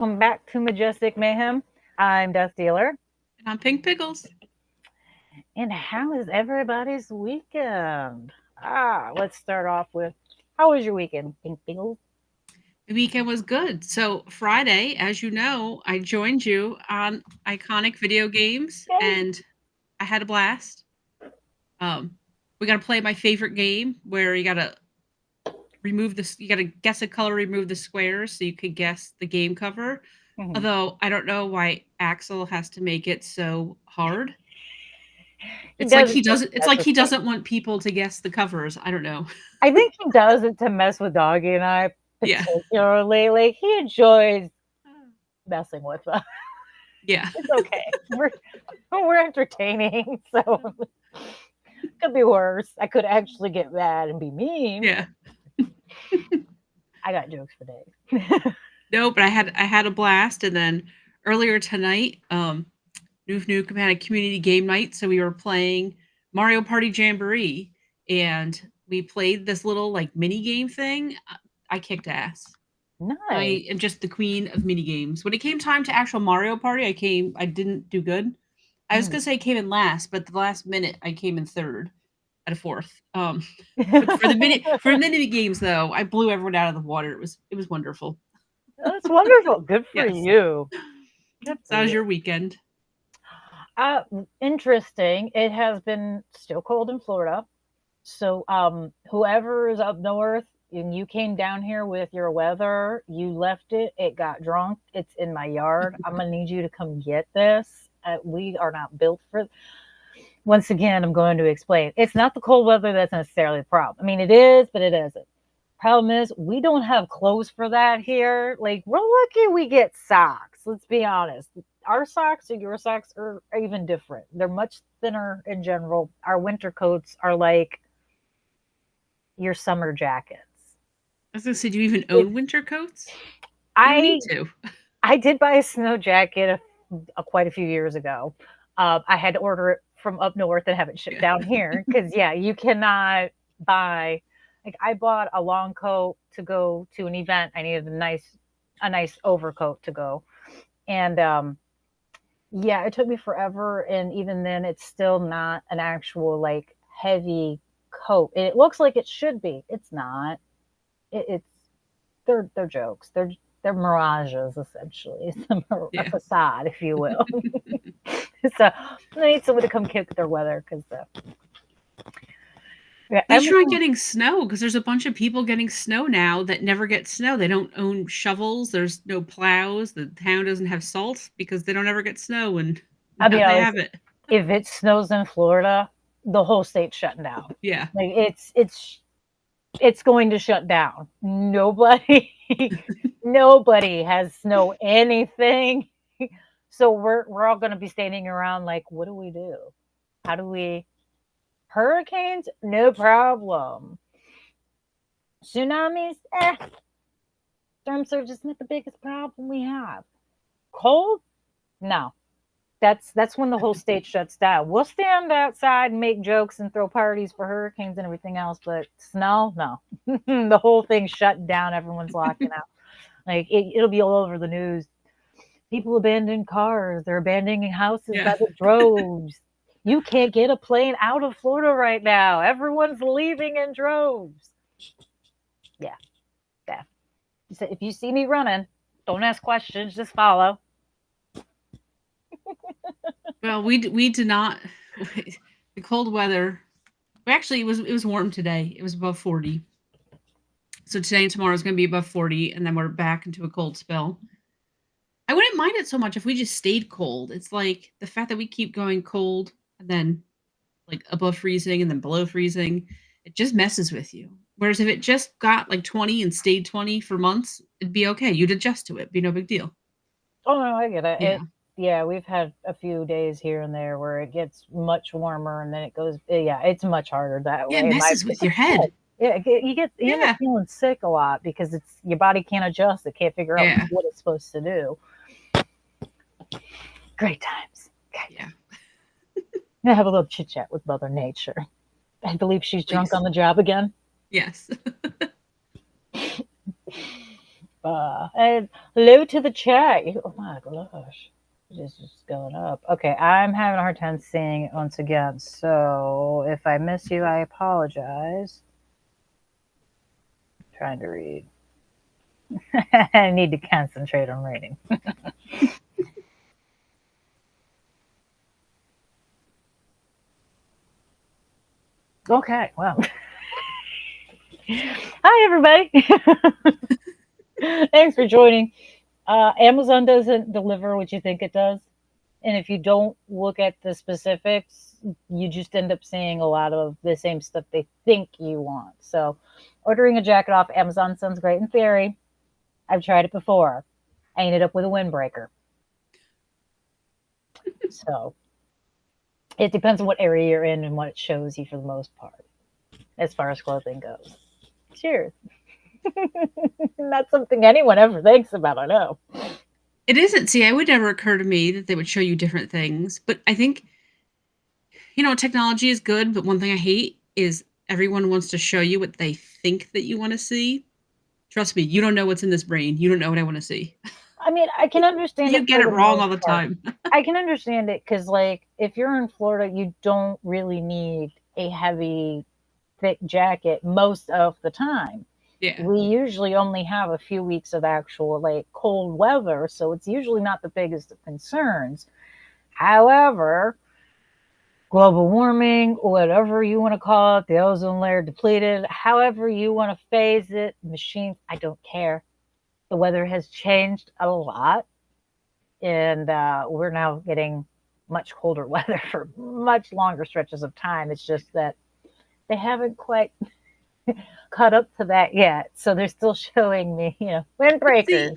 Welcome back to Majestic Mayhem. I'm DeathDealer. And I'm Pink Pickles. And how is everybody's weekend? Let's start off with how was your weekend, Pink Pickles? The weekend was good. So Friday, as you know, I joined you on iconic video games Yay! and I had a blast. Um, we got to play my favorite game where you got to you got to guess a color, remove the squares so you could guess the game cover. Mhm. Although I don't know why Axel has to make it so hard. He does it to It's mess like with he me. doesn't want people to guess the covers. I don't know. I think he does it to mess with Doggy and I Yeah. particularly. Like he enjoys messing with us. Yeah. It's okay. We're entertaining, so could be worse. I could actually get mad and be mean. Yeah. I got jokes for days. No, but I had a blast, and then earlier tonight, Noof Nukem had a community game night, so we were playing Mario Party Jamboree, and we played this little like mini game thing. I kicked ass. Nice. I am just the queen of mini games. When it came time to actual Mario Party, I didn't do good. I was Mm. gonna say I came in last, but the last minute I came in third at a fourth. But for the mini games though, I blew everyone out of the water. It was wonderful. That's wonderful. Good for Yes. you. Good So for that was you. your weekend. Interesting. It has been still cold in Florida. So, whoever is up north and you came down here with your weather, you left it, it got drunk, it's in my yard. I'm gonna need you to come get this. We are not built for. Once again, I'm going to explain. It's not the cold weather that's necessarily the problem. I mean, it is, but it isn't. Problem is, we don't have clothes for that here. Like, we're lucky we get socks. Let's be honest. Our socks or your socks are even different. They're much thinner in general. Our winter coats are like your summer jackets. I was gonna say, do you even It's own winter coats? You don't I need to. I did buy a snow jacket quite a few years ago. I had to order it from up north and have it shipped Yeah. down here because yeah, you cannot buy. Like I bought a long coat to go to an event. I needed a nice overcoat to go, and yeah, it took me forever. And even then, it's still not an actual like heavy coat. It looks like it should be. It's not. It's they're jokes. They're mirages essentially. It's a Yeah. facade, if you will. So I need someone to come kick their weather because yeah, We try everything. getting snow because there's a bunch of people getting snow now that never get snow. They don't own shovels. There's no plows. The town doesn't have salt because they don't ever get snow, and I'll now be they honest. have it. If it snows in Florida, the whole state's shutting down. Yeah. Like it's going to shut down. Nobody nobody has snow anything. So we're all going to be standing around like, what do we do? How do we hurricanes? No problem. Tsunamis? Storm surge is not the biggest problem we have. Cold? No. That's when the whole state shuts down. We'll stand outside and make jokes and throw parties for hurricanes and everything else, but snow, no. The whole thing's shut down. Everyone's locking out. Like it'll be all over the news. People abandon cars. They're abandoning houses Yeah. by the droves. You can't get a plane out of Florida right now. Everyone's leaving in droves. Yeah, yeah. So if you see me running, don't ask questions. Just follow. Well, we did not. The cold weather. Well, actually, it was warm today. It was above 40. So today and tomorrow is going to be above 40, and then we're back into a cold spell. I wouldn't mind it so much if we just stayed cold. It's like the fact that we keep going cold and then like above freezing and then below freezing, it just messes with you. Whereas if it just got like 20 and stayed 20 for months, it'd be okay. You'd adjust to it. Be no big deal. Oh no, I get it. Yeah. Yeah, we've had a few days here and there where it gets much warmer and then it goes. Yeah, it's much harder that Yeah, it way. messes with your head. Yeah, you end up Yeah. feeling sick a lot because it's your body can't adjust. It can't figure out Yeah. what it's supposed to do. Great times. Yeah. Gonna have a little chit chat with Mother Nature. I believe she's drunk Please. on the job again. Yes. And hello to the chat. Oh my gosh. It is just going up. Okay, I'm having a hard time seeing it once again. So if I miss you, I apologize. I'm trying to read. I need to concentrate on reading. Okay, well. Hi, everybody. Thanks for joining. Amazon doesn't deliver what you think it does. And if you don't look at the specifics, you just end up seeing a lot of the same stuff they think you want. So, ordering a jacket off Amazon sounds great in theory. I've tried it before. I ended up with a windbreaker. So, it depends on what area you're in and what it shows you for the most part, as far as clothing goes. Cheers. Not something anyone ever thinks about, I know. It isn't. See, it would never occur to me that they would show you different things. But I think, technology is good, but one thing I hate is everyone wants to show you what they think that you want to see. Trust me, you don't know what's in this brain. You don't know what I want to see. I mean, I can understand You it. get it wrong all the time. I can understand it because, like, if you're in Florida, you don't really need a heavy, thick jacket most of the time. Yeah. We usually only have a few weeks of actual, like, cold weather, so it's usually not the biggest of concerns. However, global warming, whatever you want to call it, the ozone layer depleted, however you want to phase it, machines, I don't care. The weather has changed a lot, and we're now getting much colder weather for much longer stretches of time. It's just that they haven't quite caught up to that yet, so they're still showing me, windbreakers.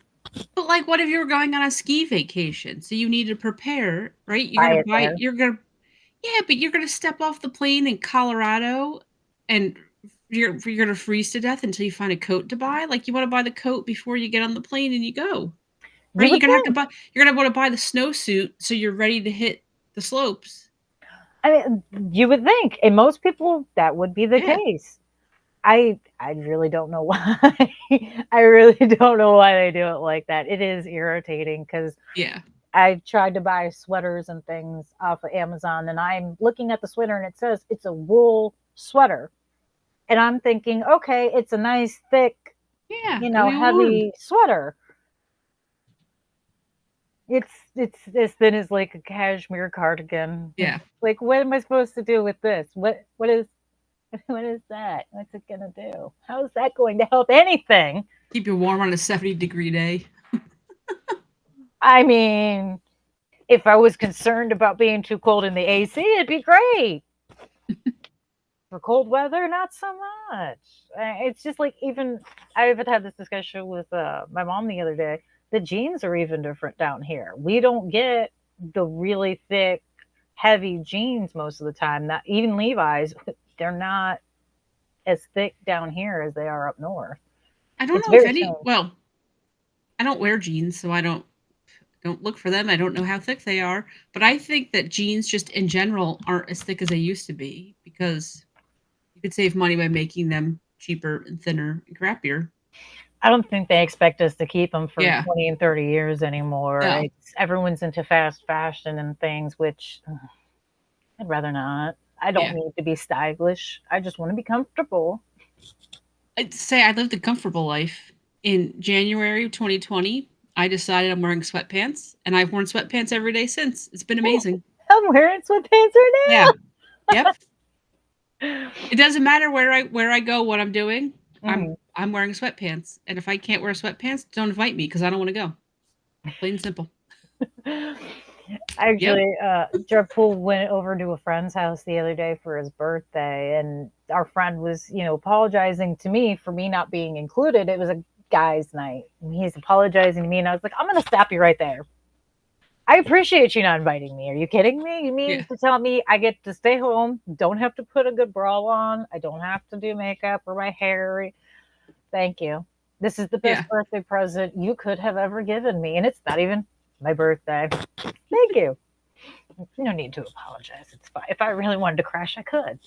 But like, what if you were going on a ski vacation? So you need to prepare, right? But you're gonna step off the plane in Colorado, and you're gonna freeze to death until you find a coat to buy. Like, you want to buy the coat before you get on the plane and you go, right? You're gonna have to buy. You're gonna want to buy the snowsuit so you're ready to hit the slopes. I mean, you would think, and most people that would be the case. I really don't know why. I really don't know why they do it like that. It is irritating because I tried to buy sweaters and things off of Amazon, and I'm looking at the sweater and it says it's a wool sweater. And I'm thinking, okay, it's a nice, thick, heavy sweater. It's as thin as like a cashmere cardigan. Yeah. Like, what am I supposed to do with this? What is that? What's it gonna do? How is that going to help anything? Keep you warm on a 70-degree day. I mean, if I was concerned about being too cold in the AC, it'd be great. For cold weather, not so much. It's just like, even I even had this discussion with my mom the other day. The jeans are even different down here. We don't get the really thick, heavy jeans most of the time. Not even Levi's. They're not as thick down here as they are up north. I don't know if any. Well, I don't wear jeans, so I don't look for them. I don't know how thick they are, but I think that jeans just in general aren't as thick as they used to be because you could save money by making them cheaper and thinner and crappier. I don't think they expect us to keep them for 20 and 30 years anymore. No. Everyone's into fast fashion and things, which I'd rather not. I don't need to be stylish. I just want to be comfortable. I'd say I lived a comfortable life. In January of 2020, I decided I'm wearing sweatpants, and I've worn sweatpants every day since. It's been amazing. I'm wearing sweatpants right now. Yeah. Yep. It doesn't matter where I go, what I'm doing. Mm-hmm. I'm wearing sweatpants, and if I can't wear sweatpants, don't invite me because I don't want to go. Plain and simple. Actually, Pool went over to a friend's house the other day for his birthday, and our friend was, apologizing to me for me not being included. It was a guy's night, and he's apologizing to me, and I was like, I'm going to stop you right there. I appreciate you not inviting me. Are you kidding me? You mean to tell me I get to stay home, don't have to put a good bra on, I don't have to do makeup or my hair? Thank you. This is the best birthday present you could have ever given me, and it's not even my birthday. Thank you. No need to apologize. It's fine. If I really wanted to crash, I could.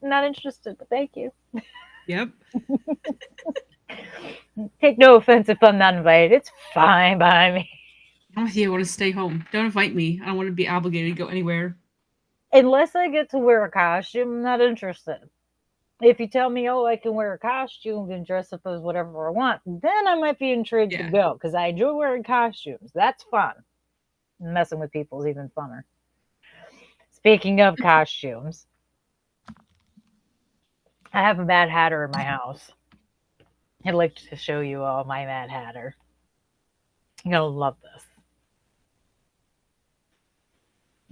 I'm not interested, but thank you. Yep. Take no offense if I'm not invited. It's fine by me. I'm with you. I want to stay home. Don't invite me. I don't want to be obligated to go anywhere. Unless I get to wear a costume, I'm not interested. If you tell me, oh, I can wear a costume and dress up as whatever I want, then I might be intrigued to go because I enjoy wearing costumes. That's fun. Messing with people is even funner. Speaking of costumes, I have a Mad Hatter in my house. I'd like to show you all my Mad Hatter. You're going to love this.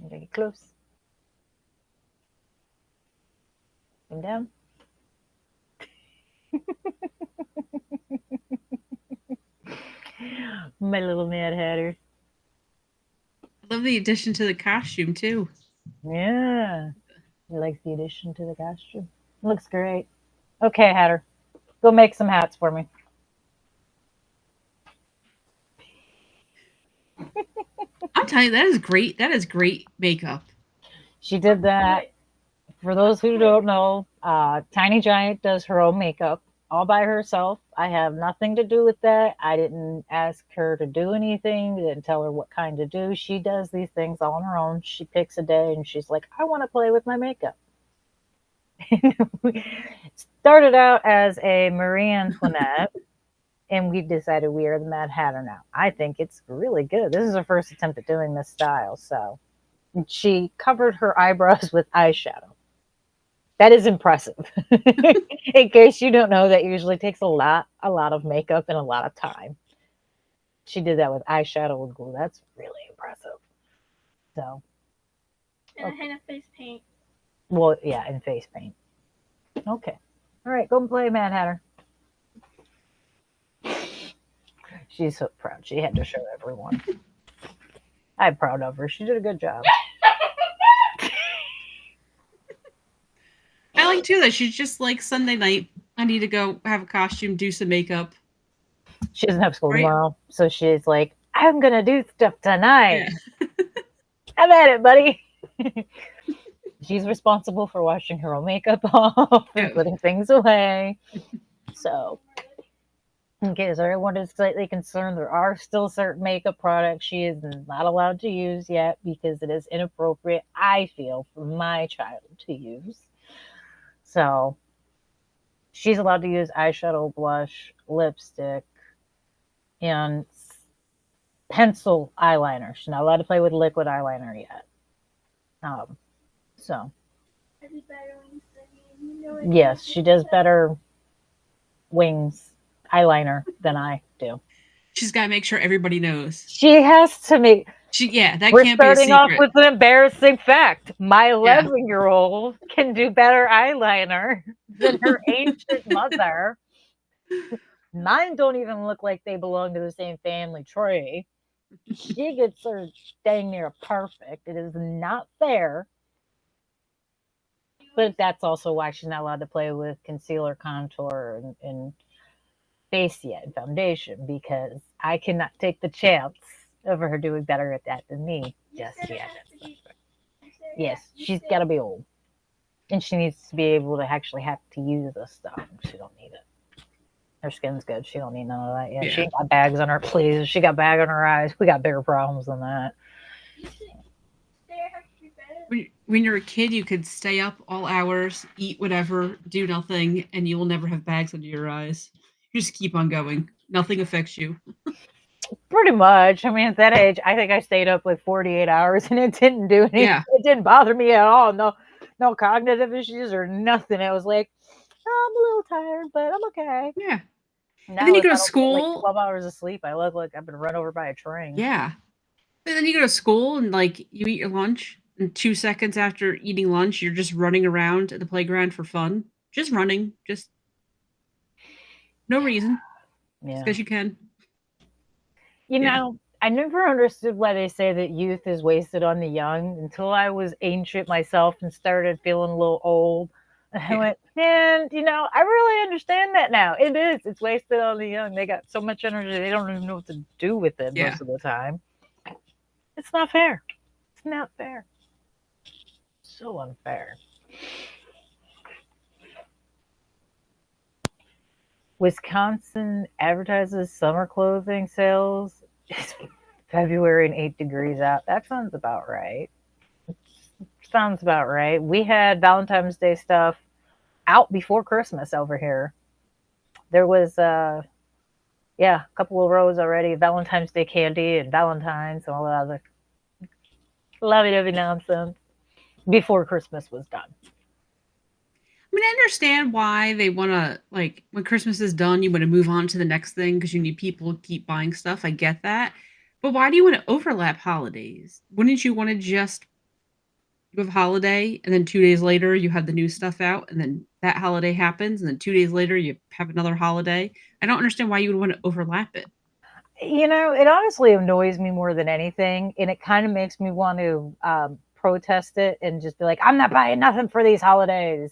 Get it close. And down. My little Mad Hatter. I love the addition to the costume, too. Yeah. He likes the addition to the costume. Looks great. Okay, Hatter. Go make some hats for me. I'm telling you, that is great. That is great makeup. She did that. For those who don't know, Tiny Giant does her own makeup all by herself. I have nothing to do with that. I didn't ask her to do anything. Didn't tell her what kind to do. She does these things all on her own. She picks a day and she's like, I want to play with my makeup. Started out as a Marie Antoinette, and we decided we are the Mad Hatter now. I think it's really good. This is her first attempt at doing this style. So she covered her eyebrows with eyeshadow. That is impressive. In case you don't know, that usually takes a lot of makeup and a lot of time. She did that with eyeshadow and glue. That's really impressive. So, and a hint of face paint. Well, yeah, and face paint. Okay. All right, go and play Mad Hatter. She's so proud. She had to show everyone. I'm proud of her. She did a good job. I like too that she's just like Sunday night. I need to go have a costume, do some makeup. She doesn't have school tomorrow, so she's like, I'm gonna do stuff tonight. Yeah. I'm at it, buddy. She's responsible for washing her own makeup off and putting things away. So, in case everyone is slightly concerned, there are still certain makeup products she is not allowed to use yet because it is inappropriate, I feel, for my child to use. So, she's allowed to use eyeshadow, blush, lipstick, and pencil eyeliner. She's not allowed to play with liquid eyeliner yet. So, yes, she does better wings eyeliner than I do. She's got to make sure everybody knows. She has to make. That We're can't be a secret. starting off with an embarrassing fact. My 11-year-old can do better eyeliner than her ancient mother. Mine don't even look like they belong to the same family tree. She gets her dang near perfect. It is not fair. But that's also why she's not allowed to play with concealer, contour, and face yet, and foundation, because I cannot take the chance of her doing better at that than me just yet. Yes, she's got to be old. And she needs to be able to actually have to use this stuff. She don't need it. Her skin's good. She don't need none of that yet. Yeah. She got bags on her, please. She got bag on her eyes. We got bigger problems than that. When you're a kid, you could stay up all hours, eat whatever, do nothing, and you will never have bags under your eyes. You just keep on going. Nothing affects you. Pretty much. I mean, at that age, I think I stayed up like 48 hours and it didn't do anything. Yeah. It didn't bother me at all. No cognitive issues or nothing. It was like, oh, I'm a little tired, but I'm okay. Yeah. Now, and then you go to school. Like 12 hours of sleep. I look like I've been run over by a train. Yeah. And then you go to school and like you eat your lunch, and 2 seconds after eating lunch, you're just running around at the playground for fun. Just running. Just no reason. Yeah. Because you can. You know, I never understood why they say that youth is wasted on the young until I was ancient myself and started feeling a little old. And I went, man, I really understand that now. It is. It's wasted on the young. They got so much energy, they don't even know what to do with it most of the time. It's not fair. It's not fair. So unfair. Wisconsin advertises summer clothing sales. It's February and 8 degrees out. That sounds about right. Sounds about right. We had Valentine's Day stuff out before Christmas over here. There was yeah, a couple of rows already, Valentine's Day candy and Valentine's and all that other lovey-dovey nonsense before Christmas was done. I mean, I understand why they want to, like, when Christmas is done, you want to move on to the next thing because you need people to keep buying stuff. I get that. But why do you want to overlap holidays? Wouldn't you want to just you have a holiday and then 2 days later you have the new stuff out and then that holiday happens and then 2 days later you have another holiday? I don't understand why you would want to overlap it. It honestly annoys me more than anything, and it kind of makes me want to protest it and just be like, I'm not buying nothing for these holidays.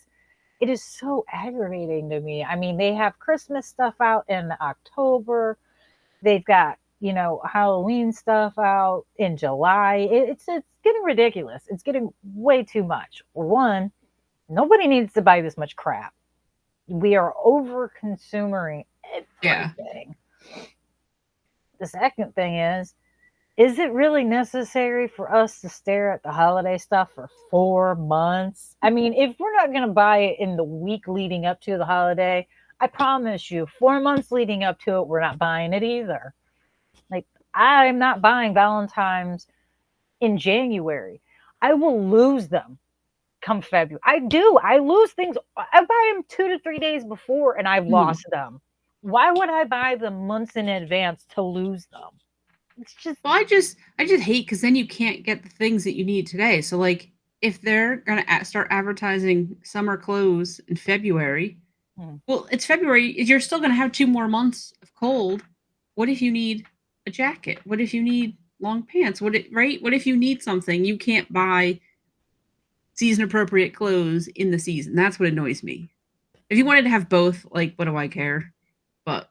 It is so aggravating to me. I mean, they have Christmas stuff out in October. They've got, Halloween stuff out in July. It's getting ridiculous. It's getting way too much. One, nobody needs to buy this much crap. We are over consuming everything. Yeah. The second thing is it really necessary for us to stare at the holiday stuff for 4 months? I mean, if we're not going to buy it in the week leading up to the holiday, I promise you, 4 months leading up to it, we're not buying it either. Like, I'm not buying Valentine's in January. I will lose them come February. I do. I lose things. I buy them 2 to 3 days before and I've lost them. Why would I buy them months in advance to lose them? It's just. Well, I just hate because then you can't get the things that you need today. So, like, if they're gonna start advertising summer clothes in February, well, it's February. You're still gonna have 2 more months of cold. What if you need a jacket? What if you need long pants? What if you need something? You can't buy season appropriate clothes in the season. That's what annoys me. If you wanted to have both, like, what do I care? But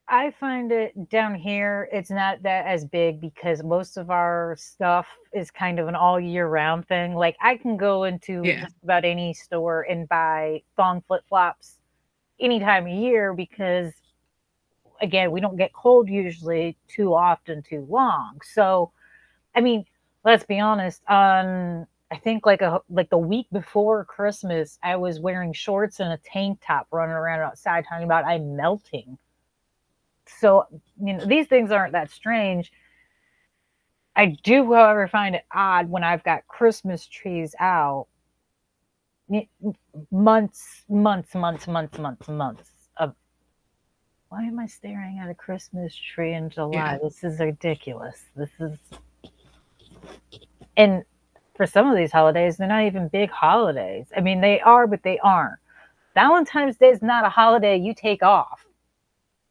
I find it down here, it's not that as big because most of our stuff is kind of an all year round thing. Like, I can go into just about any store and buy thong flip flops any time of year because, again, we don't get cold usually too often, too long. So, I mean, let's be honest, I think like the week before Christmas, I was wearing shorts and a tank top running around outside talking about I'm melting. So, these things aren't that strange. I do, however, find it odd when I've got Christmas trees out months of, why am I staring at a Christmas tree in July? This is ridiculous. And for some of these holidays, they're not even big holidays. I mean, they are, but they aren't. Valentine's Day is not a holiday you take off.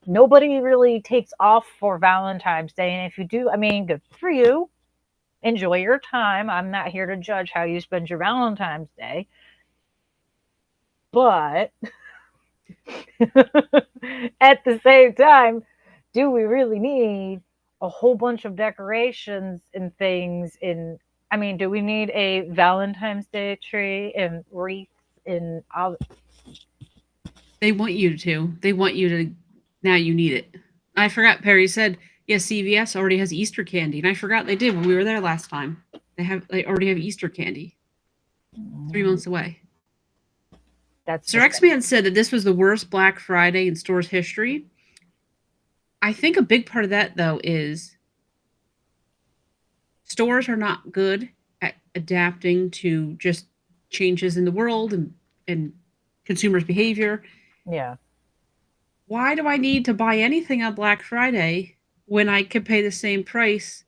Nobody really takes off for Valentine's Day. And if you do, I mean, good for you. Enjoy your time. I'm not here to judge how you spend your Valentine's Day. But at the same time, do we really need a whole bunch of decorations and things? I mean, do we need a Valentine's Day tree and wreaths and all? They want you to. They want you to. Now you need it. I forgot Perry said, yes, CVS already has Easter candy. And I forgot they did when we were there last time. They already have Easter candy. 3 months away. Sir X-Man said that this was the worst Black Friday in stores history. I think a big part of that, though, is stores are not good at adapting to just changes in the world and consumers' behavior. Yeah. Why do I need to buy anything on Black Friday when I could pay the same price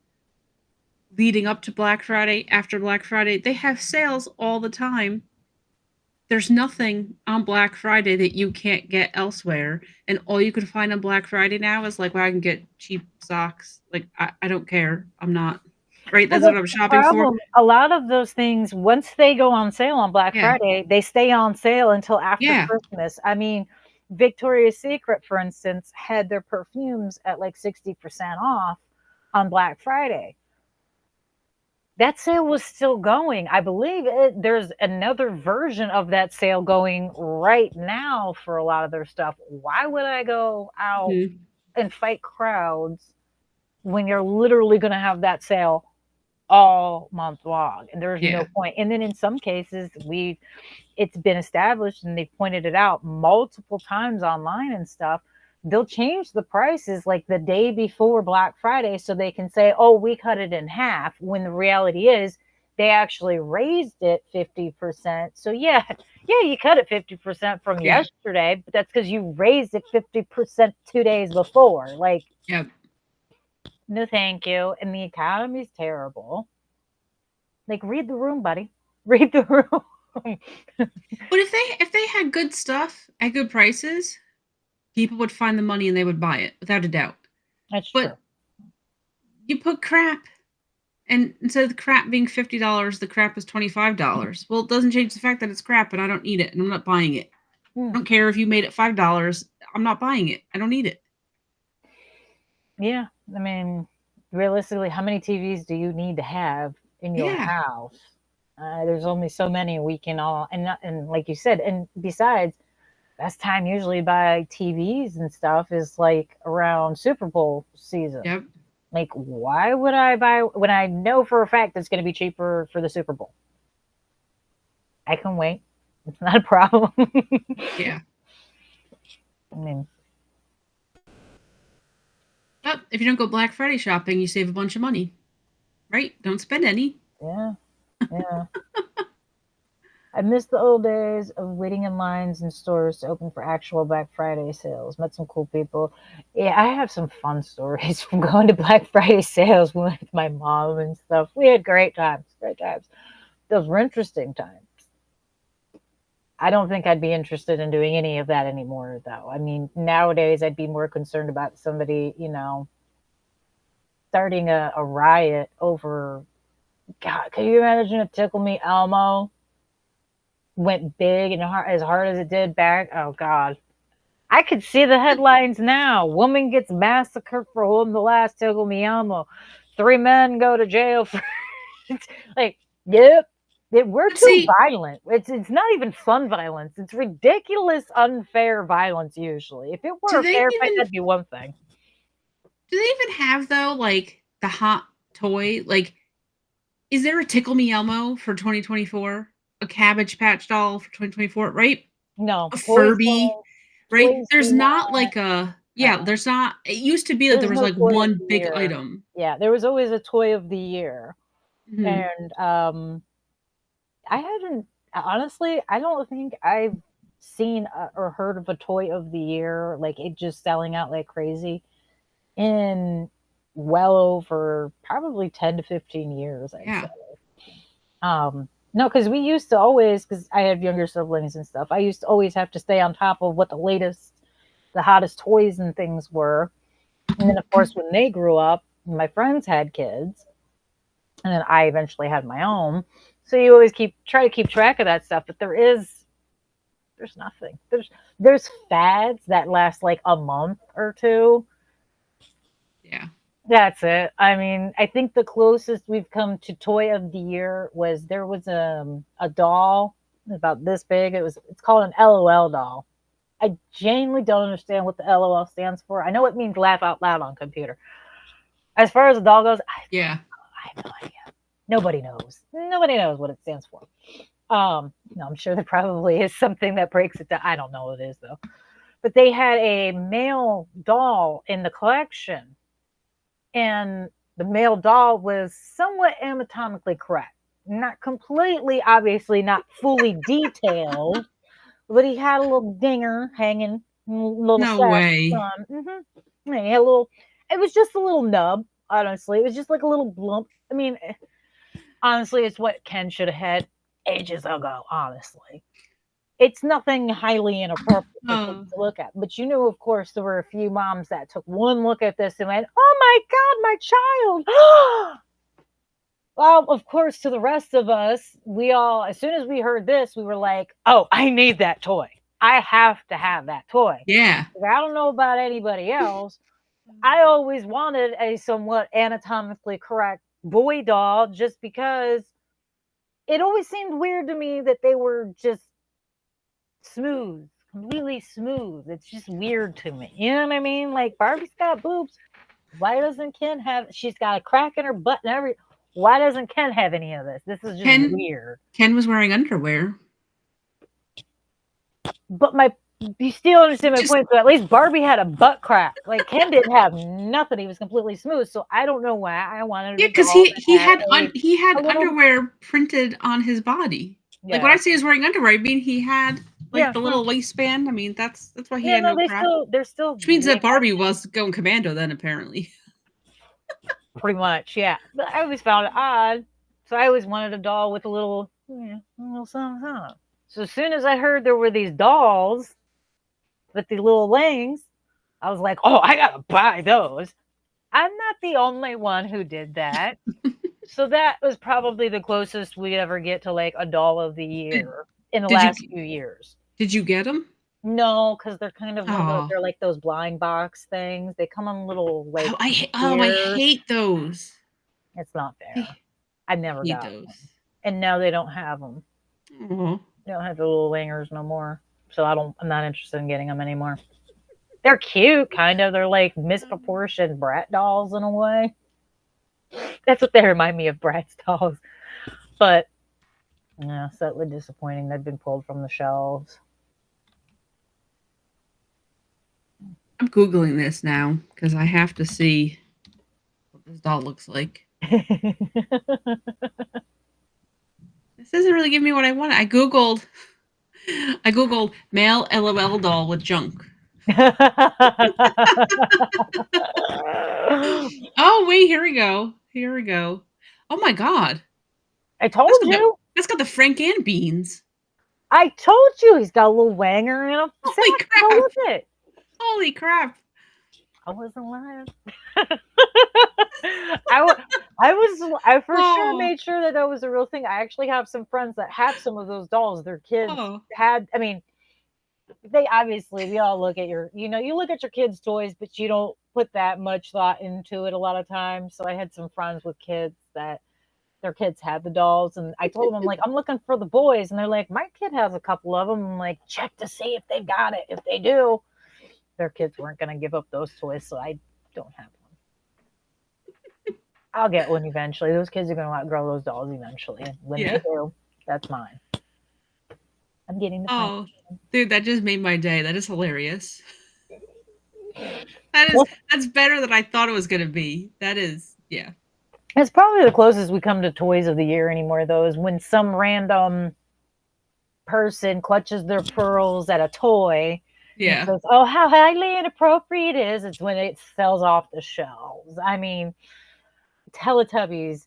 leading up to Black Friday, after Black Friday? They have sales all the time. There's nothing on Black Friday that you can't get elsewhere. And all you can find on Black Friday now is like, well, I can get cheap socks. Like, I don't care. I'm not. Right? That's what I'm shopping for. A lot of those things, once they go on sale on Black Friday, they stay on sale until after Christmas. I mean, Victoria's Secret, for instance, had their perfumes at like 60% off on Black Friday. That sale was still going. I believe there's another version of that sale going right now for a lot of their stuff. Why would I go out Mhm. and fight crowds when you're literally going to have that sale all month long? And there's Yeah. no point. And then in some cases, it's been established and they've pointed it out multiple times online and stuff. They'll change the prices like the day before Black Friday so they can say, oh, we cut it in half, when the reality is they actually raised it 50%. So yeah, you cut it 50% from Yeah. yesterday, but that's because you raised it 50% 2 days before. Like, Yep. no thank you. And the economy's terrible. Like, read the room, buddy. Read the room. But if they had good stuff at good prices, people would find the money and they would buy it without a doubt. That's But true. you put crap, and instead of the crap being $50, the crap is $25. Well, it doesn't change the fact that it's crap and I don't need it and I'm not buying it. I don't care if you made it $5. I'm not buying it. I don't need it. Yeah, I mean, realistically, how many TVs do you need to have in your Yeah. house? There's only so many we can all, and like you said, and besides, best time usually buy TVs and stuff is like around Super Bowl season. Yep. Like, why would I buy when I know for a fact it's going to be cheaper for the Super Bowl? I can wait. It's not a problem. Yeah. I mean, But if you don't go Black Friday shopping, you save a bunch of money. Right? Don't spend any. yeah. I miss the old days of waiting in lines in stores to open for actual Black Friday sales. Met some cool people. Yeah, I have some fun stories from going to Black Friday sales with my mom and stuff. We had great times. Those were interesting times. I don't think I'd be interested in doing any of that anymore, though. I mean, nowadays I'd be more concerned about somebody, starting a riot over. God, can you imagine if Tickle Me Elmo went big and as hard as it did back? Oh God, I could see the headlines now. Woman gets massacred for holding the last Tickle Me Elmo. 3 men go to jail for like, yep. We're too violent. It's not even fun violence. It's ridiculous, unfair violence usually. If it were a fair fight, that'd be one thing. Do they even have, though, like, the hot toy? Like, is there a Tickle Me Elmo for 2024? A Cabbage Patch doll for 2024, right? No. A Furby, right? There's not like a, there's not, it used to be that there was like one big item. Yeah, there was always a toy of the year. Mm-hmm. And I haven't, honestly, I don't think I've seen or heard of a toy of the year, like it just selling out like crazy in well over probably 10 to 15 years, I'd say. No, because we used to always, because I have younger siblings and stuff, I used to always have to stay on top of what the hottest toys and things were. And then, of course, when they grew up, my friends had kids, and then I eventually had my own. So you always try to keep track of that stuff, but there's nothing. There's fads that last like a month or two. Yeah. That's it. I mean, I think the closest we've come to toy of the year was there was a doll about this big. It's called an LOL doll. I genuinely don't understand what the LOL stands for. I know it means laugh out loud on computer. As far as the doll goes, I have no idea. Nobody knows. Nobody knows what it stands for. I'm sure there probably is something that breaks it down. I don't know what it is though. But they had a male doll in the collection. And the male doll was somewhat anatomically correct. Not completely, obviously, not fully detailed, but he had a little dinger hanging, little no way. Mm-hmm. He had a little, it was just a little nub, honestly. It was just like a little blump. I mean, honestly, it's what Ken should have had ages ago, honestly. It's nothing highly inappropriate to look at. But of course, there were a few moms that took one look at this and went, oh my God, my child. Well, of course, to the rest of us, we all, as soon as we heard this, we were like, oh, I need that toy. I have to have that toy. Yeah. I don't know about anybody else. I always wanted a somewhat anatomically correct boy doll just because it always seemed weird to me that they were just smooth, completely smooth. It's just weird to me. You know what I mean? Like Barbie's got boobs. Why doesn't Ken have? She's got a crack in her butt and every. Why doesn't Ken have any of this? This is just weird. Ken was wearing underwear. But you still understand my point. So at least Barbie had a butt crack. Like Ken didn't have nothing. He was completely smooth. So I don't know why I wanted. Yeah, because he had underwear printed on his body. Yeah. Like when I say he's wearing underwear, I mean he had the little waistband. I mean that's why he had no crack. They're still. Which means that Barbie was going commando then, apparently. Pretty much, yeah. But I always found it odd. So I always wanted a doll with a little something. So as soon as I heard there were these dolls with the little wings, I was like, oh, I gotta buy those. I'm not the only one who did that. So that was probably the closest we'd ever get to like a doll of the year in the last few years. Did you get them? No, because they're kind of they're like those blind box things. They come on little like. I hate those. It's not fair. I never got those, and now they don't have them. Mm-hmm. They don't have the little wingers no more. So I'm not interested in getting them anymore. They're cute, kind of. They're like misproportioned brat dolls in a way. That's what they remind me of, Bratz dolls. But yeah, slightly disappointing. They've been pulled from the shelves. I'm Googling this now because I have to see what this doll looks like. This doesn't really give me what I want. I googled male LOL doll with junk. Oh wait, here we go. Oh my god! I told you. That's got the Frank and beans. I told you he's got a little wanger in him. Holy crap! Go with it. Holy crap! I wasn't lying. I for sure made sure that was a real thing. I actually have some friends that have some of those dolls. Their kids had. I mean, they obviously we all look at you look at your kids' toys, but you don't put that much thought into it a lot of times. So I had some friends with kids that their kids had the dolls, and I told them, I'm like, I'm looking for the boys, and they're like, my kid has a couple of them. I'm like, check to see if they've got it. If they do, their kids weren't going to give up those toys, so I don't have one. I'll get one eventually. Those kids are going to outgrow those dolls eventually. And when they do, that's mine. I'm getting the Oh, dude, that just made my day. That is hilarious. That's better than I thought it was going to be. That is, yeah. It's probably the closest we come to toys of the year anymore, though, is when some random person clutches their pearls at a toy. Yeah. Says, oh, how highly inappropriate it is. It's when it sells off the shelves. I mean, Teletubbies.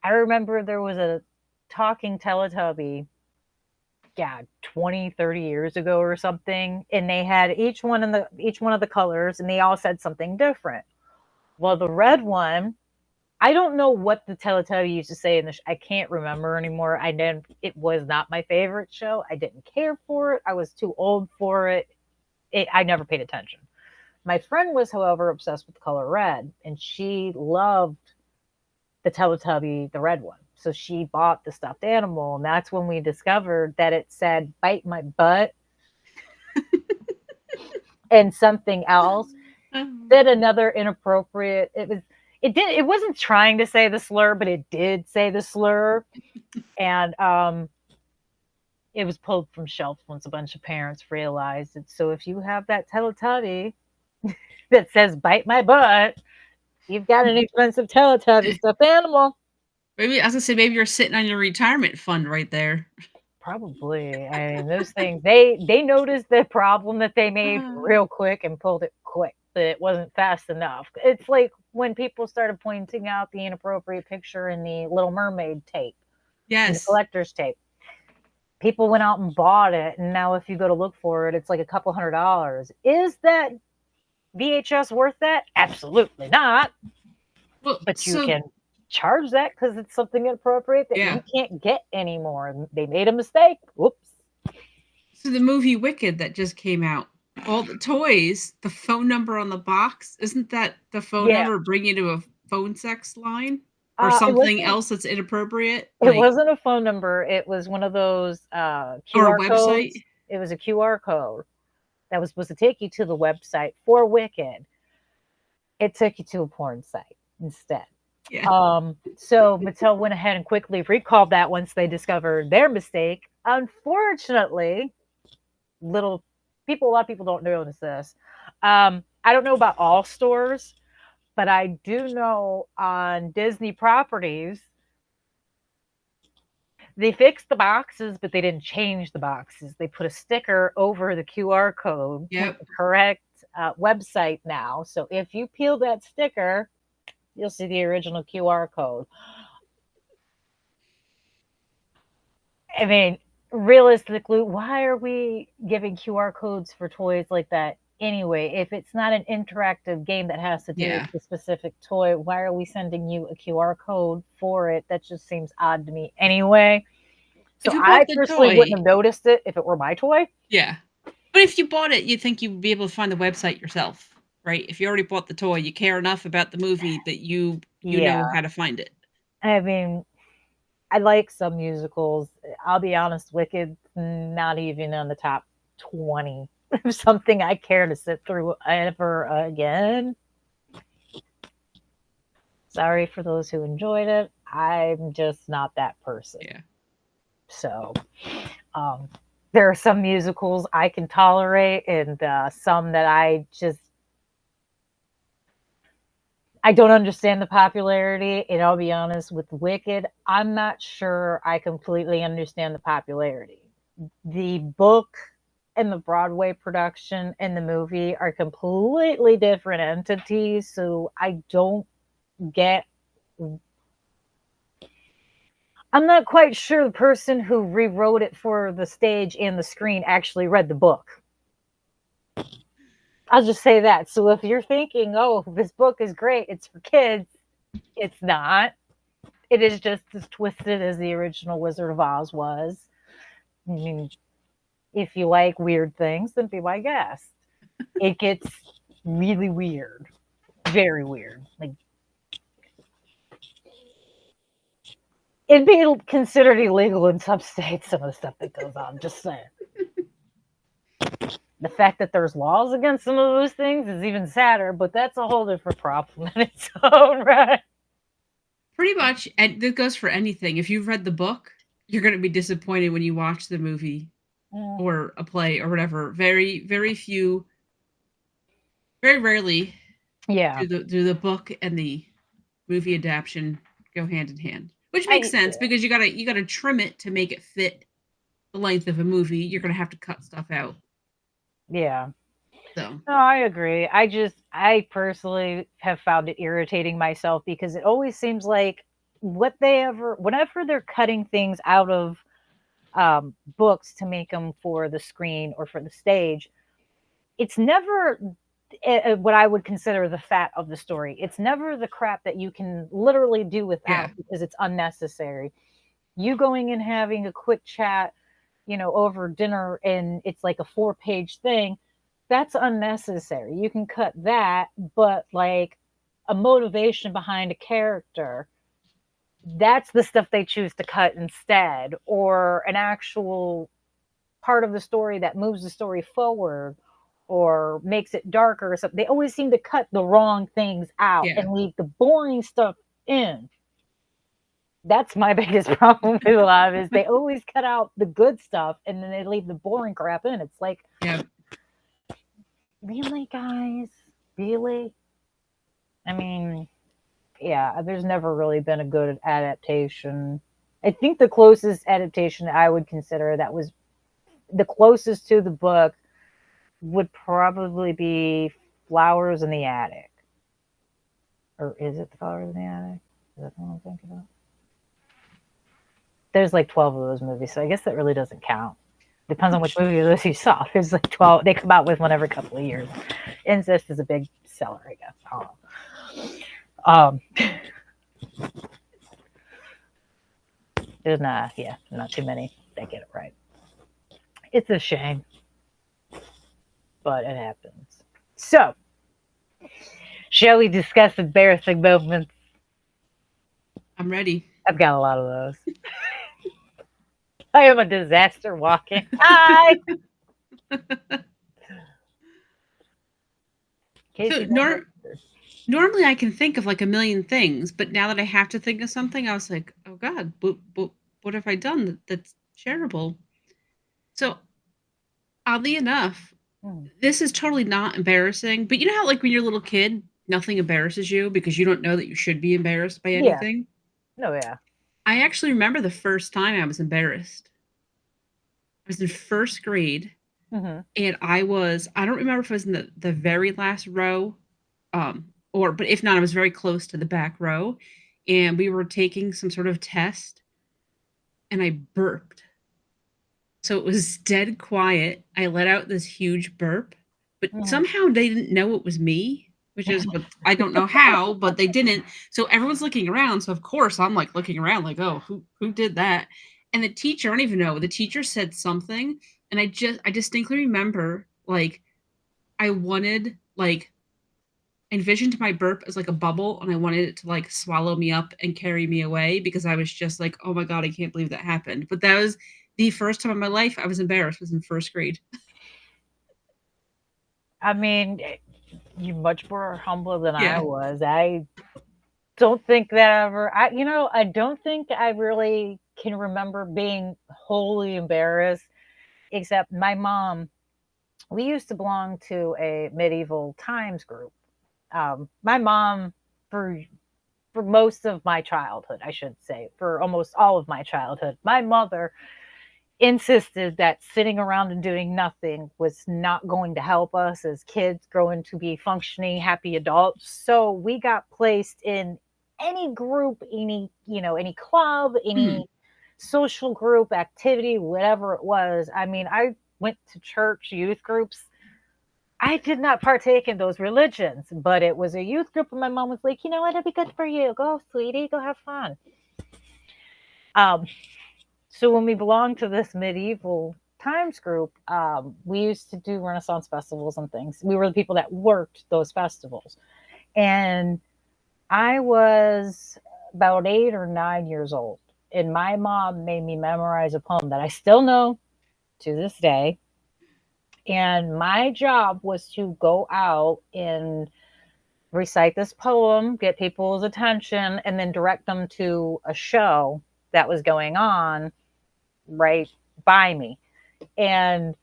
I remember there was a talking Teletubby, 20, 30 years ago or something. And they had each one of the colors, and they all said something different. Well, the red one, I don't know what the Teletubby used to say in the I can't remember anymore. It was not my favorite show. I didn't care for it. I was too old for it. I never paid attention. My friend was, however, obsessed with the color red, and she loved the Teletubby, the red one. So she bought the stuffed animal, and that's when we discovered that it said, bite my butt, and something else. Then another inappropriate, it wasn't trying to say the slur, but it did say the slur. And it was pulled from shelves once a bunch of parents realized it. So if you have that Teletubby that says bite my butt, you've got an expensive Teletubby stuffed animal. Maybe I was gonna say maybe you're sitting on your retirement fund right there. Probably. I mean, those things they noticed the problem that they made real quick and pulled it quick, but it wasn't fast enough. It's like when people started pointing out the inappropriate picture in the Little Mermaid tape. Yes. The collector's tape. People went out and bought it, and now if you go to look for it, it's like a couple $100. Is that VHS worth that? Absolutely not. Well, but you can charge that because it's something inappropriate that you can't get anymore. They made a mistake. Whoops. So the movie Wicked that just came out, all the toys, the phone number on the box, isn't that the phone number bring you to a phone sex line? or It something wasn't, else that's inappropriate? it wasn't a phone number. It was one of those or a QR website? codes. It was a QR code that was supposed to take you to the website for Wicked. It took you to a porn site instead. Yeah. So Mattel went ahead and quickly recalled that once they discovered their mistake. Unfortunately, a lot of people don't notice this. I don't know about all stores, but I do know on Disney properties, they fixed the boxes, but they didn't change the boxes. They put a sticker over the QR code with the correct website now. So if you peel that sticker, you'll see the original QR code. I mean, realistically, why are we giving QR codes for toys like that anyway? If it's not an interactive game that has to do with the specific toy, why are we sending you a QR code for it? That just seems odd to me anyway. So I personally wouldn't have noticed it if it were my toy. Yeah. But if you bought it, you think you'd be able to find the website yourself, right? If you already bought the toy, you care enough about the movie that you know how to find it. I mean, I like some musicals. I'll be honest, Wicked, not even on the top 20 of something I care to sit through ever again. Sorry for those who enjoyed it. I'm just not that person. Yeah. So, there are some musicals I can tolerate, and some that I don't understand the popularity. And I'll be honest, with Wicked, I'm not sure I completely understand the popularity. The book and the Broadway production and the movie are completely different entities, so I don't get. I'm not quite sure the person who rewrote it for the stage and the screen actually read the book. I'll just say that. So if you're thinking, oh, this book is great, it's for kids, it's not. It is just as twisted as the original Wizard of Oz was. I mean, if you like weird things, then be my guest. It gets really weird. Very weird. Like, it'd be considered illegal in some states, some of the stuff that goes on. Just saying. The fact that there's laws against some of those things is even sadder, but that's a whole different problem in its own right. Pretty much, and that goes for anything. If you've read the book, you're going to be disappointed when you watch the movie or a play or whatever. Very, very few, very rarely do the book and the movie adaptation go hand in hand. Which makes sense because you gotta trim it to make it fit the length of a movie. You're gonna have to cut stuff out. Yeah. So no, I agree. I personally have found it irritating myself because it always seems like whenever they're cutting things out of books to make them for the screen or for the stage, it's never what I would consider the fat of the story. It's never the crap that you can literally do without because it's unnecessary. You going and having a quick chat, over dinner, and it's like a 4-page thing, that's unnecessary. You can cut that, but like a motivation behind a character, that's the stuff they choose to cut instead, or an actual part of the story that moves the story forward or makes it darker or something. They always seem to cut the wrong things out and leave the boring stuff in. That's my biggest problem with a lot of it, is they always cut out the good stuff and then they leave the boring crap in. It's like, really, guys? Really? I mean, there's never really been a good adaptation. I think the closest adaptation I would consider that was the closest to the book would probably be Flowers in the Attic. Or is it Flowers in the Attic? Is that the one I'm thinking about? There's like 12 of those movies, so I guess that really doesn't count. Depends on which movie you saw. There's like 12. They come out with one every couple of years. Incest is a big seller, I guess. There's not too many that get it right. It's a shame, but it happens. So, shall we discuss embarrassing moments? I'm ready. I've got a lot of those. I am a disaster walking. Hi. So Casey never. normally I can think of like a million things, but now that I have to think of something, I was like, oh God, what have I done that's shareable? So oddly enough, this is totally not embarrassing, but you know how like when you're a little kid, nothing embarrasses you because you don't know that you should be embarrassed by Yeah. anything? No, yeah. I actually remember the first time I was embarrassed. I was in first grade, Mm-hmm. and I don't remember if I was in the very last row, but if not, I was very close to the back row, and we were taking some sort of test, and I burped. So it was dead quiet. I let out this huge burp, but somehow they didn't know it was me, which is what I don't know how, but they didn't. So everyone's looking around. So of course I'm like looking around, like, oh, who did that? And the teacher, I don't even know. The teacher said something, and I distinctly remember like I wanted like envisioned my burp as like a bubble, and I wanted it to like swallow me up and carry me away because I was just like, oh my God, I can't believe that happened. But that was the first time in my life I was embarrassed, was in first grade. I mean, you're much more humble than Yeah. I was. I don't think that ever. I don't think I really can remember being wholly embarrassed, except my mom. We used to belong to a medieval times group. My mom, for most of my childhood, I should say, for almost all of my childhood, my mother insisted that sitting around and doing nothing was not going to help us as kids growing to be functioning, happy adults. So we got placed in any group, any club, any social group activity, whatever it was. I mean, I went to church youth groups. I did not partake in those religions, but it was a youth group, and my mom was like, you know what, it'll be good for you. Go, sweetie, go have fun. So when we belonged to this medieval times group, we used to do Renaissance festivals and things. We were the people that worked those festivals. And I was about 8 or 9 years old. And my mom made me memorize a poem that I still know to this day. And my job was to go out and recite this poem, get people's attention, and then direct them to a show that was going on right by me. And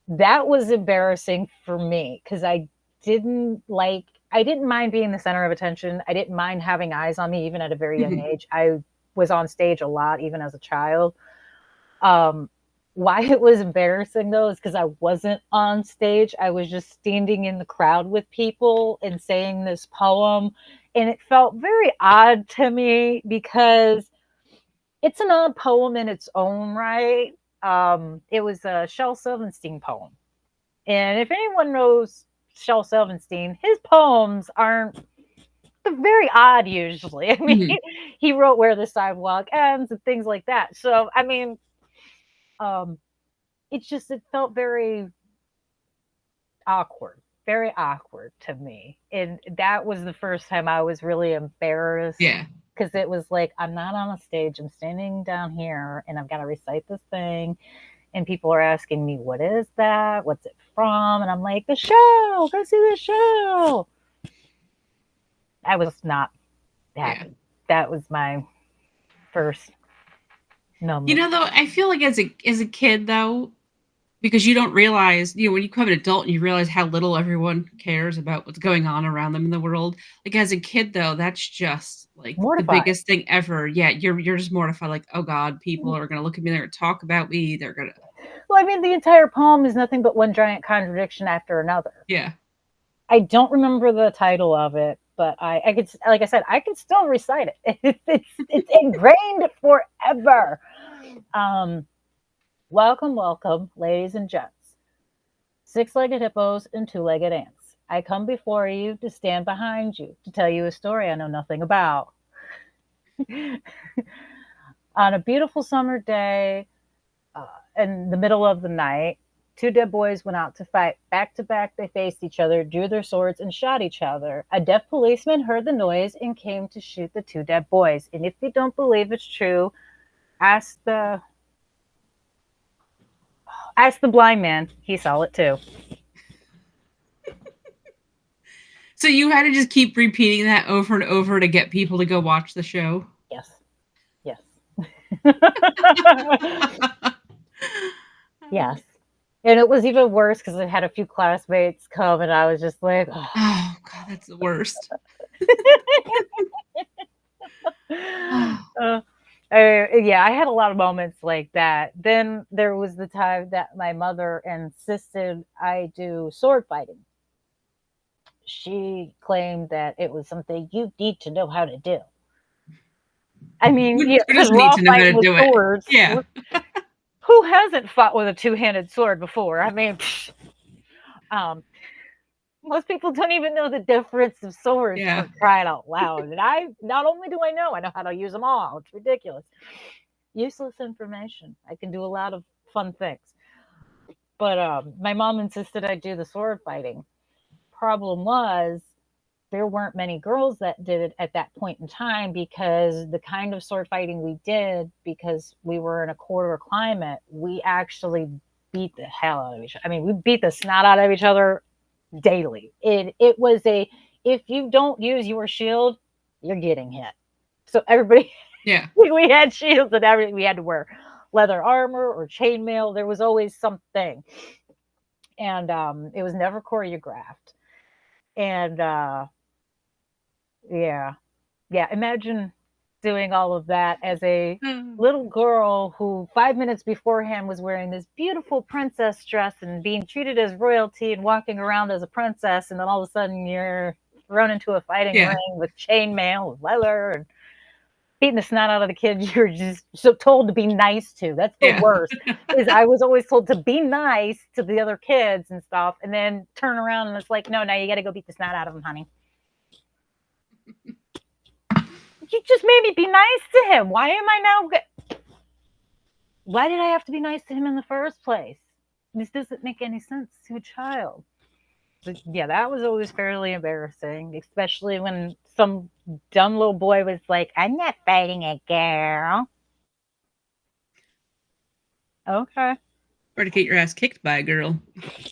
that was embarrassing for me because I didn't mind being the center of attention. I didn't mind having eyes on me even at a very young age. I was on stage a lot even as a child. Why it was embarrassing though is because I wasn't on stage. I was just standing in the crowd with people and saying this poem, and it felt very odd to me because it's an odd poem in its own right. It was a Shel Silverstein poem, and if anyone knows Shel Silverstein, his poems aren't very odd usually. I mean, he wrote "Where the Sidewalk Ends" and things like that. So, I mean, it felt very awkward to me, and that was the first time I was really embarrassed. Yeah. Because it was like, I'm not on a stage, I'm standing down here and I've got to recite this thing. And people are asking me, what is that? What's it from? And I'm like, the show, go see the show. I was not happy. Yeah. That was my first moment. You know, though, I feel like as a kid, though, because you don't realize, when you become an adult and you realize how little everyone cares about what's going on around them in the world. Like as a kid, though, that's just like mortified. The biggest thing ever. Yeah, you're just mortified. Like, oh God, people are gonna look at me. They're gonna talk about me. They're gonna. Well, I mean, the entire poem is nothing but one giant contradiction after another. Yeah. I don't remember the title of it, but I could, like I said, I can still recite it. It's ingrained forever. Welcome, ladies and gents. 6-legged hippos and 2-legged ants. I come before you to stand behind you, to tell you a story I know nothing about. On a beautiful summer day, in the middle of the night, Two dead boys went out to fight. Back to back, they faced each other, drew their swords, and shot each other. A deaf policeman heard the noise and came to shoot the two dead boys. And if you don't believe it's true, ask the blind man. He saw it too. So you had to just keep repeating that over and over to get people to go watch the show? Yes. Yes. And it was even worse because I had a few classmates come and I was just like, oh God, that's the worst. Yeah, I had a lot of moments like that. Then there was the time that my mother insisted I do sword fighting. She claimed that it was something you need to know how to do. I mean, Who doesn't we're need all to know how to fighting do with swords. it? Yeah. Who hasn't fought with a two-handed sword before? I mean, most people don't even know the difference of swords. Yeah. For crying out loud. And I not only do I know how to use them all. It's ridiculous. Useless information. I can do a lot of fun things. But my mom insisted I do the sword fighting. Problem was, there weren't many girls that did it at that point in time because the kind of sword fighting we did, because we were in a colder climate, we actually beat the hell out of each other. I mean, we beat the snot out of each other daily. It was if you don't use your shield, you're getting hit. So everybody, we had shields and everything. We had to wear leather armor or chainmail. There was always something. And it was never choreographed. And imagine doing all of that as a little girl who 5 minutes beforehand was wearing this beautiful princess dress and being treated as royalty and walking around as a princess, and then all of a sudden you're thrown into a fighting ring with chainmail, with leather, and beating the snot out of the kids you're just so told to be nice to. That's the worst. Is I was always told to be nice to the other kids and stuff, and then turn around and it's like, no, now you got to go beat the snot out of them, honey. You just made me be nice to him. Why did I have to be nice to him in the first place? This doesn't make any sense to a child. But yeah, that was always fairly embarrassing, especially when some dumb little boy was like, I'm not fighting a girl. Okay. Or to get your ass kicked by a girl.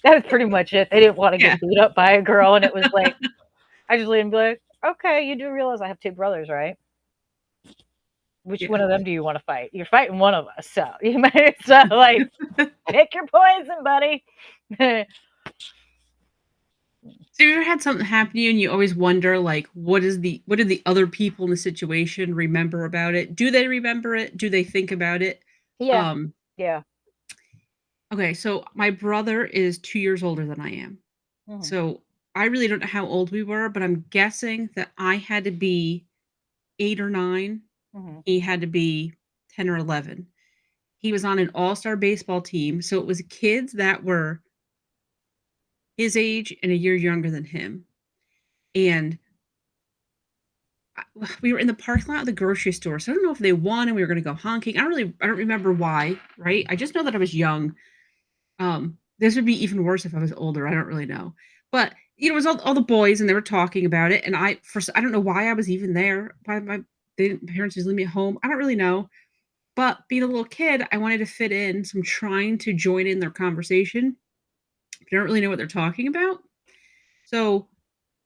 That was pretty much it. They didn't want to get beat up by a girl, and it was like, I just let him be like, okay, you do realize I have two brothers, right? Which one of them do you want to fight? You're fighting one of us, so you might like pick your poison, buddy. So you ever had something happen to you and you always wonder, like, what did the other people in the situation remember about it? Do they remember it? Do they think about it? Yeah. Okay, so my brother is 2 years older than I am. Mm-hmm. So I really don't know how old we were, but I'm guessing that I had to be 8 or 9. Mm-hmm. He had to be 10 or 11. He was on an all-star baseball team, so it was kids that were his age and a year younger than him. And we were in the parking lot of the grocery store, so I don't know if they won and we were going to go honking. I don't remember why, right? I just know that I was young. This would be even worse if I was older. I don't really know. But it was all the boys, and they were talking about it. And I don't know why I was even there. My parents just leave me at home. I don't really know. But being a little kid, I wanted to fit in. So I'm trying to join in their conversation. I don't really know what they're talking about. So,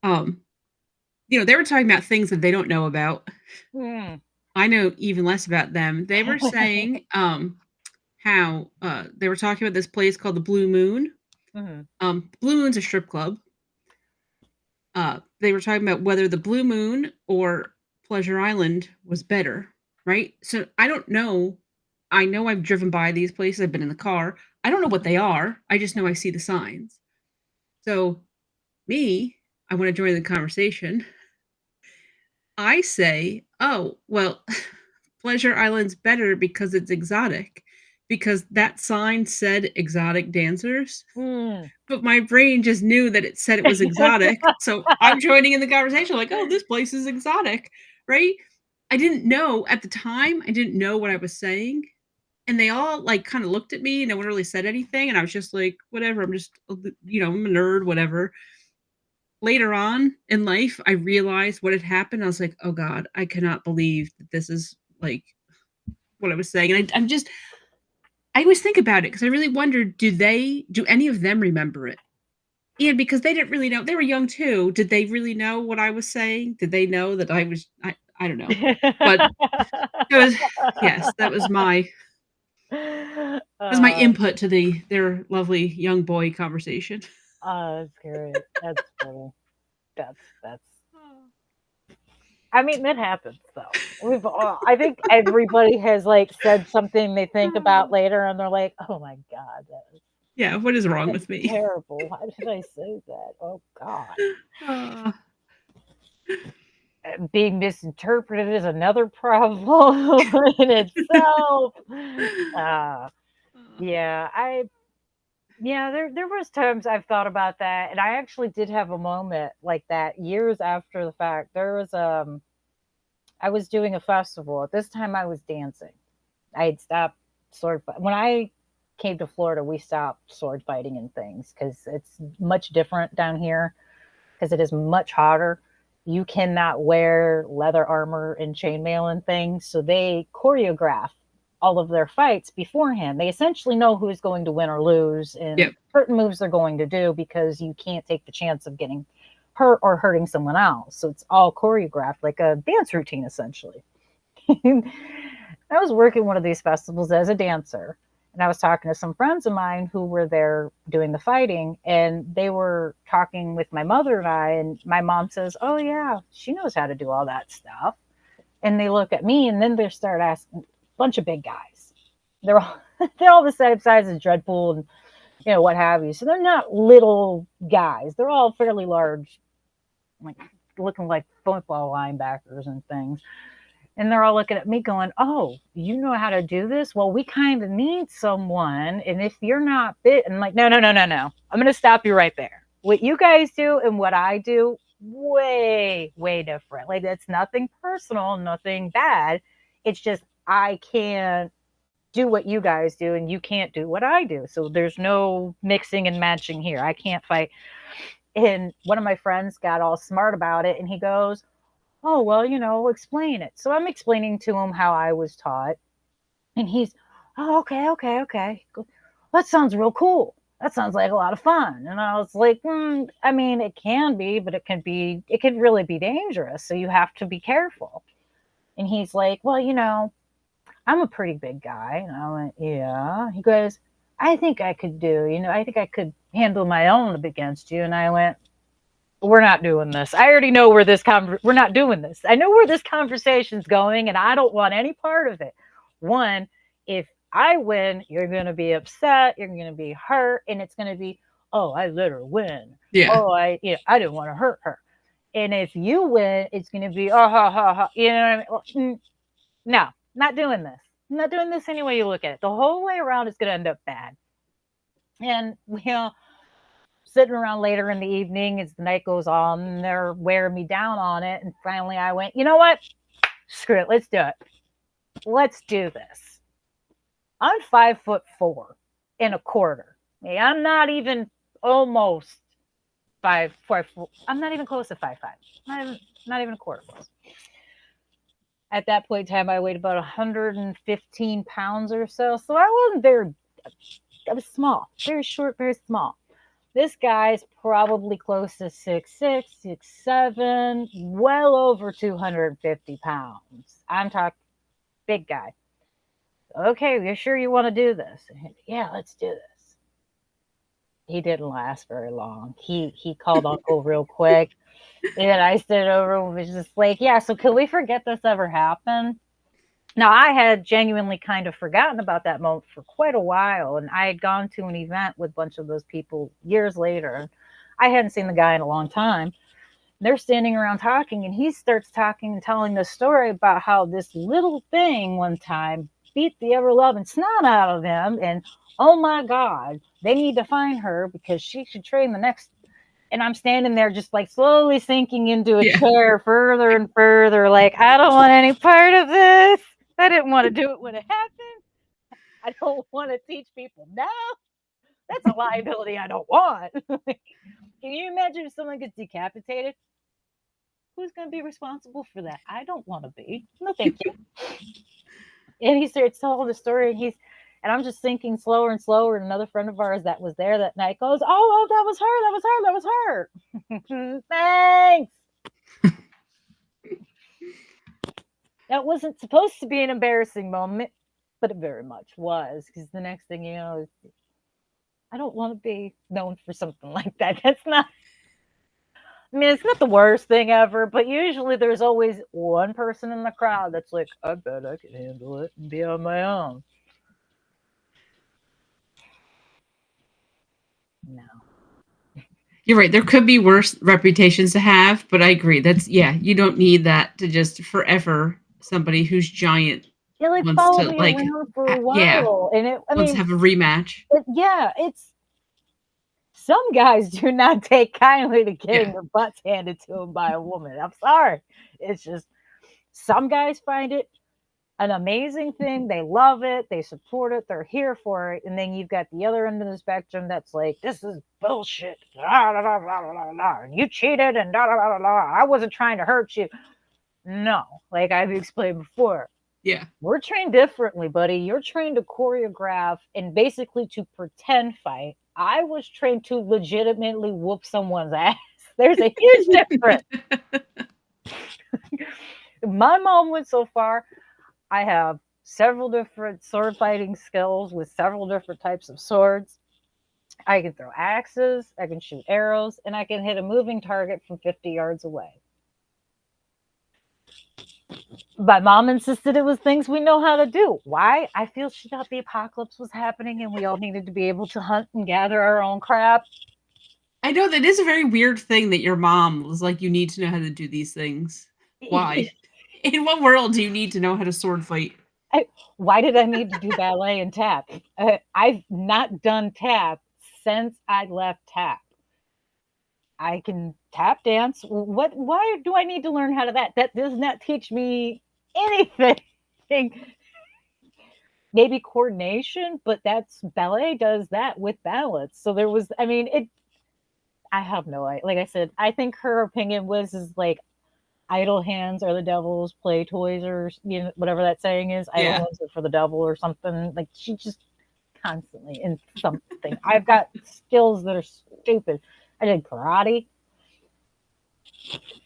they were talking about things that they don't know about. Mm. I know even less about them. They were saying how they were talking about this place called the Blue Moon. Mm-hmm. Blue Moon's a strip club. They were talking about whether the Blue Moon or Pleasure Island was better, right? So I don't know. I know I've driven by these places. I've been in the car. I don't know what they are. I just know I see the signs. So I want to join the conversation. I say, oh, well, Pleasure Island's better because it's exotic. Because that sign said exotic dancers. Mm. But my brain just knew that it said it was exotic. So I'm joining in the conversation like, oh, this place is exotic, right? I didn't know at the time. I didn't know what I was saying. And they all, like, kinda looked at me, and no one really said anything, and I was just like, "Whatever, I'm just I'm a nerd, whatever." Later on in life, I realized what had happened. I was like, "Oh god, I cannot believe that this is, like, what I was saying." And I always think about it because I really wonder, do any of them remember it? And because they didn't really know, they were young too. Did they really know what I was saying? Did they know that I don't know. But it was yes, that was my uh, input to their lovely young boy conversation. that's great. That's funny. That's. I mean, that happens though. We've all, I think everybody has like said something they think about later, and they're like, "Oh my god, Yeah, what is wrong that's with me? terrible. Why did I say that? Oh god." Uh, Being misinterpreted is another problem in itself. Uh, yeah, there was times I've thought about that, and I actually did have a moment like that years after the fact. There was I was doing a festival. At this time, I was dancing. I had stopped when I came to Florida. We stopped sword fighting and things because it's much different down here because it is much hotter. You cannot wear leather armor and chainmail and things, so they choreograph all of their fights beforehand. They essentially know who's going to win or lose and Yep. certain moves they're going to do because you can't take the chance of getting hurt or hurting someone else. So it's all choreographed like a dance routine, essentially. I was working one of these festivals as a dancer, and I was talking to some friends of mine who were there doing the fighting, and they were talking with my mother and I, and my mom says, "Oh yeah, she knows how to do all that stuff." And they look at me, and then they start asking, a bunch of big guys. They're all they're all the same size as Dreadpool and what have you. So they're not little guys. They're all fairly large, like looking like football linebackers and things. And they're all looking at me going, "Oh, you know how to do this? Well, we kind of need someone. And if you're not fit," and I'm like, no, no, no, no, no. I'm going to stop you right there. What you guys do and what I do, way, way different. Like, that's nothing personal, nothing bad. It's just I can't do what you guys do and you can't do what I do. So there's no mixing and matching here. I can't fight. And one of my friends got all smart about it, and he goes, "Oh, well, explain it." So I'm explaining to him how I was taught. And he's, "Oh, okay, okay, okay. That sounds real cool. That sounds like a lot of fun." And I was like, I mean, it can be, but it can really be dangerous. So you have to be careful. And he's like, "Well, I'm a pretty big guy." And I went, "Yeah." He goes, "I think I could I think I could handle my own up against you." And I went, "We're not doing this. I already know where we're not doing this. I know where this conversation's going, and I don't want any part of it. One, if I win, you're going to be upset, you're going to be hurt, and it's going to be, 'Oh, I let her win. Yeah. Oh, I didn't want to hurt her.' And if you win, it's going to be, 'Oh, ha, ha, ha.'" You know what I mean? Well, no, not doing this. I'm not doing this any way you look at it. The whole way around is going to end up bad. And, sitting around later in the evening as the night goes on, and they're wearing me down on it. And finally I went, "You know what? Screw it. Let's do it. Let's do this." I'm 5'4.25". I'm not even almost 5'4". I'm not even close to 5'5". Not even a quarter close. At that point in time, I weighed about 115 pounds or so. So I was small, very short, very small. This guy's probably close to 6'6", 6'7", well over 250 pounds. I'm talking big guy. "Okay, you're sure you want to do this?" "Yeah, let's do this." He didn't last very long. He called Uncle real quick. And I stood over and was just like, "Yeah, so can we forget this ever happened?" Now, I had genuinely kind of forgotten about that moment for quite a while, and I had gone to an event with a bunch of those people years later. I hadn't seen the guy in a long time. They're standing around talking, and he starts talking and telling the story about how this little thing one time beat the ever-loving snot out of him, and oh my God, they need to find her because she should train the next. And I'm standing there just like slowly sinking into a chair further and further, like, I don't want any part of this. I didn't want to do it when it happened. I don't want to teach people. No, that's a liability I don't want. Can you imagine if someone gets decapitated? Who's going to be responsible for that? I don't want to be. No, thank you. And he starts telling the story, and I'm just thinking slower and slower. And another friend of ours that was there that night goes, "Oh, that was her. That was her. Thanks." That wasn't supposed to be an embarrassing moment, but it very much was, because the next thing you know, I don't want to be known for something like that. That's not. I mean, it's not the worst thing ever, but usually there's always one person in the crowd that's like, I bet I can handle it and be on my own. No. You're right. There could be worse reputations to have, but I agree. You don't need that to just forever somebody who's giant It like wants followed to me like around for a yeah, while. And wants to have a rematch. it's some guys do not take kindly to getting Yeah. their butts handed to them by a woman. I'm sorry. It's just some guys find it an amazing thing. They love it. They support it. They're here for it. And then you've got the other end of the spectrum that's like, this is bullshit. Da, da, da, da, da, da. You cheated and da, da, da, da, da. I wasn't trying to hurt you. No, like I've explained before. Yeah. We're trained differently, buddy. You're trained to choreograph and basically to pretend fight. I was trained to legitimately whoop someone's ass. There's a huge difference. My mom went so far. I have several different sword fighting skills with several different types of swords. I can throw axes, I can shoot arrows, and I can hit a moving target from 50 yards away. My mom insisted it was things we know how to do. Why? I feel she thought the apocalypse was happening and we all needed to be able to hunt and gather our own crap. I know that is a very weird thing that your mom was like, you need to know how to do these things. Why? In what world do you need to know how to sword fight? Why did I need to do ballet and tap? I've not done tap since I left tap. I can tap dance. Why do I need to learn how to that? That does not teach me anything. Maybe coordination, but that's ballet does that with balance. So there was, I mean, I have no idea. Like I said, I think her opinion was is like idle hands are the devil's play toys, or whatever that saying is. Idle hands are for the devil or something. Like she just constantly in something. I've got skills that are stupid. I did karate.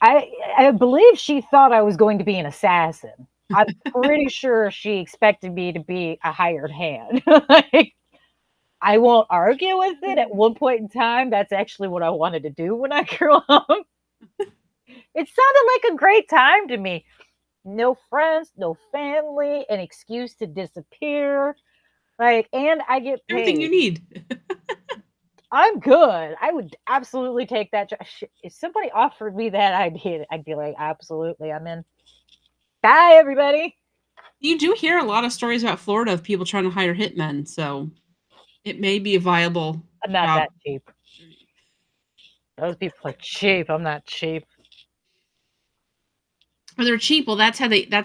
I believe she thought I was going to be an assassin. I'm pretty sure she expected me to be a hired hand. Like, I won't argue with it. At one point in time, that's actually what I wanted to do when I grew up. It sounded like a great time to me. No friends, no family, an excuse to disappear. Like, and I get paid. Everything you need. I'm good. I would absolutely take that job. If somebody offered me that idea, I'd be like, absolutely, I'm in. Bye, everybody. You do hear a lot of stories about Florida of people trying to hire hitmen, so it may be a viable I'm not job. that cheap. Those people are cheap. I'm not cheap. Or they're cheap. Well, that's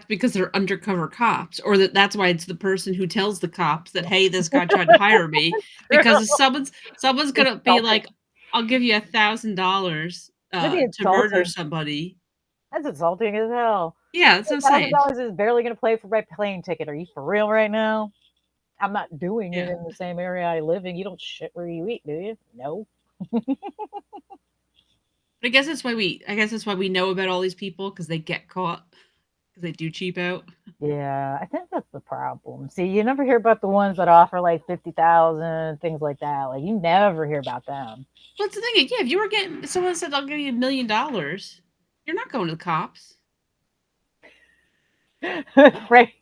because they're undercover cops, or that's why it's the person who tells the cops that, hey, this guy tried to hire me, because someone's gonna be like, I'll give you $1,000 to murder somebody. That's insulting as hell. Yeah, that's what I'm saying. $1,000 is barely gonna pay for my plane ticket. Are you for real right now? I'm not doing it in the same area I live in. You don't shit where you eat, do you? No. I guess that's why we know about all these people, because they get caught, because they do cheap out. Yeah, I think that's the problem. See, you never hear about the ones that offer like 50,000, things like that. Like you never hear about them. What's the thing? Yeah, if you were getting someone said I'll give you $1 million, you're not going to the cops. Right.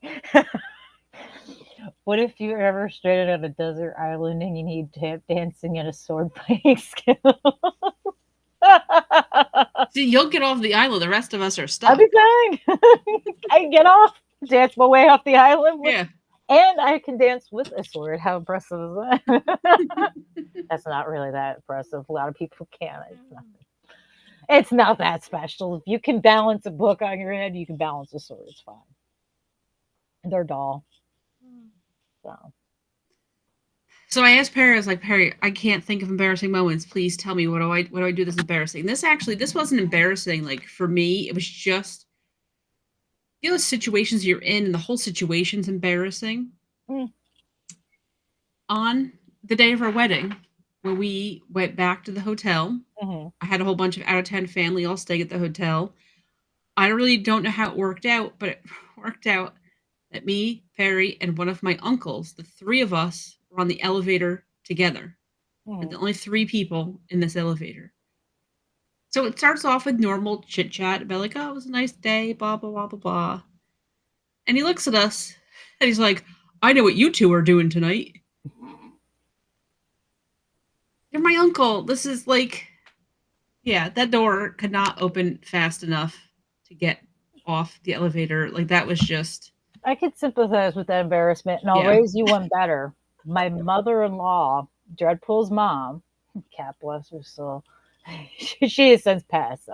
What if you're ever stranded on a desert island and you need tap dancing and a sword fighting skill? See, you'll get off the island. The rest of us are stuck. I'll be fine. I can get off, dance my way off the island. And I can dance with a sword. How impressive is that? That's not really that impressive. A lot of people can. It's not that special. If you can balance a book on your head, you can balance a sword. It's fine. They're dull. So So I asked Perry, I was like, Perry, I can't think of embarrassing moments. Please tell me what do I do that's embarrassing? This wasn't embarrassing. Like for me, it was just you know the situations you're in and the whole situation's embarrassing. Mm. On the day of our wedding, when we went back to the hotel, Mm-hmm. I had a whole bunch of out of town family all staying at the hotel. I really don't know how it worked out, but it worked out that me, Perry, and one of my uncles, the three of us, were on the elevator together. We're Mm-hmm. the only three people in this elevator. So it starts off with normal chit chat about like, oh, it was a nice day, blah blah blah blah blah. And he looks at us and he's like, I know what you two are doing tonight. You're my uncle. This is like, yeah, that door could not open fast enough to get off the elevator. Like that was just, I could sympathize with that embarrassment, and I'll yeah. raise you one better. My mother-in-law, Dreadpool's mom, God bless her soul, she has since passed.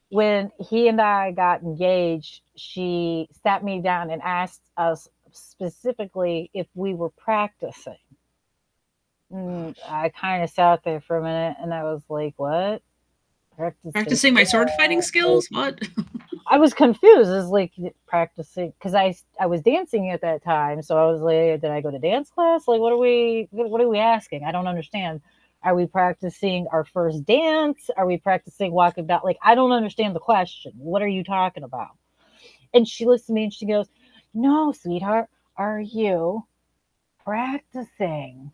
When he and I got engaged, she sat me down and asked us specifically if we were practicing. I kind of sat there for a minute, and I was like, "What? Practicing?" Practicing my sword fighting skills? What? I was confused. It's like practicing because I was dancing at that time, so I was like, did I go to dance class? Like, what are we asking? I don't understand. Are we practicing our first dance? Are we practicing walking down? Like, I don't understand the question. What are you talking about? And she looks at me and she goes, "No, sweetheart, are you practicing?"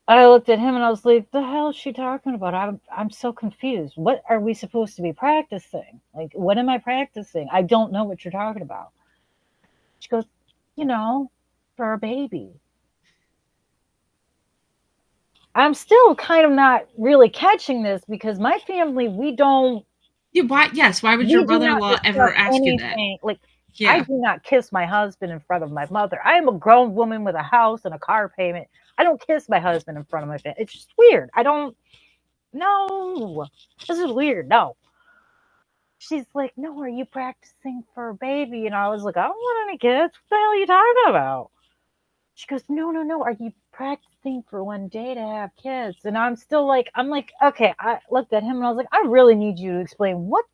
I looked at him and I was like, "The hell is she talking about? I'm so confused. What are we supposed to be practicing? Like, what am I practicing? I don't know what you're talking about." She goes, "You know, for a baby." I'm still kind of not really catching this because my family, Yeah, why? Yes. Why would your we do not brother-in-law discuss ever ask you that? anything. Like, I Yeah. do not kiss my husband in front of my mother. I am a grown woman with a house and a car payment. I don't kiss my husband in front of my family. It's just weird. I don't. No, this is weird. No. She's like, "No, are you practicing for a baby?" And I was like, "I don't want any kids. What the hell are you talking about?" She goes, "No, no, no. Are you practicing for one day to have kids?" And I'm like, okay. I looked at him and I was like, "I really need you to explain what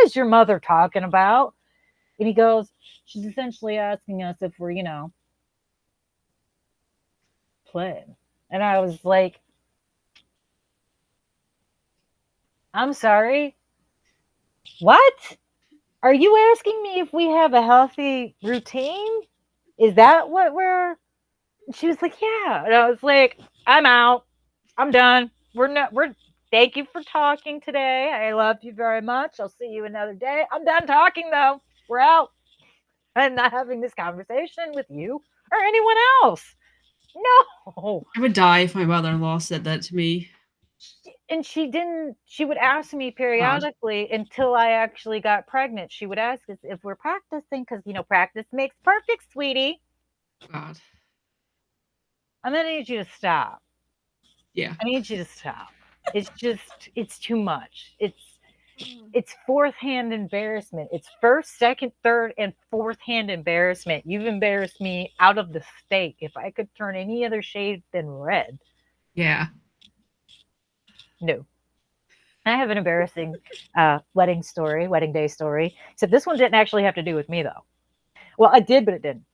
is your mother talking about?" And he goes, "She's essentially asking us if we're, playing." And I was like, "I'm sorry. What? Are you asking me if we have a healthy routine? Is that what we're?" She was like, "Yeah." And I was like, "I'm out. I'm done. We're thank you for talking today. I love you very much. I'll see you another day. I'm done talking though. We're out. I'm not having this conversation with you or anyone else." No. I would die if my mother-in-law said that to me. And she didn't, she would ask me God. periodically until I actually got pregnant. She would ask us if we're practicing because, practice makes perfect, sweetie. God. I'm going to need you to stop. Yeah. I need you to stop. It's too much. It's fourth hand embarrassment. It's first, second, third, and fourth hand embarrassment. You've embarrassed me out of the state. If I could turn any other shade than red, Yeah. no. I have an embarrassing wedding day story. Except this one didn't actually have to do with me, though. Well, it did, but it didn't.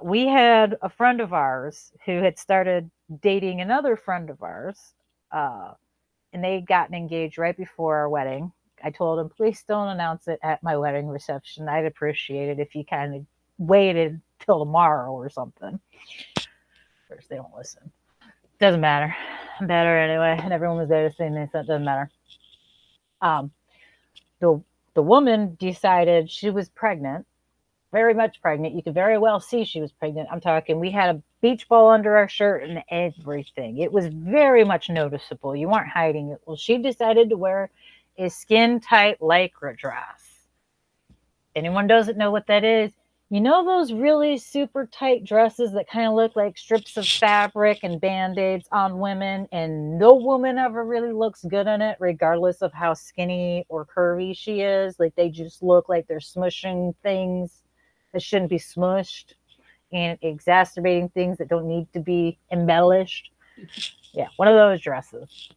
We had a friend of ours who had started dating another friend of ours, and they had gotten engaged right before our wedding. I told him, "Please don't announce it at my wedding reception. I'd appreciate it if you kind of waited till tomorrow or something." Of course, they don't listen. Doesn't matter. I'm better anyway, and everyone was there to see me, so it doesn't matter. Um, the the woman decided she was pregnant, very much pregnant. You could very well see she was pregnant. I'm talking, we had a beach ball under our shirt and everything. It was very much noticeable. You weren't hiding it. Well, she decided to wear a skin tight lycra dress. Anyone doesn't know what that is? You know those really super tight dresses that kind of look like strips of fabric and band-aids on women, and no woman ever really looks good in it, regardless of how skinny or curvy she is. Like, they just look like they're smushing things that shouldn't be smushed and exacerbating things that don't need to be embellished. Yeah, one of those dresses.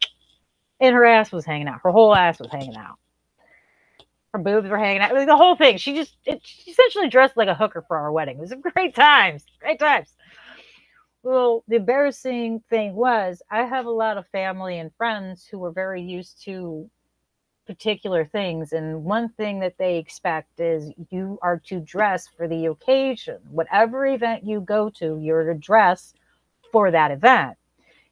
And her ass was hanging out. Her whole ass was hanging out. Her boobs were hanging out. Like, the whole thing. She essentially dressed like a hooker for our wedding. It was great times. Great times. Well, the embarrassing thing was I have a lot of family and friends who were very used to particular things. And one thing that they expect is you are to dress for the occasion. Whatever event you go to, you're to dress for that event.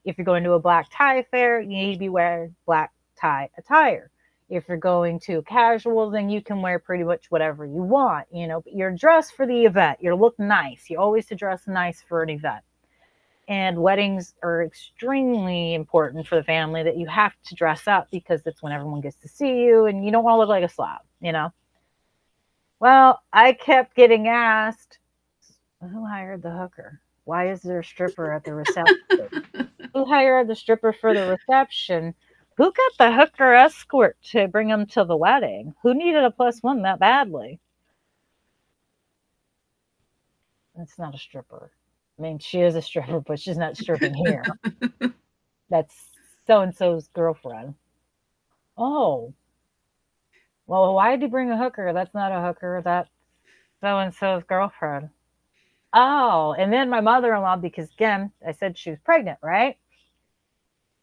If you're going to a black tie affair, you need to be wearing black tie attire. If you're going to casual, then you can wear pretty much whatever you want, but you're dressed for the event. You look nice. You always to dress nice for an event. And weddings are extremely important for the family, that you have to dress up because that's when everyone gets to see you and you don't want to look like a slob, Well, I kept getting asked, who hired the hooker? Why is there a stripper at the reception? Who hired the stripper for the reception? Who got the hooker escort to bring them to the wedding? Who needed a +1 that badly? It's not a stripper. I mean, she is a stripper, but she's not stripping here. That's so-and-so's girlfriend. Oh. Well, why did you bring a hooker? That's not a hooker. That's so-and-so's girlfriend. Oh, and then my mother-in-law, because again, I said she was pregnant, right?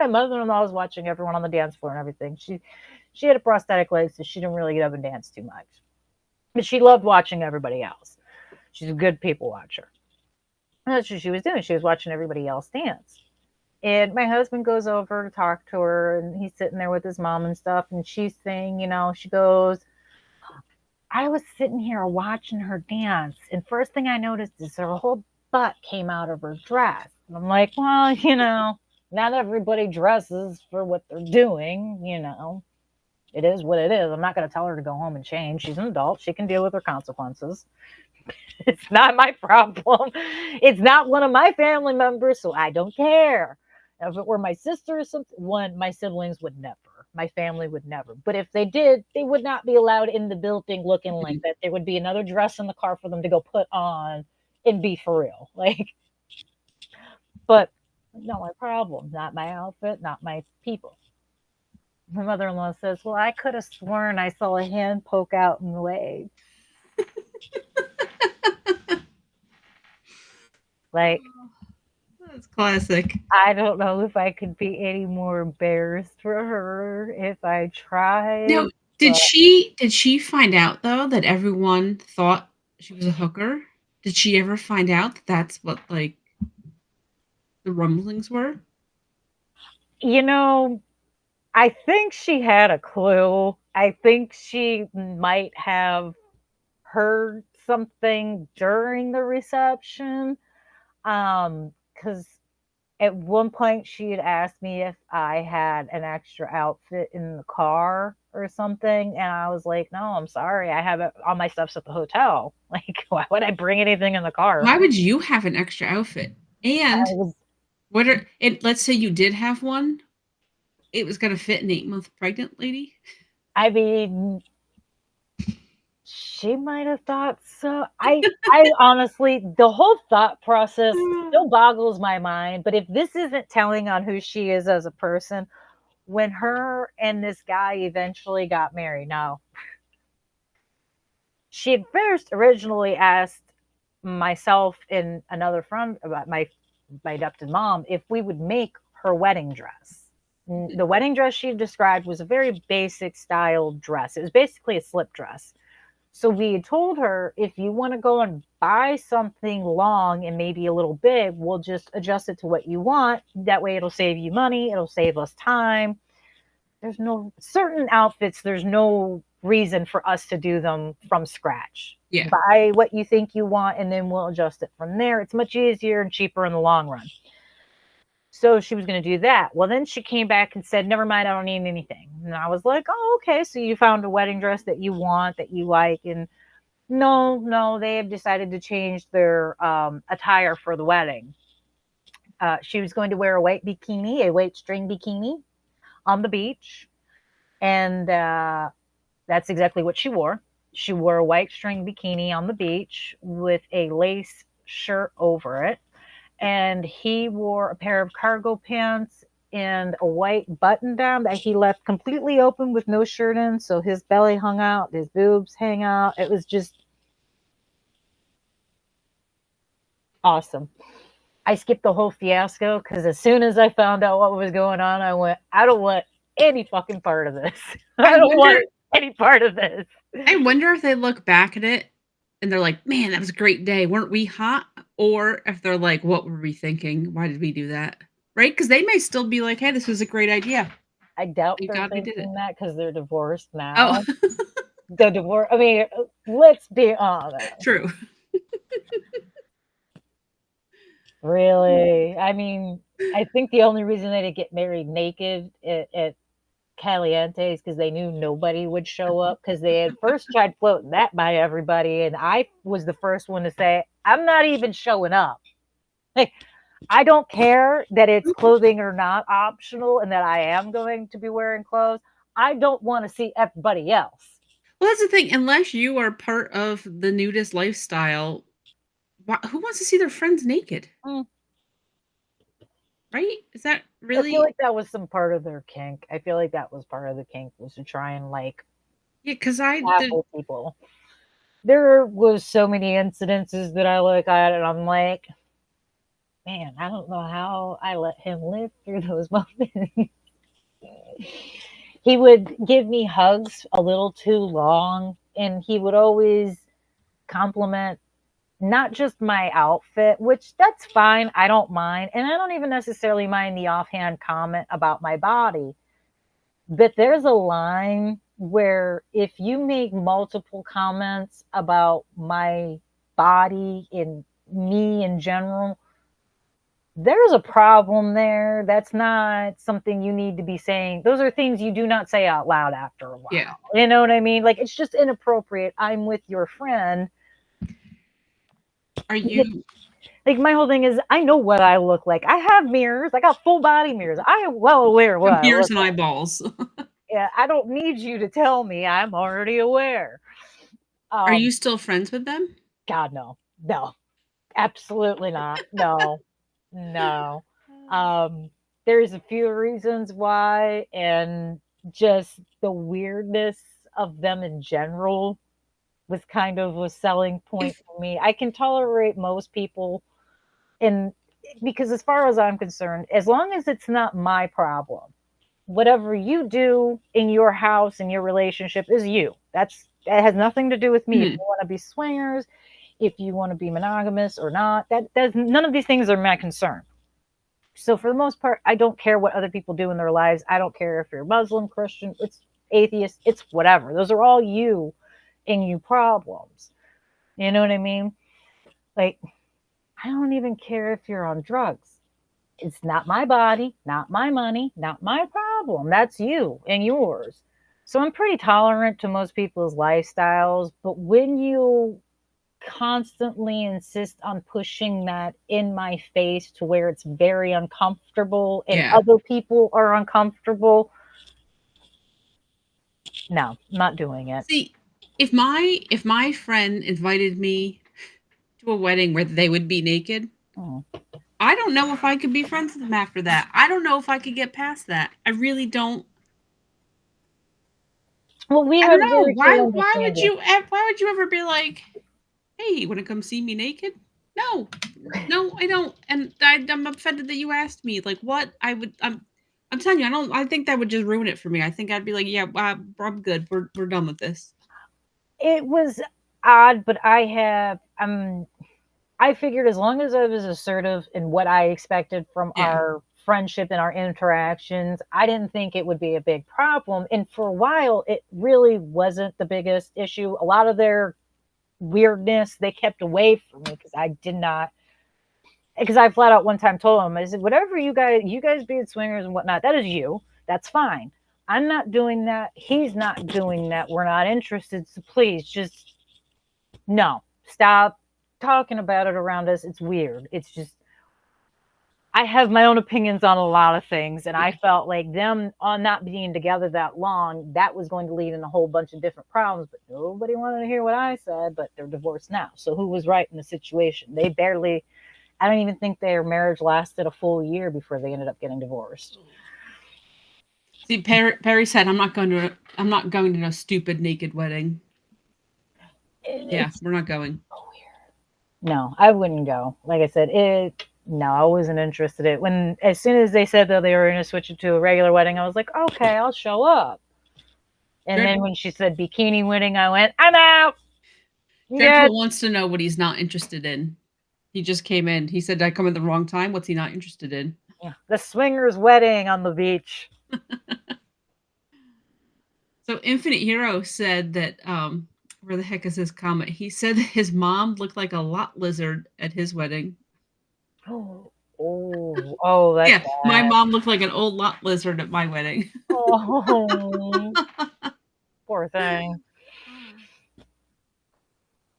My mother-in-law was watching everyone on the dance floor and everything. She had a prosthetic leg, so she didn't really get up and dance too much. But she loved watching everybody else. She's a good people watcher. And that's what she was doing. She was watching everybody else dance. And my husband goes over to talk to her, and he's sitting there with his mom and stuff, and she's saying, she goes, I was sitting here watching her dance, and first thing I noticed is her whole butt came out of her dress. And I'm like, well, not everybody dresses for what they're doing, It is what it is. I'm not going to tell her to go home and change. She's an adult. She can deal with her consequences. It's not my problem. It's not one of my family members, so I don't care. If it were my sister or something, my siblings would never. My family would never. But if they did, they would not be allowed in the building looking like that. There would be another dress in the car for them to go put on and be for real. But not my problem. Not my outfit. Not my people. My mother-in-law says, well, I could have sworn I saw a hand poke out in the leg. That's classic. I don't know if I could be any more embarrassed for her if I tried. No, did she find out though that everyone thought she was a hooker? Did she ever find out that that's what the rumblings were? I think she had a clue. I think she might have heard something during the reception. Because at one point she had asked me if I had an extra outfit in the car or something. And I was like, no, I'm sorry. I have it. All my stuff's at the hotel. Why would I bring anything in the car? Why would you have an extra outfit? And let's say you did have one. It was going to fit an 8-month pregnant lady. I mean, she might have thought so. I honestly, the whole thought process still boggles my mind. But if this isn't telling on who she is as a person, when her and this guy eventually got married, no. She had first originally asked myself and another friend about my adopted mom if we would make her wedding dress. The wedding dress she described was a very basic style dress. It was basically a slip dress. So we had told her, if you want to go and buy something long and maybe a little big, we'll just adjust it to what you want. That way it'll save you money. It'll save us time. There's no certain outfits. There's no reason for us to do them from scratch. Yeah. Buy what you think you want, and then we'll adjust it from there. It's much easier and cheaper in the long run. So she was going to do that. Well, then she came back and said, never mind, I don't need anything. And I was like, oh, okay. So you found a wedding dress that you want, that you like. And no, they have decided to change their attire for the wedding. She was going to wear a white bikini, a white string bikini on the beach. And that's exactly what she wore. She wore a white string bikini on the beach with a lace shirt over it. And he wore a pair of cargo pants and a white button down that he left completely open with no shirt in. So his belly hung out, his boobs hang out. It was just awesome. I skipped the whole fiasco because as soon as I found out what was going on, I went, I don't want any fucking part of this. I don't want any part of this. I wonder if they look back at it and they're like, man, that was a great day. Weren't we hot? Or if they're like, what were we thinking? Why did we do that? Right? Because they may still be like, hey, this was a great idea. I doubt Thank they're God we did thinking it. that because they're divorced now. Oh, The divorce. I mean, let's be honest. true. Really? I mean, I think the only reason they didn't get married naked at Caliente is because they knew nobody would show up because they had first tried floating that by everybody, and I was the first one to say, I'm not even showing up. Like, I don't care that it's clothing or not optional and that I am going to be wearing clothes. I don't want to see everybody else. Well, that's the thing. Unless you are part of the nudist lifestyle, who wants to see their friends naked? Right? Is that really? I feel like that was some part of their kink. I feel like that was part of the kink was to try and like because people. There was so many incidences that I look at and I'm like, man, I don't know how I let him live through those moments. He would give me hugs a little too long, and he would always compliment not just my outfit, which that's fine. I don't mind. And I don't even necessarily mind the offhand comment about my body. But there's a line where if you make multiple comments about my body and me in general, there's a problem there. That's not something you need to be saying. Those are things you do not say out loud after a while. Yeah. You know what I mean? Like, it's just inappropriate. I'm with your friend. Are you like my whole thing is I know what I look like. I have mirrors. I got full body mirrors. I am well aware what I ears look and like. eyeballs? Yeah, I don't need you to tell me. I'm already aware. Are you still friends with them? God, no. Absolutely not. No. There's a few reasons why, and just the weirdness of them in general was kind of a selling point for me. I can tolerate most people, and because as far as I'm concerned, as long as it's not my problem, whatever you do in your house and your relationship is you. That has nothing to do with me. If you want to be swingers, if you want to be monogamous or not, that's none of these things are my concern. So for the most part, I don't care what other people do in their lives. I don't care if you're Muslim, Christian, it's atheist, it's whatever. Those are all you and you problems. You know what I mean? Like, I don't even care if you're on drugs. It's not my body, not my money, not my problem. That's you and yours. So I'm pretty tolerant to most people's lifestyles, but when you constantly insist on pushing that in my face to where it's very uncomfortable and other people are uncomfortable, no, I'm not doing it. See, if my friend invited me to a wedding where they would be naked, I don't know if I could be friends with them after that. I don't know if I could get past that. I really don't. Well, I don't know. Why would you ever be like, hey, you want to come see me naked? No, I don't. And I'm offended that you asked me. Like, what? I'm telling you, I think that would just ruin it for me. I think I'd be like, yeah, I'm good. We're done with this. It was odd, but I figured as long as I was assertive in what I expected from our friendship and our interactions, I didn't think it would be a big problem. And for a while, it really wasn't the biggest issue. A lot of their weirdness they kept away from me because I flat out one time told them, I said, whatever you guys being swingers and whatnot, that is you. That's fine. I'm not doing that. He's not doing that. We're not interested. So please just no, stop talking about it around us. It's weird. It's just I have my own opinions on a lot of things, and I felt like them on not being together that long, that was going to lead in a whole bunch of different problems, but nobody wanted to hear what I said, but they're divorced now. So who was right in the situation? They barely, I don't even think their marriage lasted a full year before they ended up getting divorced. See, Perry said, "I'm not going to no stupid naked wedding." Yeah, we're not going. So weird. No, I wouldn't go. Like I said, no, I wasn't interested in it. As soon as they said that they were going to switch it to a regular wedding, I was like, okay, I'll show up. And then when she said bikini wedding, I went, I'm out. Deadpool wants to know what he's not interested in. He just came in. He said, "Did I come at the wrong time? What's he not interested in?" Yeah, the swingers wedding on the beach. So Infinite Hero said that where the heck is his comment? He said that his mom looked like a lot lizard at his wedding. Oh, that's yeah. bad. My mom looked like an old lot lizard at my wedding. Oh, poor thing.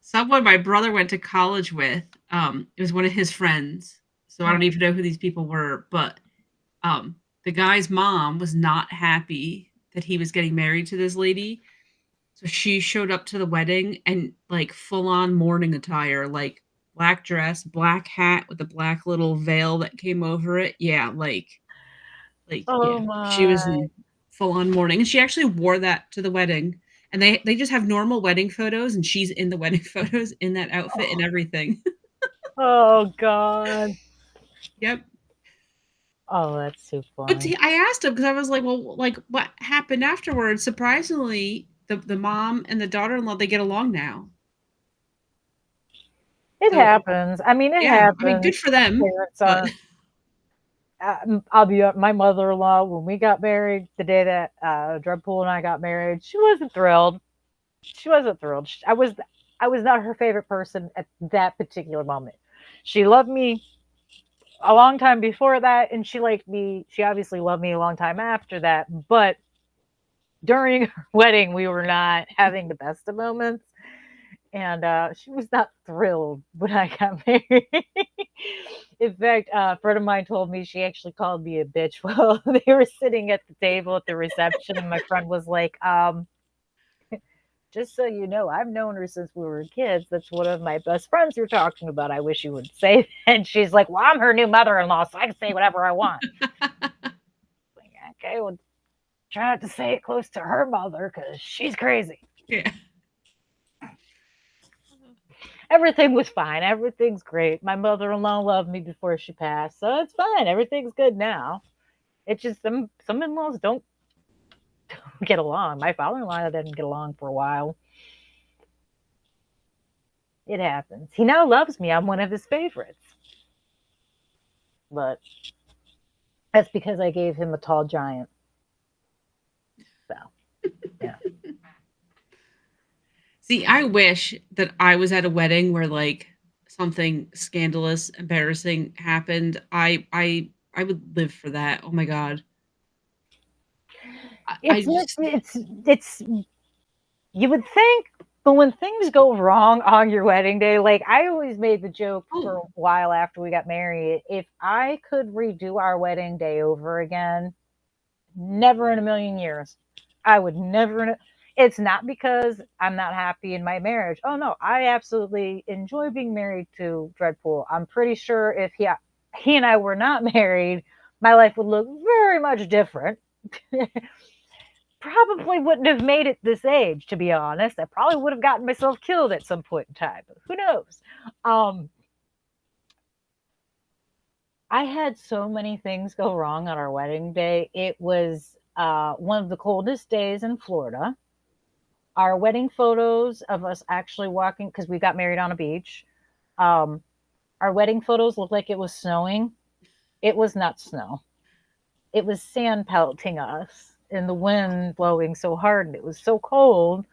Someone my brother went to college with, it was one of his friends. So I don't even know who these people were, but the guy's mom was not happy that he was getting married to this lady. So she showed up to the wedding and like full on mourning attire, like black dress, black hat with a black little veil that came over it. Yeah, she was in full on mourning, and she actually wore that to the wedding. And they just have normal wedding photos, and she's in the wedding photos in that outfit and everything. Oh God. Yep. Oh, that's so funny. But I asked him because I was like, well, like what happened afterwards? Surprisingly, the mom and the daughter-in-law, they get along now. It happens. I mean, it happens. I mean, good for them. I'll be my mother-in-law when we got married. The day that Dreadpool and I got married, she wasn't thrilled. I was not her favorite person at that particular moment. She loved me a long time before that, and she liked me. She obviously loved me a long time after that. But during her wedding, we were not having the best of moments. And she was not thrilled when I got married. In fact, a friend of mine told me she actually called me a bitch while they were sitting at the table at the reception. And my friend was like, just so you know, I've known her since we were kids. That's one of my best friends you're talking about. I wish you would say that. And she's like, well, I'm her new mother-in-law, so I can say whatever I want. Like, okay, well, try not to say it close to her mother because she's crazy. Yeah. Everything was fine. Everything's great. My mother-in-law loved me before she passed, so it's fine. Everything's good now. It's just some in-laws don't get along. My father-in-law didn't get along for a while. It happens. He now loves me. I'm one of his favorites. But that's because I gave him a tall giant. So, yeah. See, I wish that I was at a wedding where like something scandalous, embarrassing happened. I would live for that. Oh my God. It's you would think, but when things go wrong on your wedding day, like I always made the joke for a while after we got married, if I could redo our wedding day over again, never in a million years. I would never. It's not because I'm not happy in my marriage. Oh no, I absolutely enjoy being married to Dreadpool. I'm pretty sure if he and I were not married, my life would look very much different. Probably wouldn't have made it this age, to be honest. I probably would have gotten myself killed at some point in time. But who knows? I had so many things go wrong on our wedding day. It was one of the coldest days in Florida. Our wedding photos of us actually walking, because we got married on a beach. Our wedding photos looked like it was snowing. It was not snow. It was sand pelting us and the wind blowing so hard, and it was so cold.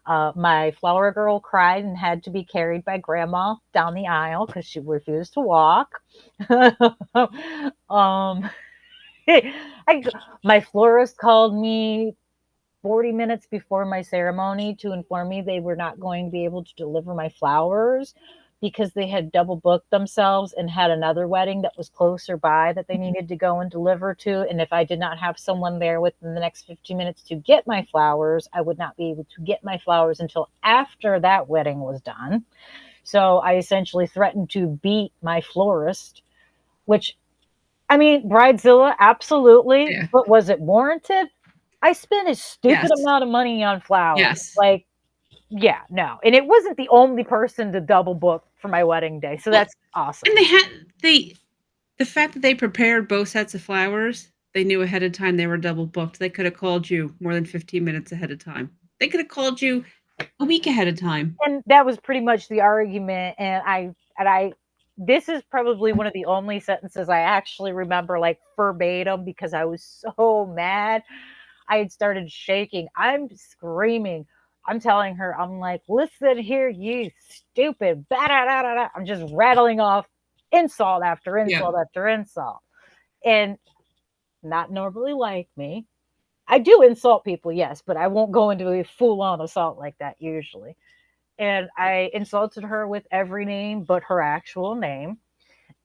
My flower girl cried and had to be carried by grandma down the aisle because she refused to walk. My florist called me 40 minutes before my ceremony to inform me they were not going to be able to deliver my flowers because they had double booked themselves and had another wedding that was closer by that they needed to go and deliver to. And if I did not have someone there within the next 15 minutes to get my flowers, I would not be able to get my flowers until after that wedding was done. So I essentially threatened to beat my florist, which, I mean, Bridezilla, absolutely. Yeah. But was it warranted? I spent a stupid Yes. amount of money on flowers. Yes. Like, yeah, no. And it wasn't the only person to double book for my wedding day. So that's awesome. And the fact that they prepared both sets of flowers, they knew ahead of time they were double booked. They could have called you more than 15 minutes ahead of time. They could have called you a week ahead of time. And that was pretty much the argument. And I this is probably one of the only sentences I actually remember like verbatim because I was so mad. I had started shaking. I'm screaming. I'm telling her, I'm like, listen here, you stupid. Ba-da-da-da-da. I'm just rattling off insult after insult after insult. And not normally like me. I do insult people, yes, but I won't go into a full-on assault like that usually. And I insulted her with every name but her actual name.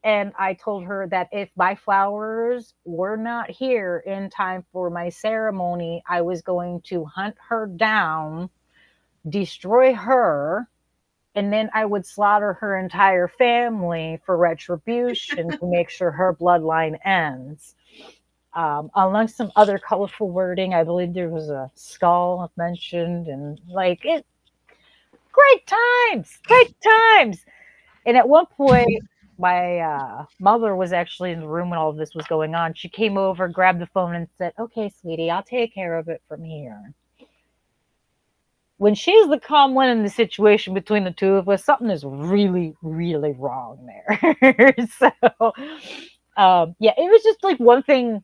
And I told her that if my flowers were not here in time for my ceremony, I was going to hunt her down, destroy her, and then I would slaughter her entire family for retribution to make sure her bloodline ends. Among some other colorful wording, I believe there was a skull mentioned, and like it, great times. And at one point, my mother was actually in the room when all of this was going on. She came over, grabbed the phone, and said, "Okay, sweetie, I'll take care of it from here." When she's the calm one in the situation between the two of us, something is really, really wrong there. So, yeah, it was just like one thing.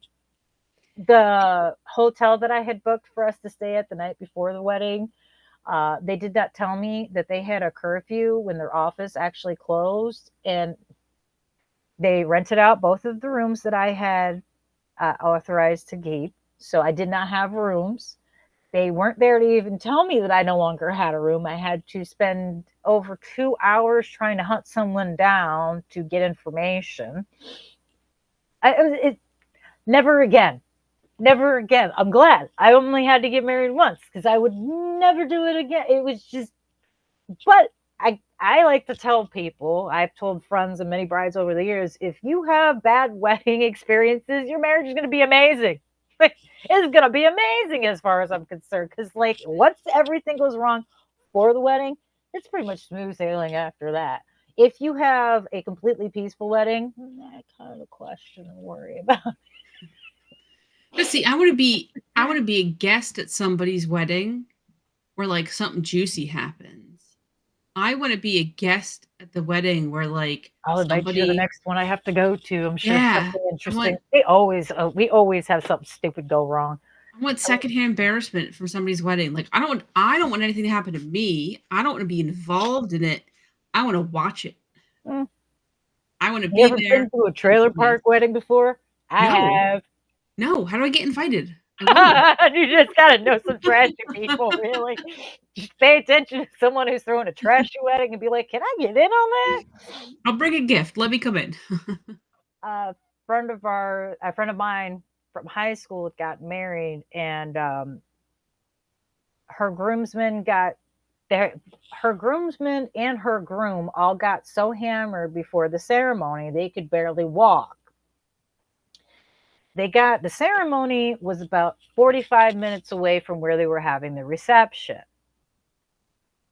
The hotel that I had booked for us to stay at the night before the wedding, they did not tell me that they had a curfew when their office actually closed, and they rented out both of the rooms that I had authorized to keep. So I did not have rooms. They weren't there to even tell me that I no longer had a room. I had to spend over 2 hours trying to hunt someone down to get information. Never again. Never again. I'm glad. I only had to get married once because I would never do it again. It was just, but I like to tell people, I've told friends and many brides over the years, if you have bad wedding experiences, your marriage is going to be amazing. It's going to be amazing as far as I'm concerned. Because like once everything goes wrong for the wedding, it's pretty much smooth sailing after that. If you have a completely peaceful wedding, I kind of question and worry about. But see, I want to be a guest at somebody's wedding where like something juicy happens. I want to be a guest at the wedding where like I'll invite you to the next one I have to go to. I'm sure Yeah, something interesting. We always have something stupid go wrong. I want secondhand embarrassment from somebody's wedding. Like I don't want anything to happen to me. I don't want to be involved in it. I want to watch it. I want to be You ever there. been to a trailer park wedding before? I have. No, how do I get invited? You just gotta know some trashy people, really. Just pay attention to someone who's throwing a trashy wedding and be like, "Can I get in on that?" I'll bring a gift. Let me come in. A friend of mine from high school got married, and her groomsmen and her groom all got so hammered before the ceremony they could barely walk. The ceremony was about 45 minutes away from where they were having the reception.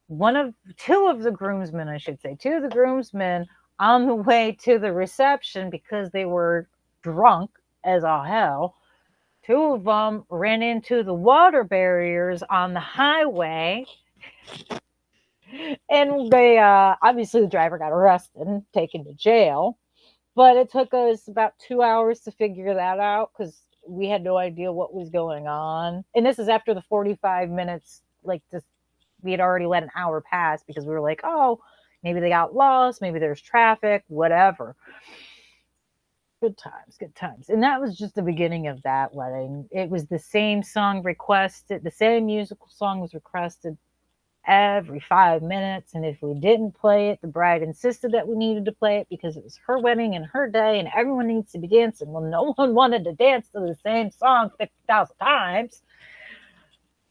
Two of the groomsmen on the way to the reception, because they were drunk as all hell, two of them ran into the water barriers on the highway, and they obviously the driver got arrested and taken to jail. But it took us about 2 hours to figure that out because we had no idea what was going on. And this is after the 45 minutes, we had already let an hour pass because we were like, oh, maybe they got lost, maybe there's traffic, whatever. Good times. And that was just the beginning of that wedding. It was the same song requested, the same musical song was requested every 5 minutes. And if we didn't play it, the bride insisted that we needed to play it because it was her wedding and her day and everyone needs to be dancing. Well, no one wanted to dance to the same song 50,000 times.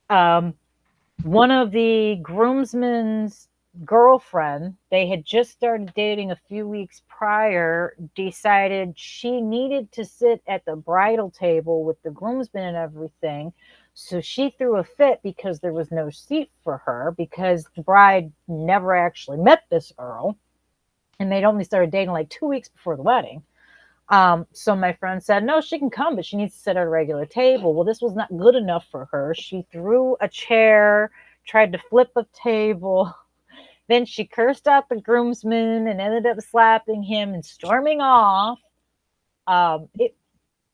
One of the groomsmen's girlfriend, they had just started dating a few weeks prior, decided she needed to sit at the bridal table with the groomsmen and everything. So she threw a fit because there was no seat for her because the bride never actually met this girl. And they'd only started dating like 2 weeks before the wedding. So my friend said, no, she can come, but she needs to sit at a regular table. Well, this was not good enough for her. She threw a chair, tried to flip a table. Then she cursed out the groomsman and ended up slapping him and storming off.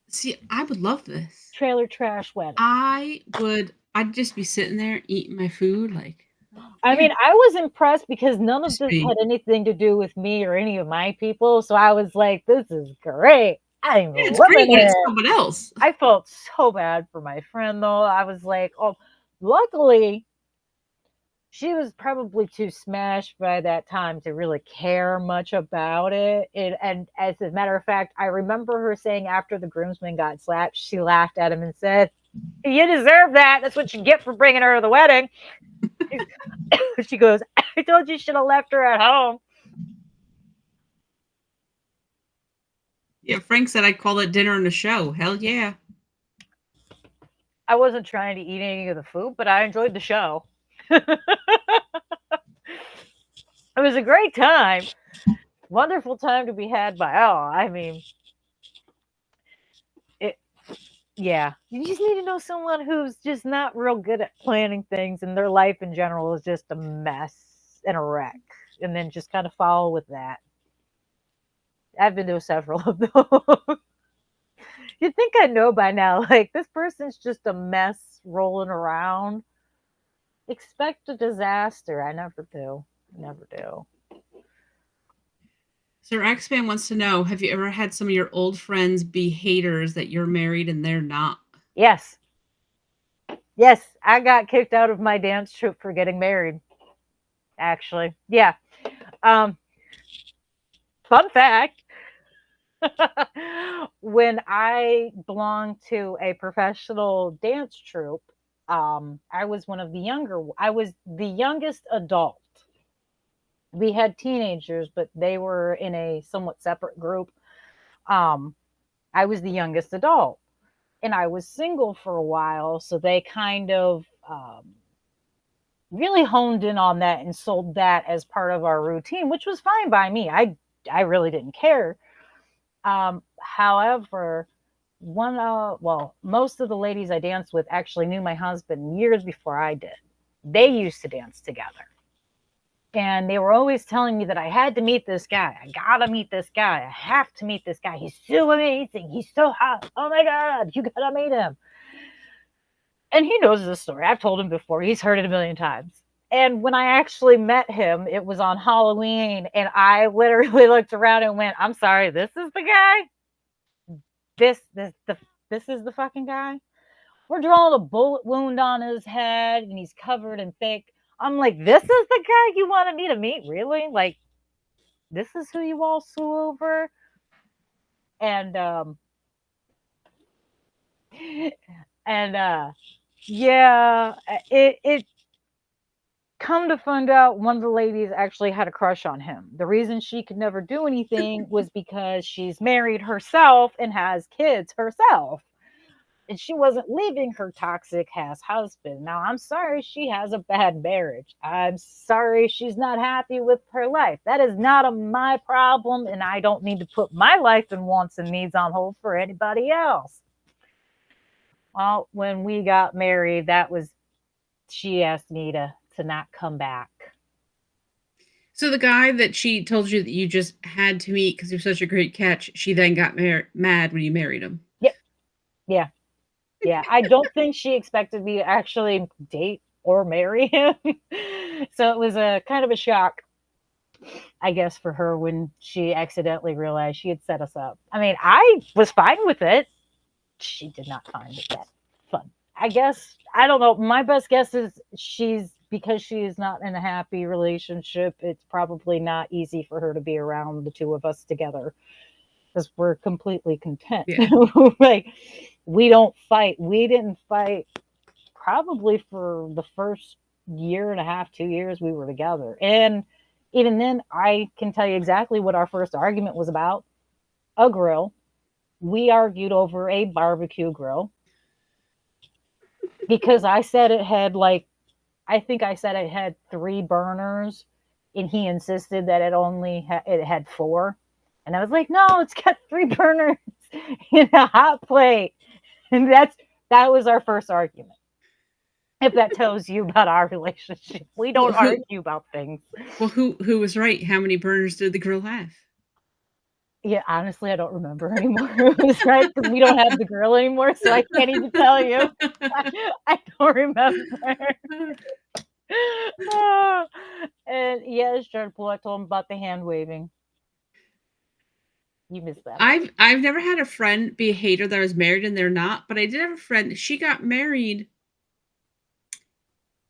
See, I would love this. Trailer trash wedding. I'd just be sitting there eating my food. Like, I mean, I was impressed because none of this had anything to do with me or any of my people. So I was like, this is great. I'm loving it. Someone else. I felt so bad for my friend, though. I was like, oh, luckily, she was probably too smashed by that time to really care much about it. And as a matter of fact, I remember her saying after the groomsman got slapped, she laughed at him and said, you deserve that. That's what you get for bringing her to the wedding. She goes, I told you should have left her at home. Yeah, Frank said I'd call it dinner and a show. Hell yeah. I wasn't trying to eat any of the food, but I enjoyed the show. It was a great time. Wonderful time to be had by all. I mean, yeah. You just need to know someone who's just not real good at planning things and their life in general is just a mess and a wreck. And then just kind of follow with that. I've been to several of those. You'd think I know by now, like, this person's just a mess rolling around. Expect a disaster. I never do. Never do. Sir X-Man wants to know, have you ever had some of your old friends be haters that you're married and they're not? Yes. Yes, I got kicked out of my dance troupe for getting married. Actually. Yeah. Fun fact. When I belonged to a professional dance troupe, I was the youngest adult. We had teenagers, but they were in a somewhat separate group. I was the youngest adult, and I was single for a while, so they kind of really honed in on that and sold that as part of our routine, which was fine by me. I really didn't care. However, most of the ladies I danced with actually knew my husband years before I did. They used to dance together. And they were always telling me that I had to meet this guy. I gotta meet this guy. I have to meet this guy. He's so amazing. He's so hot. Oh my God, you gotta meet him. And he knows this story. I've told him before. He's heard it a million times. And when I actually met him, it was on Halloween. And I literally looked around and went, I'm sorry, this is the guy? This is the fucking guy? We're drawing a bullet wound on his head and he's covered in fake. I'm like, this is the guy you wanted me to meet? Really? Like, this is who you all flew over? And, yeah, it come to find out one of the ladies actually had a crush on him. The reason she could never do anything was because she's married herself and has kids herself. And she wasn't leaving her toxic ass husband. Now, I'm sorry she has a bad marriage. I'm sorry she's not happy with her life. That is not my problem, and I don't need to put my life and wants and needs on hold for anybody else. Well, when we got married, she asked me to not come back. So the guy that she told you that you just had to meet because you're such a great catch, she then got mad when you married him. Yeah. Yeah, I don't think she expected me to actually date or marry him. So it was a kind of a shock, I guess, for her when she accidentally realized she had set us up. I mean, I was fine with it. She did not find it that fun. I guess, I don't know. My best guess is she's because she is not in a happy relationship, it's probably not easy for her to be around the two of us together because we're completely content. Yeah. Like, we don't fight. We didn't fight probably for the first year and a half, 2 years we were together. And even then, I can tell you exactly what our first argument was about: a grill. We argued over a barbecue grill because I said it had I think I said it had 3 burners, and he insisted that it had 4. And I was like, no, it's got 3 burners in a hot plate. And that was our first argument. If that tells you about our relationship, we don't argue about things. Well, who was right? How many burners did the grill have? Yeah, honestly, I don't remember anymore. It was right because we don't have the grill anymore, so I can't even tell you. I don't remember. And yeah, it's dreadful. I told him about the hand waving. You missed that. I've never had a friend be a hater that was married and they're not, but I did have a friend. She got married.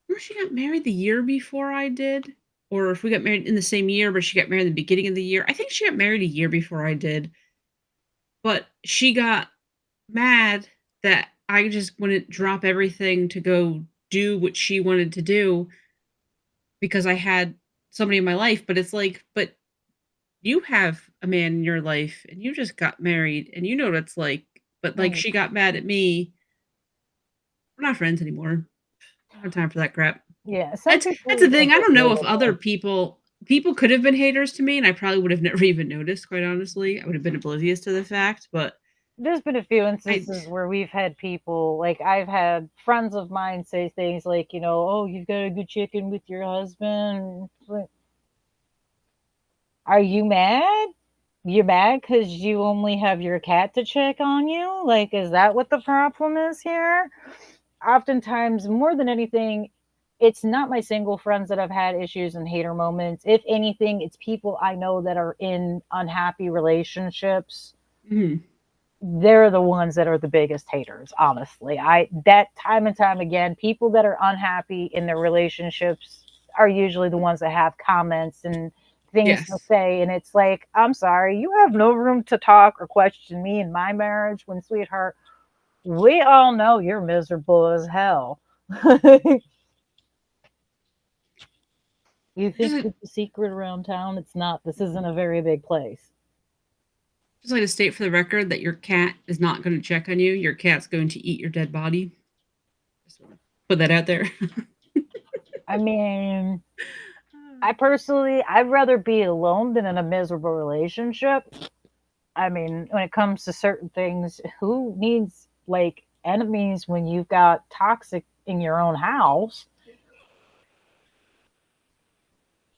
Remember, she got married the year before I did, or if we got married in the same year, but she got married in the beginning of the year. I think she got married a year before I did, but she got mad that I just wouldn't drop everything to go do what she wanted to do because I had somebody in my life. But it's like, but you have a man in your life and you just got married and you know what it's like. But like, she got mad at me. We're not friends anymore. I don't have time for that crap. Yeah, That's the thing. I don't know if other people could have been haters to me, and I probably would have never even noticed, quite honestly. I would have been oblivious to the fact, but there's been a few instances where we've had people, like I've had friends of mine say things like, oh, you've got a good chicken with your husband. Are you mad? You're mad because you only have your cat to check on you? Like, is that what the problem is here? Oftentimes, more than anything, it's not my single friends that have had issues and hater moments. If anything, it's people I know that are in unhappy relationships. Mhm. They're the ones that are the biggest haters, honestly. That time and time again, people that are unhappy in their relationships are usually the ones that have comments and things to say. And it's like, I'm sorry, you have no room to talk or question me in my marriage when, sweetheart, we all know you're miserable as hell. You think it's a secret around town? It's not. This isn't a very big place. Just like to state for the record that your cat is not going to check on you. Your cat's going to eat your dead body. Just want to put that out there. I mean, I'd rather be alone than in a miserable relationship. I mean, when it comes to certain things, who needs enemies when you've got toxic in your own house?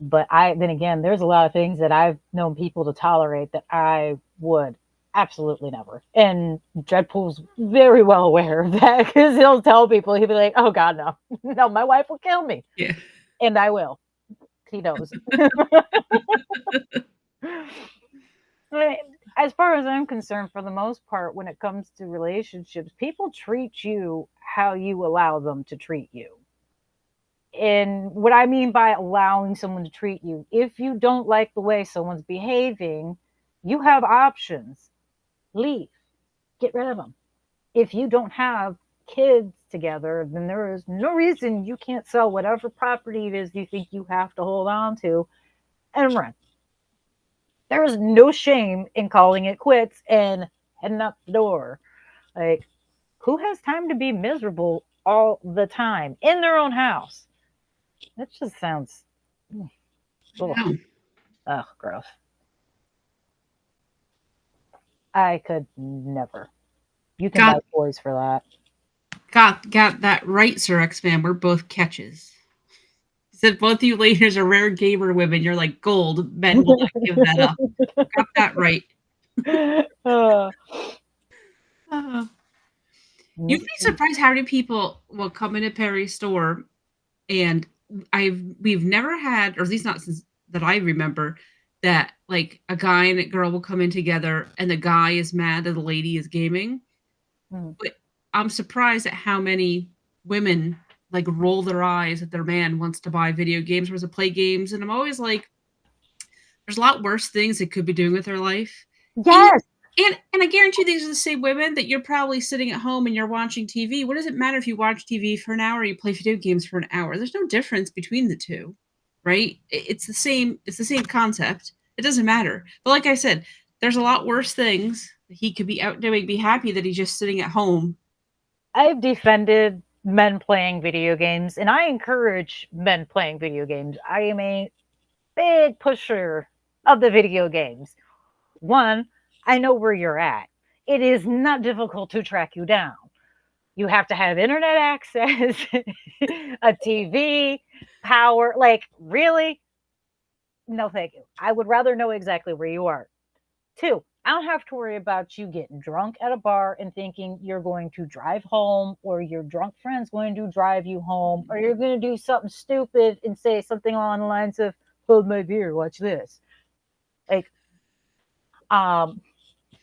But then again, there's a lot of things that I've known people to tolerate that I would absolutely never. And Dreadpool's very well aware of that because he'll tell people, he'll be like, oh God, no, no, my wife will kill me. Yeah. And I will. He knows. As far as I'm concerned, for the most part, when it comes to relationships, people treat you how you allow them to treat you. And what I mean by allowing someone to treat you, if you don't like the way someone's behaving, you have options. Leave. Get rid of them. If you don't have kids together, then there is no reason you can't sell whatever property it is you think you have to hold on to and run. There is no shame in calling it quits and heading out the door. Like, who has time to be miserable all the time in their own house? That just sounds gross. I could never. You can buy toys for that. Got that right, Sir X-Man. We're both catches. He said both you ladies are rare gamer women. You're like gold. Men will not give that up. Got that right. You'd be surprised how many people will come into Perry's store, and we've never had, or at least not since that I remember, that like a guy and a girl will come in together and the guy is mad that the lady is gaming. But I'm surprised at how many women like roll their eyes that their man wants to buy video games versus play games. And I'm always like, there's a lot worse things they could be doing with their life. Yes. And I guarantee these are the same women that you're probably sitting at home and you're watching TV. What does it matter if you watch TV for an hour or you play video games for an hour? There's no difference between the two, right? It's the same. It's the same concept. It doesn't matter. But like I said, there's a lot worse things that he could be out doing. Be happy that he's just sitting at home. I've defended men playing video games, and I encourage men playing video games. I am a big pusher of the video games. One, I know where you're at. It is not difficult to track you down. You have to have internet access, a TV, power. Like, really? No, thank you. I would rather know exactly where you are. Two, I don't have to worry about you getting drunk at a bar and thinking you're going to drive home, or your drunk friend's going to drive you home, or you're going to do something stupid and say something along the lines of, hold my beer, watch this.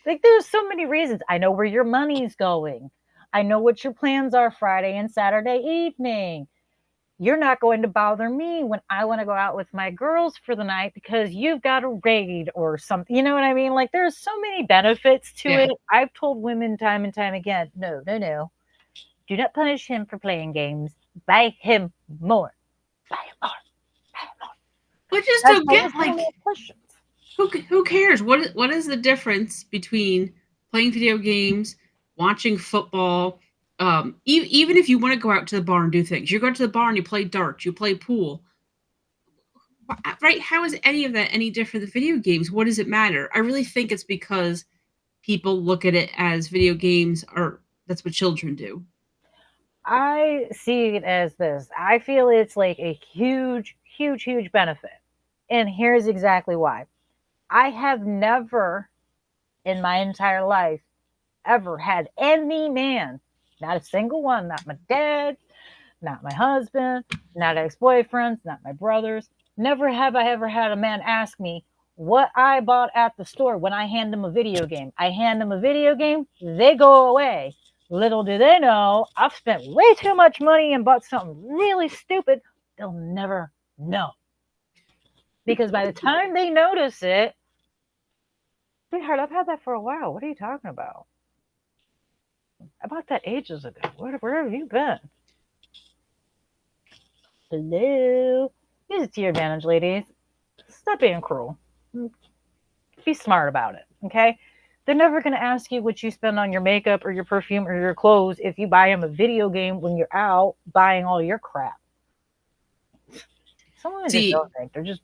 Like there's so many reasons. I know where your money's going. I know what your plans are Friday and Saturday evening. You're not going to bother me when I want to go out with my girls for the night because you've got a raid or something. You know what I mean? Like there's so many benefits to it. I've told women time and time again, no. Do not punish him for playing games. Buy him more. Buy him more. Buy him more. But just don't get like questions. Who cares? What is the difference between playing video games, watching football? Even if you want to go out to the bar and do things, you go to the bar and you play darts, you play pool, right? How is any of that any different than video games? What does it matter? I really think it's because people look at it as video games are that's what children do. I see it as this. I feel it's like a huge benefit. And here's exactly why. I have never in my entire life ever had any man, not a single one, not my dad, not my husband, not ex-boyfriends, not my brothers. Never have I ever had a man ask me what I bought at the store when I hand them a video game. I hand them a video game, they go away. Little do they know, I've spent way too much money and bought something really stupid. They'll never know. Because by the time they notice it, sweetheart, I've had that for a while. What are you talking about? I bought that ages ago. Where have you been? Hello? Use it to your advantage, ladies. Stop being cruel. Be smart about it, okay? They're never going to ask you what you spend on your makeup or your perfume or your clothes if you buy them a video game when you're out buying all your crap. Some women just don't think. They're just...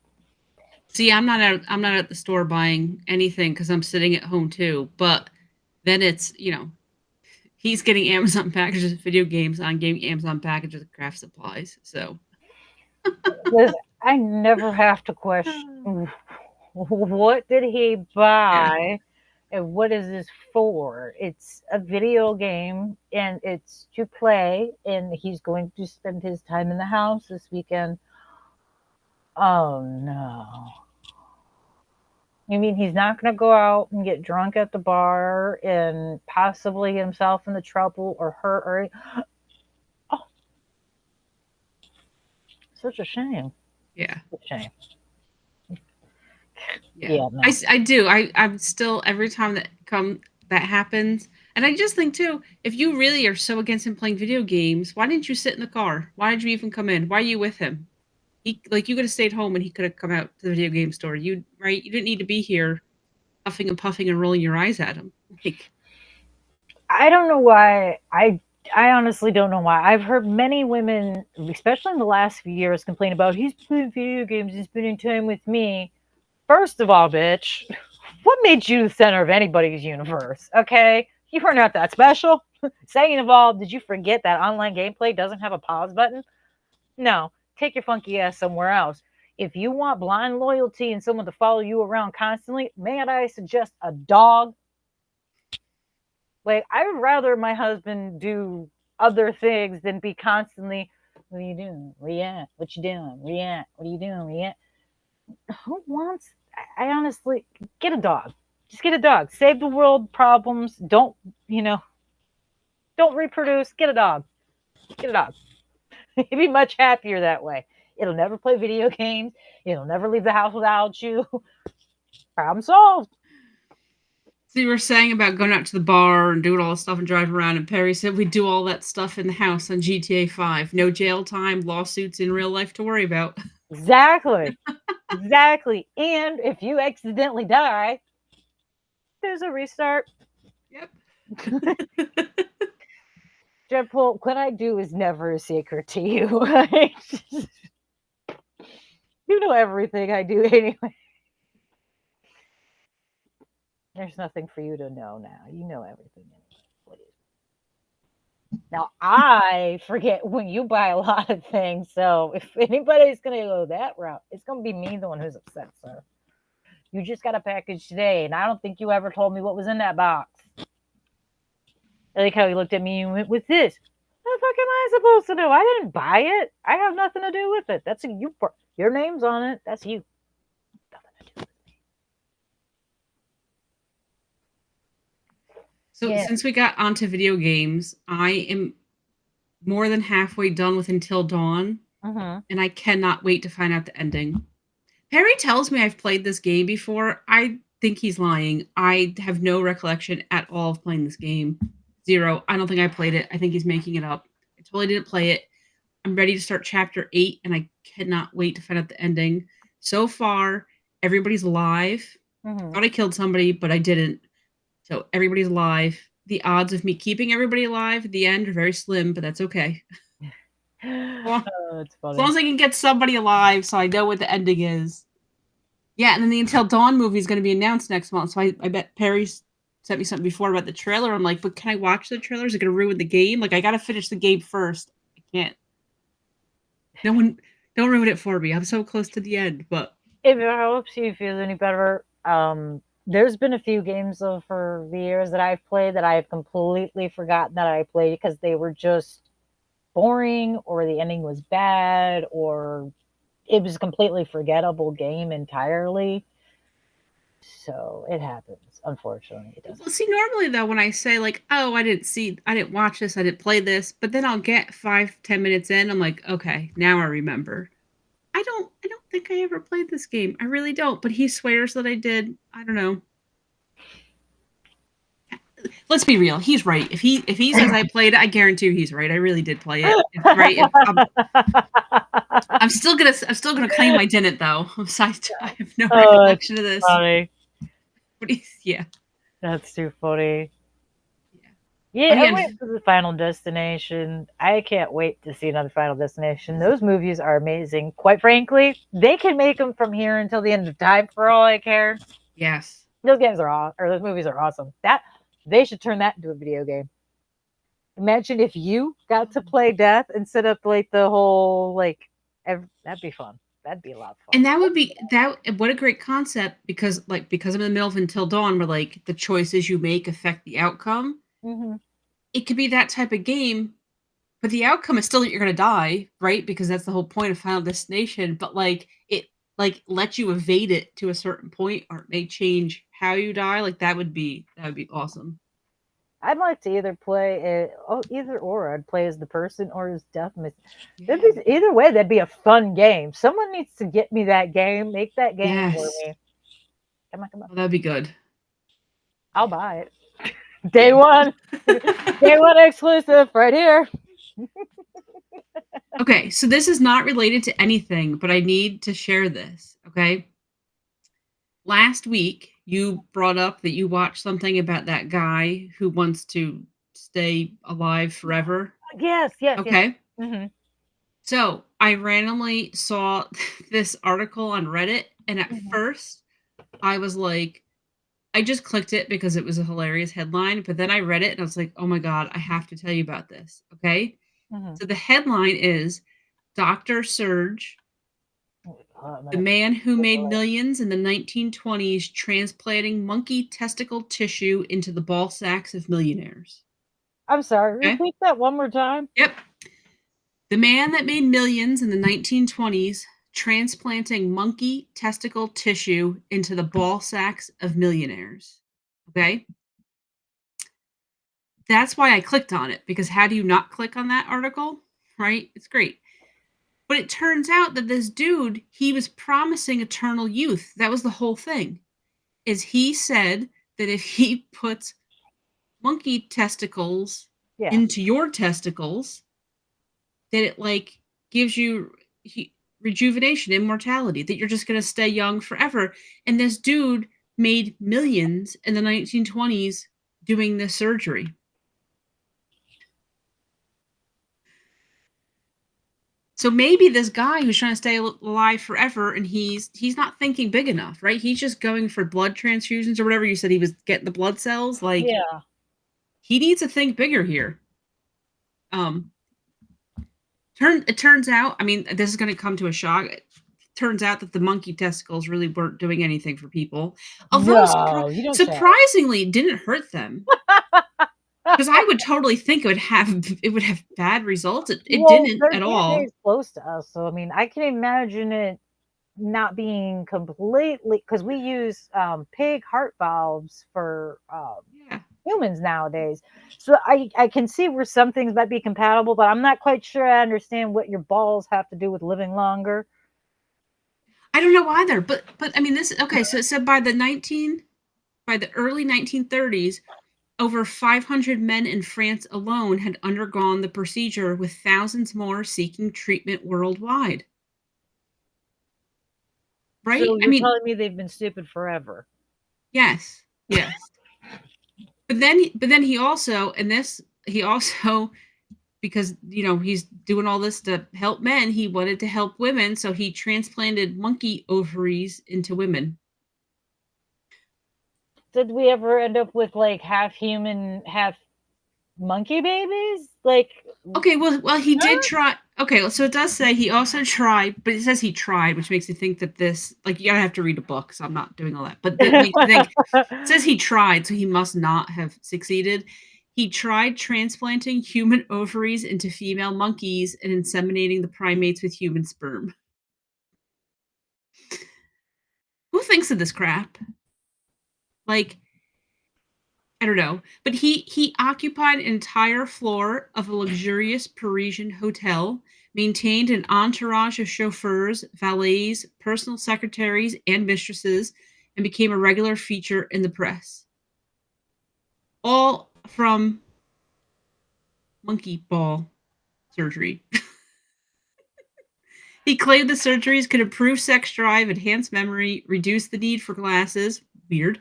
See, I'm not at the store buying anything because I'm sitting at home too. But then it's, he's getting Amazon packages of video games. I'm getting Amazon packages of craft supplies. So I never have to question what did he buy and what is this for. It's a video game and it's to play, and he's going to spend his time in the house this weekend. Oh no. You mean he's not going to go out and get drunk at the bar and possibly get himself into trouble or hurt or... Oh. Such a shame. Yeah. Such a shame. Yeah. No. I do. I'm still, every time that happens, and I just think too, if you really are so against him playing video games, why didn't you sit in the car? Why did you even come in? Why are you with him? You could have stayed home and he could have come out to the video game store. You didn't need to be here puffing and puffing and rolling your eyes at him. I don't know why. I honestly don't know why. I've heard many women, especially in the last few years, complain about he's playing video games and spending time with me. First of all, bitch, what made you the center of anybody's universe? Okay? You are not that special. Second of all, did you forget that online gameplay doesn't have a pause button? No. Take your funky ass somewhere else. If you want blind loyalty and someone to follow you around constantly, may I suggest a dog? Like, I would rather my husband do other things than be constantly, what are you doing? Where you at? What you doing? Where you at? What are you doing? Where you at? Who wants... I honestly... Get a dog. Just get a dog. Save the world problems. Don't reproduce. Get a dog. Get a dog. He'd be much happier that way. It'll never play video games. It'll never leave the house without you. Problem solved. So you were saying about going out to the bar and doing all this stuff and driving around, and Perry said we do all that stuff in the house on GTA 5. No jail time, lawsuits in real life to worry about. Exactly. Exactly. And if you accidentally die, there's a restart. Yep. Dreadpool, what I do is never a secret to you. You know everything I do anyway. There's nothing for you to know now. You know everything anyway. Please. Now, I forget when you buy a lot of things, so if anybody's going to go that route, it's going to be me, the one who's upset, sir. You just got a package today, and I don't think you ever told me what was in that box. I like how he looked at me and went, "What's this? What the fuck am I supposed to know? I didn't buy it. I have nothing to do with it. That's you. Your name's on it. That's you. Nothing to do with me." So Yeah. since we got onto video games, I am more than halfway done with Until Dawn, and I cannot wait to find out the ending. Perry tells me I've played this game before. I think he's lying. I have no recollection at all of playing this game. Zero. I don't think I played it. I think he's making it up. I totally didn't play it. I'm ready to start chapter 8, and I cannot wait to find out the ending. So far, everybody's alive. Thought I killed somebody, but I didn't. So everybody's alive. The odds of me keeping everybody alive at the end are very slim, but that's okay. It's funny. As long as I can get somebody alive so I know what the ending is. Yeah, and then the Until Dawn movie is going to be announced next month. So I bet Perry sent me something before about the trailer. I'm like, but can I watch the trailer? Is it going to ruin the game? Like, I got to finish the game first. I can't. No one, don't ruin it for me. I'm so close to the end, but. If it helps you feel any better, there's been a few games for the years that I've played that I've completely forgotten that I played because they were just boring or the ending was bad or it was a completely forgettable game entirely. So it happens, unfortunately. It does. Well, see, normally though, when I say like, oh, I didn't watch this, I didn't play this, but then I'll get 5-10 minutes in, I'm like, okay, now I remember. I don't think I ever played this game. I really don't, but he swears that I did. I don't know. Let's be real. He's right. If he says I played it, I guarantee you he's right. I really did play it. Right? I'm still gonna claim I didn't though. I have no recollection of this. Funny. But yeah. That's too funny. Yeah, I went to the Final Destination. I can't wait to see another Final Destination. Those movies are amazing. Quite frankly, they can make them from here until the end of time for all I care. Yes. Those movies are awesome. They should turn that into a video game. Imagine if you got to play death instead of like the whole that'd be fun. That'd be a lot of fun. And that would be what a great concept because I'm in the middle of Until Dawn where like the choices you make affect the outcome. Mm-hmm. It could be that type of game, but the outcome is still that you're going to die, right? Because that's the whole point of Final Destination. But like it lets you evade it to a certain point, or it may change how you die. Like that would be awesome. I'd like to either play either or. I'd play as the person or as death. Yeah. Either way, that'd be a fun game. Someone needs to get me that game. Make that game for me. Come on. Well, that'd be good. I'll buy it. Day one exclusive right here. Okay, so this is not related to anything, but I need to share this, okay? Last week, you brought up that you watched something about that guy who wants to stay alive forever. Yes. Okay. Yes. Mm-hmm. So I randomly saw this article on Reddit, and at first, I was like, I just clicked it because it was a hilarious headline, but then I read it and I was like, oh my God, I have to tell you about this. Okay. Mm-hmm. So the headline is Dr. Serge, the man who made millions in the 1920s transplanting monkey testicle tissue into the ball sacks of millionaires. I'm sorry. Repeat that one more time. Yep. The man that made millions in the 1920s transplanting monkey testicle tissue into the ball sacks of millionaires. Okay? That's why I clicked on it, because how do you not click on that article? Right? It's great. But it turns out that this dude, he was promising eternal youth. That was the whole thing. Is he said that if he puts monkey testicles into your testicles, that it like gives you rejuvenation, immortality, that you're just going to stay young forever. And this dude made millions in the 1920s doing this surgery. So maybe this guy who's trying to stay alive forever, and he's not thinking big enough, right? He's just going for blood transfusions or whatever you said he was getting the blood cells. Like, he needs to think bigger here. It turns out, I mean, this is going to come to a shock. It turns out that the monkey testicles really weren't doing anything for people. Although surprisingly, didn't hurt them. Because I would totally think it would have bad results. It didn't at all. It's close to us, so I mean, I can imagine it not being completely, because we use pig heart valves for humans nowadays. So I can see where some things might be compatible, but I'm not quite sure I understand what your balls have to do with living longer. I don't know either, but I mean, this okay. So it said by the early 1930s. Over 500 men in France alone had undergone the procedure, with thousands more seeking treatment worldwide. Right? So you're telling me they've been stupid forever? Yes. But then he also, because he's doing all this to help men, he wanted to help women, so he transplanted monkey ovaries into women. Did we ever end up with like half human, half monkey babies? Like, okay, well, he did try. Okay, so it does say he also tried, but it says he tried, which makes me think that this, like, you gotta have to read a book, so I'm not doing all that. But it makes me think, it says he tried, so he must not have succeeded. He tried transplanting human ovaries into female monkeys and inseminating the primates with human sperm. Who thinks of this crap? Like, I don't know. But he occupied an entire floor of a luxurious Parisian hotel, maintained an entourage of chauffeurs, valets, personal secretaries, and mistresses, and became a regular feature in the press. All from monkey ball surgery. He claimed the surgeries could improve sex drive, enhance memory, reduce the need for glasses, weird,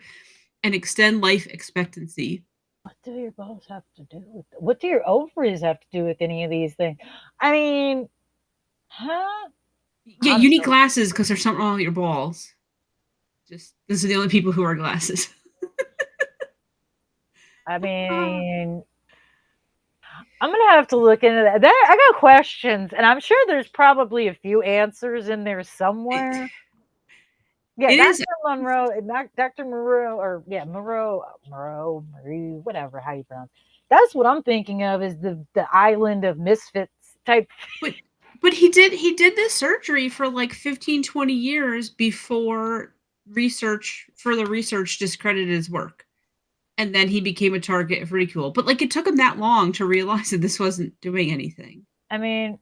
and extend life expectancy. What do your balls have to do with it? What do your ovaries have to do with any of these things? I mean, huh? Yeah, you need glasses because there's something wrong with your balls. Just, these are the only people who wear glasses. I mean, I'm gonna have to look into that. I got questions, and I'm sure there's probably a few answers in there somewhere. Yeah, Dr. Moreau, Marie, whatever, how you pronounce. That's what I'm thinking of, is the island of misfits type. But he did this surgery for like 15, 20 years before further research discredited his work. And then he became a target of ridicule. But like, it took him that long to realize that this wasn't doing anything. I mean,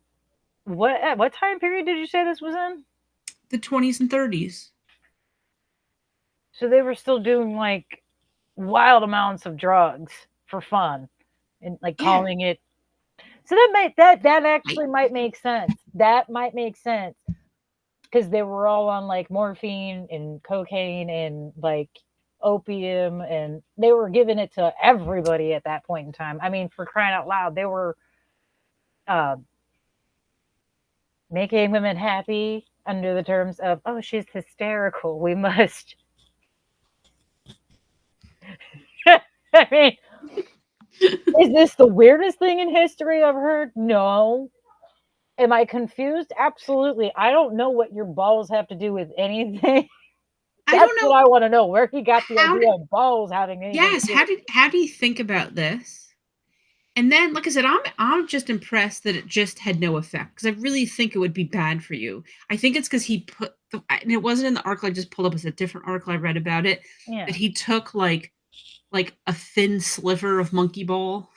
what time period did you say this was in? The 20s and 30s. So they were still doing like wild amounts of drugs for fun, and like calling it. So that actually might make sense. That might make sense, because they were all on like morphine and cocaine and like opium, and they were giving it to everybody at that point in time. I mean, for crying out loud, they were making women happy under the terms of, oh, she's hysterical, we must. I mean, is this the weirdest thing in history I've heard? No. Am I confused? Absolutely. I don't know what your balls have to do with anything. That's what I want to know. Where he got the idea of balls having anything. Yes. How do you think about this? And then, like I said, I'm just impressed that it just had no effect, because I really think it would be bad for you. I think it's because he put and it wasn't in the article I just pulled up. It's a different article I read about it. Yeah. That he took like a thin sliver of monkey ball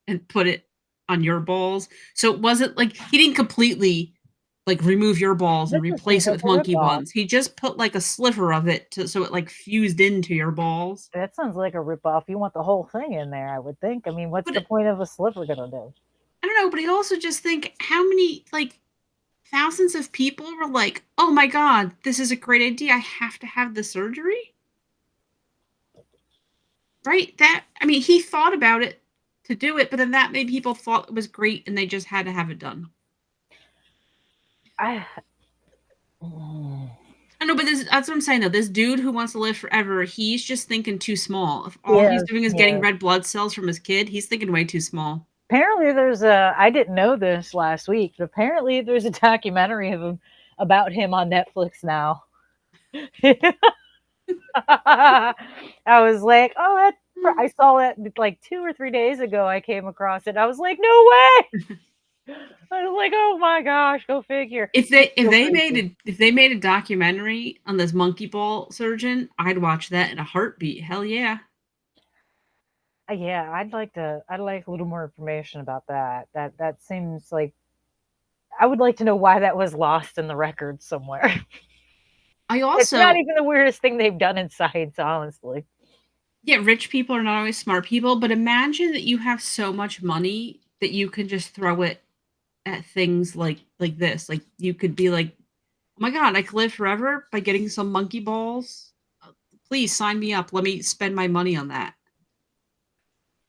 and put it on your balls. So it wasn't like, he didn't completely like remove your balls and This just replace seems it like with a monkey ripoff. ones. He just put like a sliver of it so it like fused into your balls. That sounds like a ripoff. You want the whole thing in there, I would think. I mean, what's But the point of a sliver gonna do? I don't know, but I also just think how many like thousands of people were like, "Oh my god, this is a great idea. I have to have the surgery." Right? That I mean, he thought about it to do it, but then that made people thought it was great and they just had to have it done. I I know, but that's what I'm saying though. This dude who wants to live forever, he's just thinking too small. If all he's doing is getting red blood cells from his kid, he's thinking way too small. Apparently there's I didn't know this last week, but apparently there's a documentary of him about him on Netflix now. I was like, oh, I saw that like 2 or 3 days ago. I came across it. I was like, no way. I was like, oh my gosh, go figure. If they made a documentary on this monkey ball surgeon, I'd watch that in a heartbeat. Hell yeah. Yeah, I'd like a little more information about that. That seems like I would like to know why that was lost in the records somewhere. It's not even the weirdest thing they've done in science, honestly. Yeah, rich people are not always smart people, but imagine that you have so much money that you can just throw it at things like this. Like you could be like, oh my god, I could live forever by getting some monkey balls. Please sign me up. Let me spend my money on that.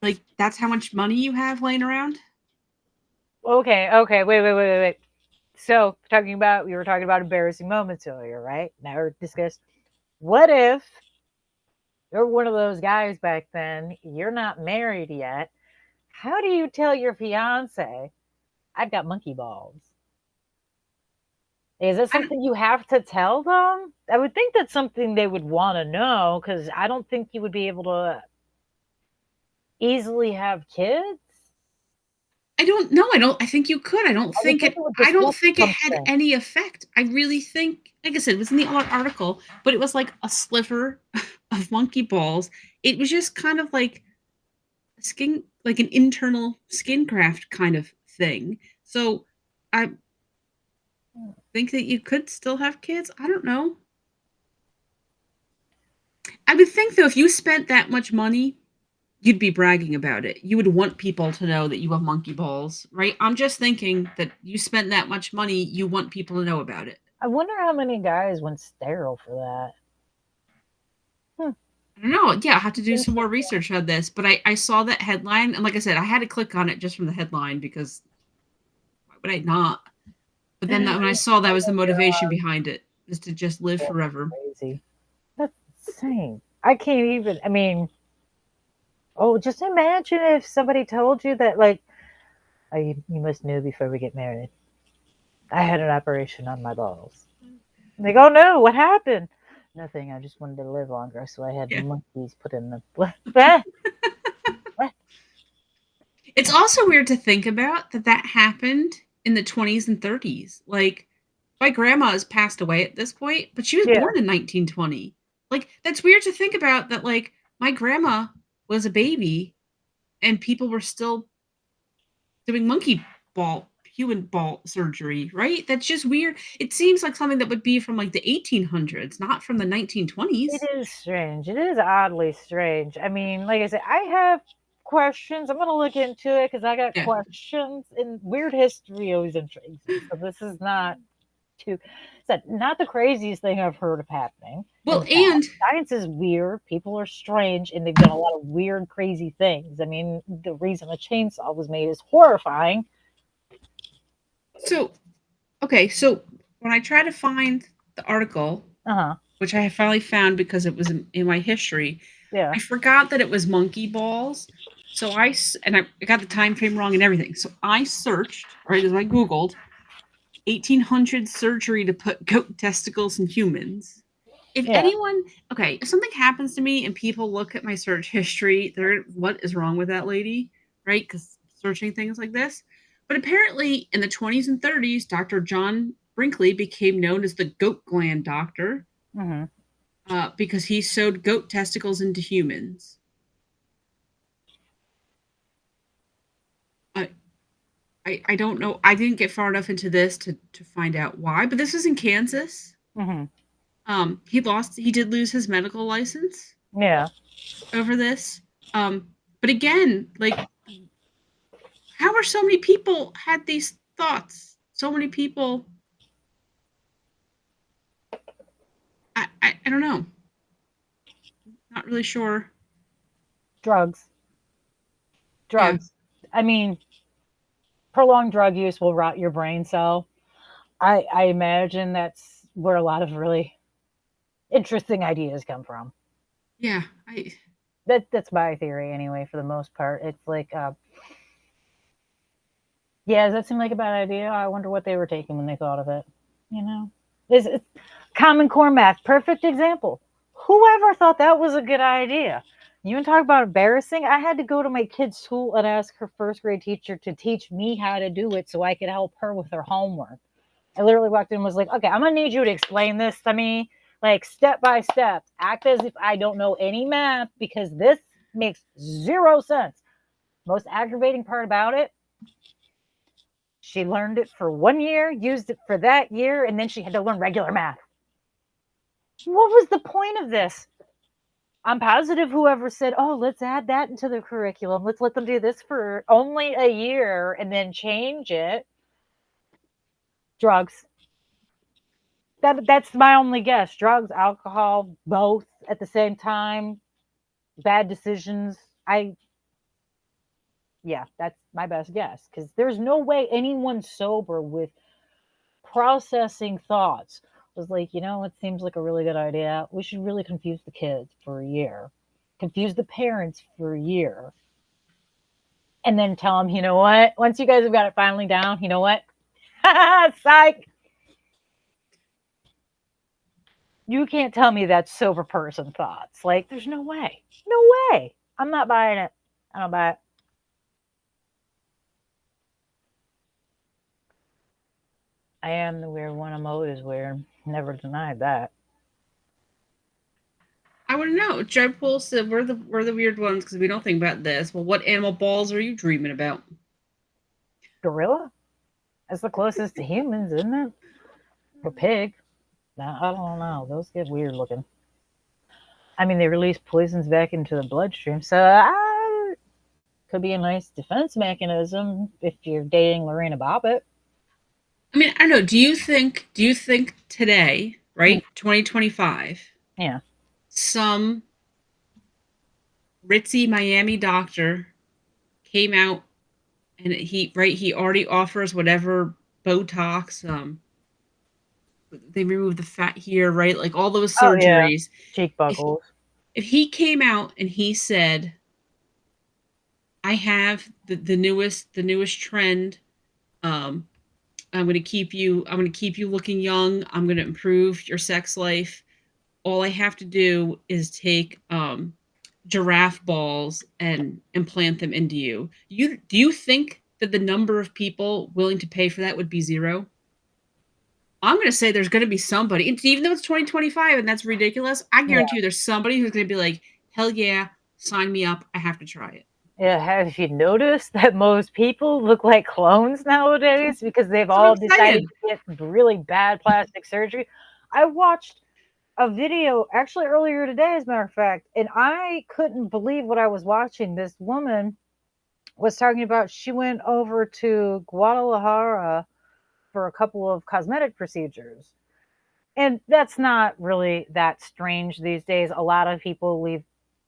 Like that's how much money you have laying around. Okay, wait. So we were talking about embarrassing moments earlier, right? Now we're discussing, what if you're one of those guys back then, you're not married yet. How do you tell your fiance, I've got monkey balls? Is it something you have to tell them? I would think that's something they would want to know, because I don't think you would be able to easily have kids. I don't know. I think you could. I don't think it had any effect. I really think, like I said, it was in the article, but it was like a sliver of monkey balls. It was just kind of like skin, like an internal skin graft kind of thing. So I think that you could still have kids. I don't know. I would think though, if you spent that much money, you'd be bragging about it. You would want people to know that you have monkey balls, right? I'm just thinking that you spent that much money, you want people to know about it. I wonder how many guys went sterile for that. I don't know. Yeah, I have to do some more research on this, but I saw that headline, and like I said, I had to click on it just from the headline because why would I not? But then when I saw that was the motivation behind it, is to just live forever. Crazy. That's insane. I can't even, I mean, just imagine if somebody told you that, like, oh, you must know before we get married, I had an operation on my balls. And they go, no, what happened? Nothing. I just wanted to live longer, so I had monkeys put in the. What? It's also weird to think about that happened in the 20s and 30s. Like, my grandma has passed away at this point, but she was born in 1920. Like, that's weird to think about that, like, my grandma was a baby and people were still doing human ball surgery, right? That's just weird. It seems like something that would be from like the 1800s, not from the 1920s. It is strange. It is oddly strange. I mean, like I said, I have questions. I'm going to look into it because I got questions. And weird history always intrigues me. So this is not not the craziest thing I've heard of happening. Well, and science is weird. People are strange, and they've done a lot of weird, crazy things. I mean, the reason a chainsaw was made is horrifying. So when I try to find the article, which I have finally found because it was in my history, I forgot that it was monkey balls. So I got the time frame wrong and everything. So I searched, right, as I Googled, 1800 surgery to put goat testicles in humans. If if something happens to me and people look at my search history, what is wrong with that lady, right? Because searching things like this. But apparently in the 20s and 30s, Dr. John Brinkley became known as the goat gland doctor because he sewed goat testicles into humans. I don't know. I didn't get far enough into this to find out why, but this was in Kansas. Mm-hmm. He did lose his medical license Yeah. over this. But again, like, how are so many people had these thoughts? So many people. I don't know. Not really sure. Drugs. I mean, prolonged drug use will rot your brain cell. I imagine that's where a lot of really interesting ideas come from. Yeah, That's my theory anyway. For the most part, it's like, yeah, does that seem like a bad idea? I wonder what they were taking when they thought of it. You know, it's Common Core math, perfect example. Whoever thought that was a good idea? You want to talk about embarrassing? I had to go to my kid's school and ask her first grade teacher to teach me how to do it so I could help her with her homework. I literally walked in and was like, okay, I'm going to need you to explain this to me, like step by step. Act as if I don't know any math because this makes zero sense. Most aggravating part about it, she learned it for 1 year, used it for that year, and then she had to learn regular math. What was the point of this? I'm positive whoever said, oh, let's add that into the curriculum. Let's let them do this for only a year and then change it. Drugs. That's my only guess. Drugs, alcohol, both at the same time. Bad decisions. Yeah, that's my best guess. Because there's no way anyone sober with processing thoughts was like, it seems like a really good idea. We should really confuse the kids for a year. Confuse the parents for a year. And then tell them, you know what? Once you guys have got it finally down, you know what? Psych. You can't tell me that's sober person thoughts. Like, there's no way. No way. I'm not buying it. I don't buy it. I am the weird one. I'm always weird. Never denied that. I want to know. Dreadpool said we're the weird ones because we don't think about this. Well, what animal balls are you dreaming about? Gorilla? That's the closest to humans, isn't it? A pig? Now, I don't know. Those get weird looking. I mean, they release poisons back into the bloodstream, so could be a nice defense mechanism if you're dating Lorena Bobbitt. I mean, I don't know. Do you think today, right, 2025? Yeah. Some ritzy Miami doctor came out and he already offers whatever Botox, they remove the fat here, right? Like all those surgeries. Oh, yeah. Cheek buckles. If he came out and he said, I have the newest trend, I'm gonna keep you looking young, I'm gonna improve your sex life. All I have to do is take giraffe balls and implant them into you. Do you think that the number of people willing to pay for that would be zero? I'm going to say there's going to be somebody, even though it's 2025 and that's ridiculous, I guarantee you there's somebody who's going to be like, hell yeah, sign me up. I have to try it. Yeah, have you noticed that most people look like clones nowadays because they've all decided to get really bad plastic surgery? I watched a video actually earlier today, as a matter of fact, and I couldn't believe what I was watching. This woman was talking about she went over to Guadalajara for a couple of cosmetic procedures. And that's not really that strange these days. A lot of people leave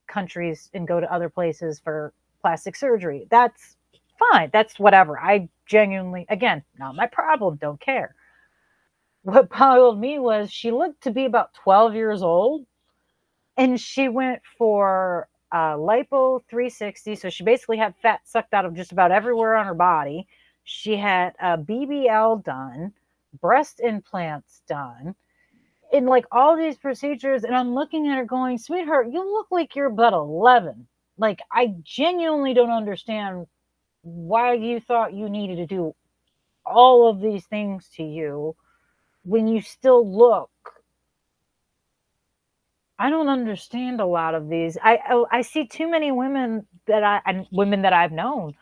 countries and go to other places for plastic surgery. That's fine. That's whatever. I genuinely, again, not my problem. Don't care. What bothered me was she looked to be about 12 years old and she went for lipo 360. So she basically had fat sucked out of just about everywhere on her body. She had a BBL done, breast implants done, in like all these procedures. And I'm looking at her going, sweetheart, you look like you're about 11. Like, I genuinely don't understand why you thought you needed to do all of these things to you when you still look. I don't understand a lot of these. I see too many women that I've known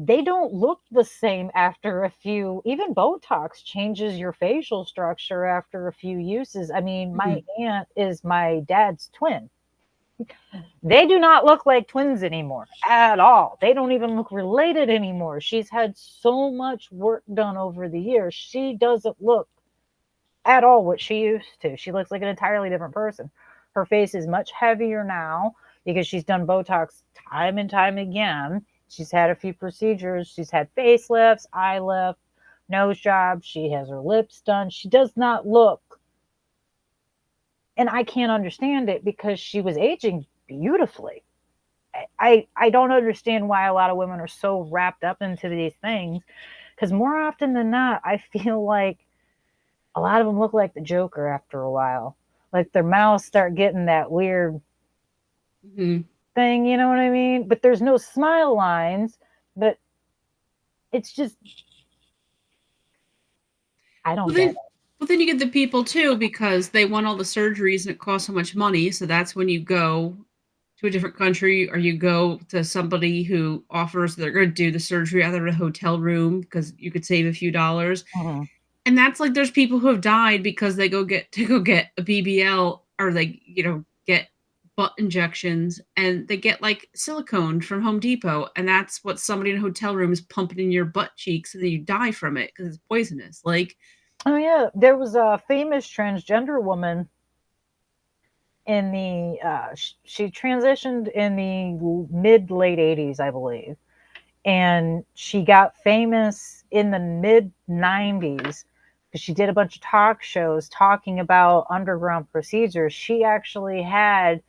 they don't look the same after a few. Even Botox changes your facial structure after a few uses. I mean, my aunt is my dad's twin. They do not look like twins anymore at all. They don't even look related anymore. She's had so much work done over the years. She doesn't look at all what she used to. She looks like an entirely different person. Her face is much heavier now because she's done Botox time and time again. She's had a few procedures. She's had facelifts, eye lift, nose job. She has her lips done. She does not look, and I can't understand it because she was aging beautifully. I don't understand why a lot of women are so wrapped up into these things, because more often than not, I feel like a lot of them look like the Joker after a while. Like their mouths start getting that weird thing, you know what I mean? But there's no smile lines, but it's just, I don't get it. Well, then you get the people too, because they want all the surgeries and it costs so much money. So that's when you go to a different country or you go to somebody who offers they're going to do the surgery out of a hotel room because you could save a few dollars. And that's like there's people who have died because they go get a BBL or they, get butt injections and they get like silicone from Home Depot. And that's what somebody in a hotel room is pumping in your butt cheeks and then you die from it because it's poisonous. Like, oh yeah, there was a famous transgender woman in the she transitioned in the mid late 80s, I believe, and she got famous in the mid 90s because she did a bunch of talk shows talking about underground procedures. She actually had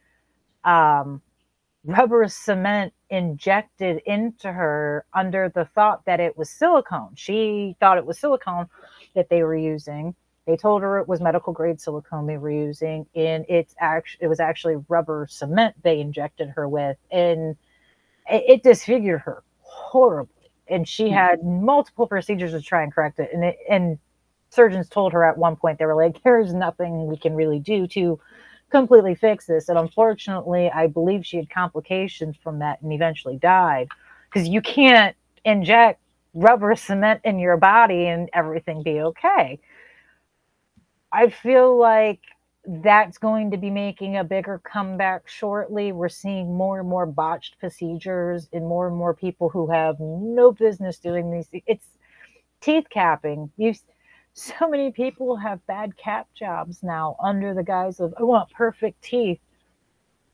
rubber cement injected into her under the thought that it was silicone. She thought it was silicone that they were using. They told her it was medical grade silicone they were using, and it was actually rubber cement they injected her with, and it disfigured her horribly. And she had multiple procedures to try and correct it. And surgeons told her at one point, they were like, "There's nothing we can really do to completely fix this." And unfortunately, I believe she had complications from that and eventually died, because you can't inject rubber cement in your body and everything be okay. I feel like that's going to be making a bigger comeback shortly. We're seeing more and more botched procedures and more people who have no business doing these. It's teeth capping. So many people have bad cap jobs now under the guise of, I want perfect teeth.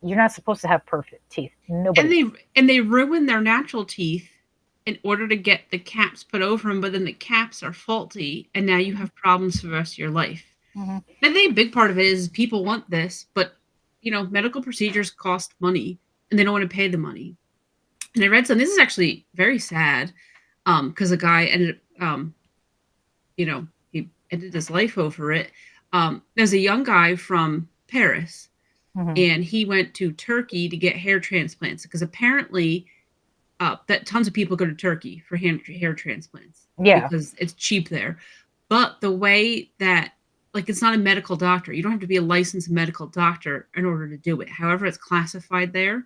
You're not supposed to have perfect teeth. Nobody. And they ruin their natural teeth in order to get the caps put over them, but then the caps are faulty, and now you have problems for the rest of your life. I think a big part of it is people want this, but medical procedures cost money, and they don't want to pay the money. And I read something. This is actually very sad, because a guy ended up, he ended his life over it. There's a young guy from Paris, and he went to Turkey to get hair transplants because apparently that tons of people go to Turkey for hair transplants. Yeah. Because it's cheap there. But the way that, like, it's not a medical doctor. You don't have to be a licensed medical doctor in order to do it. However, it's classified there.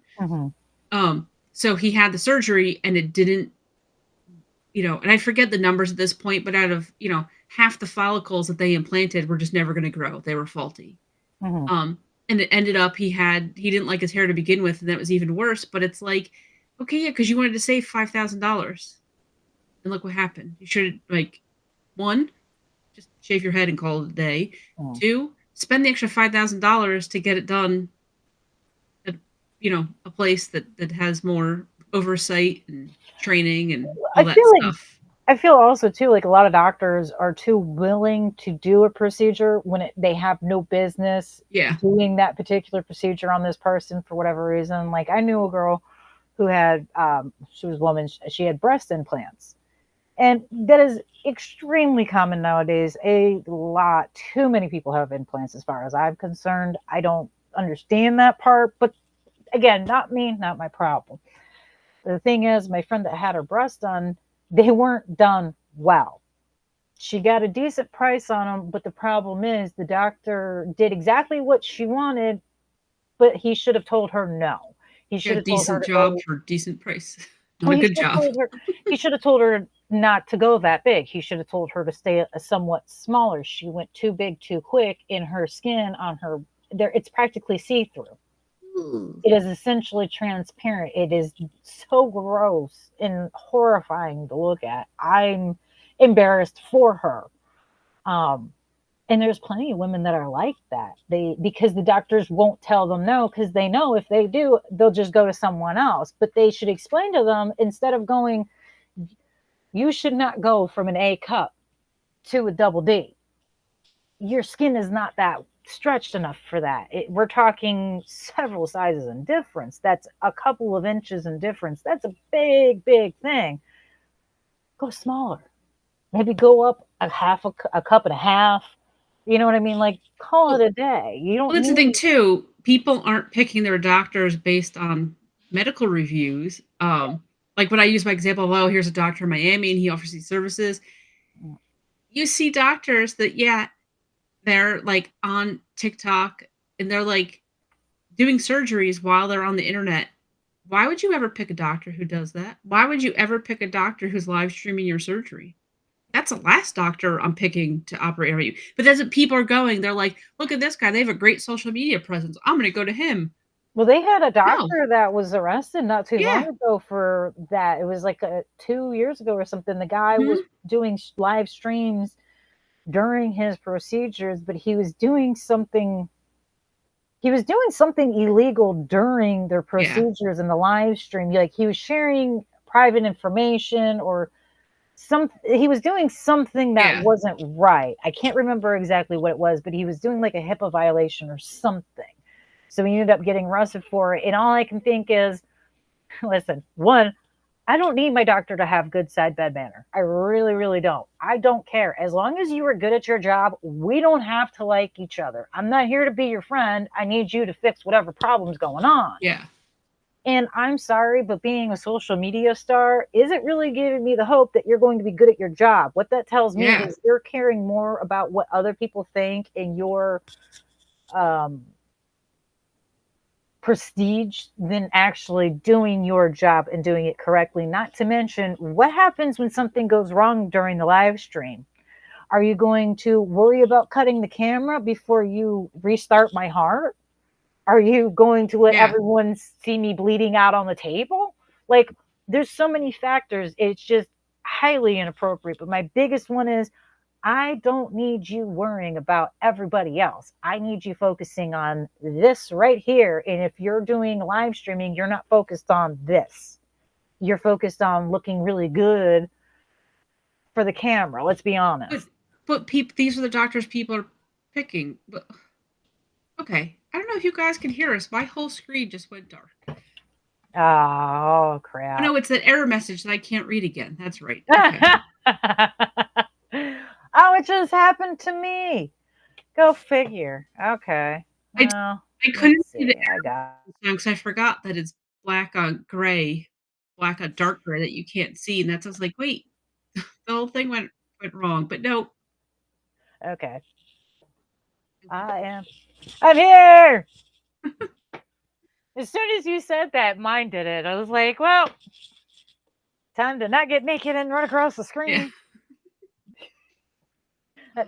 So he had the surgery and it didn't, and I forget the numbers at this point, but out of, half the follicles that they implanted were just never going to grow. They were faulty. And it ended up he didn't like his hair to begin with, and that was even worse. But it's like, okay, yeah, because you wanted to save $5,000. And look what happened. You should, like, one, just shave your head and call it a day. Two, spend the extra $5,000 to get it done at, a place that has more oversight and training and all that stuff. I feel also too like a lot of doctors are too willing to do a procedure when they have no business doing that particular procedure on this person for whatever reason. Like I knew a girl who had she was a woman, she had breast implants. And that is extremely common nowadays. Too many people have implants as far as I'm concerned. I don't understand that part, but again, not me, not my problem. The thing is, my friend that had her breasts done, they weren't done well. She got a decent price on them, but the problem is the doctor did exactly what she wanted, but he should have told her no. He should have told her decent job for decent price. Not a he good should have job. told her. He should have told her not to go that big. He should have told her to stay a somewhat smaller. She went too big too quick, in her skin on her there. It's practically see through. It is essentially transparent. It is so gross and horrifying to look at. I'm embarrassed for her. Um, and there's plenty of women that are like that. Because the doctors won't tell them no, because they know if they do, they'll just go to someone else. But they should explain to them, instead of going, you should not go from an A cup to a double D. Your skin is not that stretched enough for that. We're talking several sizes in difference. That's a couple of inches in difference. That's a big, big thing. Go smaller. Maybe go up a cup and a half. You know what I mean? Like, call it a day. You Well, don't that's the thing need. too. People aren't picking their doctors based on medical reviews. Like when I use my example of, oh, here's a doctor in Miami and he offers these services. You see doctors that, yeah, they're like on TikTok and they're like doing surgeries while they're on the internet. Why would you ever pick a doctor who does that? Why would you ever pick a doctor who's live streaming your surgery? That's the last doctor I'm picking to operate on you. But that's what people are going. They're like, look at this guy. They have a great social media presence. I'm going to go to him. Well, they had a No. doctor that was arrested not too Yeah. long ago for that. It was like 2 years ago or something. The guy was doing live streams during his procedures, but he was doing something illegal during their procedures in the live stream. Like, he was sharing private information, or he was doing something that wasn't right. I can't remember exactly what it was, but he was doing like a HIPAA violation or something. So he ended up getting arrested for it. And all I can think is, listen, one, I don't need my doctor to have good side bed manner. I really, really don't. I don't care. As long as you are good at your job, we don't have to like each other. I'm not here to be your friend. I need you to fix whatever problem's going on. Yeah. And I'm sorry, but being a social media star isn't really giving me the hope that you're going to be good at your job. What that tells me is you're caring more about what other people think and your prestige than actually doing your job and doing it correctly. Not to mention, what happens when something goes wrong during the live stream? Are you going to worry about cutting the camera before you restart my heart? Are you going to let everyone see me bleeding out on the table? Like, there's so many factors. It's just highly inappropriate. But my biggest one is, I don't need you worrying about everybody else. I need you focusing on this right here. And if you're doing live streaming, you're not focused on this. You're focused on looking really good for the camera. Let's be honest. But these are the doctors people are picking. But, okay. I don't know if you guys can hear us. My whole screen just went dark. Oh, crap. Oh, no, it's that error message that I can't read again. That's right. Okay. Oh, it just happened to me. Go figure. Okay. I couldn't see the error because I forgot that it's black on gray, black on dark gray that you can't see. And that's, I was like, wait, the whole thing went wrong. But no. Okay. I'm here. As soon as you said that, mine did it. I was like, well, time to not get naked and run across the screen. Yeah.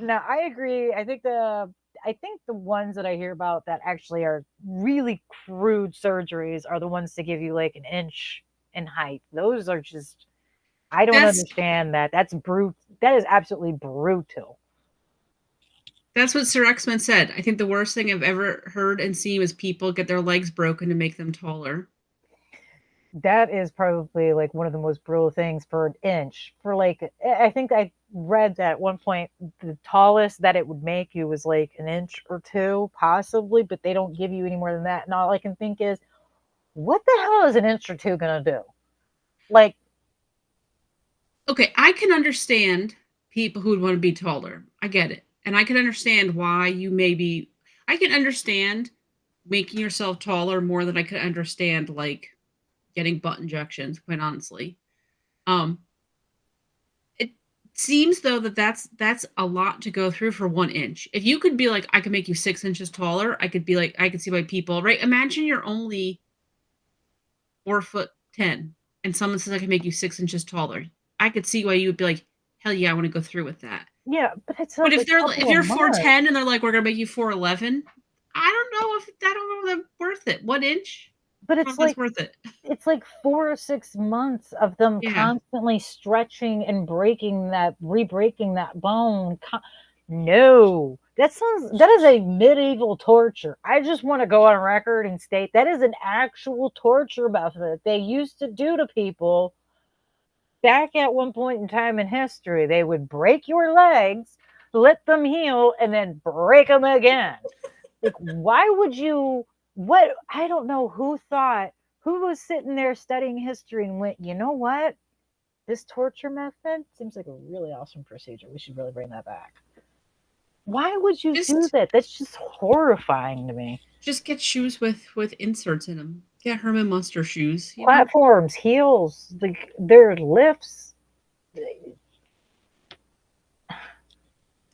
No, I agree. I think the ones that I hear about that actually are really crude surgeries are the ones to give you like an inch in height. Those are just, I don't understand that. That's brute. That is absolutely brutal. That's what Sir X-Men said. I think the worst thing I've ever heard and seen was people get their legs broken to make them taller. That is probably like one of the most brutal things for an inch. For like, I think I read that at one point the tallest that it would make you was like an inch or two, possibly, but they don't give you any more than that. And all I can think is, what the hell is an inch or two gonna do? Like, okay, I can understand people who would want to be taller. I get it. And I can understand why I can understand making yourself taller more than I could understand like getting butt injections, quite honestly. It seems though that's a lot to go through for 1 inch. If you could be like, I could make you 6 inches taller, I could be like, I could see why people, right? Imagine you're only 4'10". and someone says I can make you 6 inches taller, I could see why you would be like, hell yeah, I want to go through with that. Yeah, but it's But like if a you're couple of 4'10" and they're like, we're gonna make you 4'11, I don't know if that's worth it. 1 inch? But I don't know it's if that's like worth it. it's like 4 or 6 months of them Yeah. constantly stretching and re-breaking that bone. No, that is a medieval torture. I just want to go on record and state that is an actual torture method they used to do to people back at one point in time in history. They would break your legs, let them heal, and then break them again. Like, why would you? What? I don't know who was sitting there studying history and went, you know what? This torture method seems like a really awesome procedure. We should really bring that back. Why would you do that? That's just horrifying to me. Just get shoes with inserts in them. Get Herman Munster shoes. Platforms, heels, like their lifts.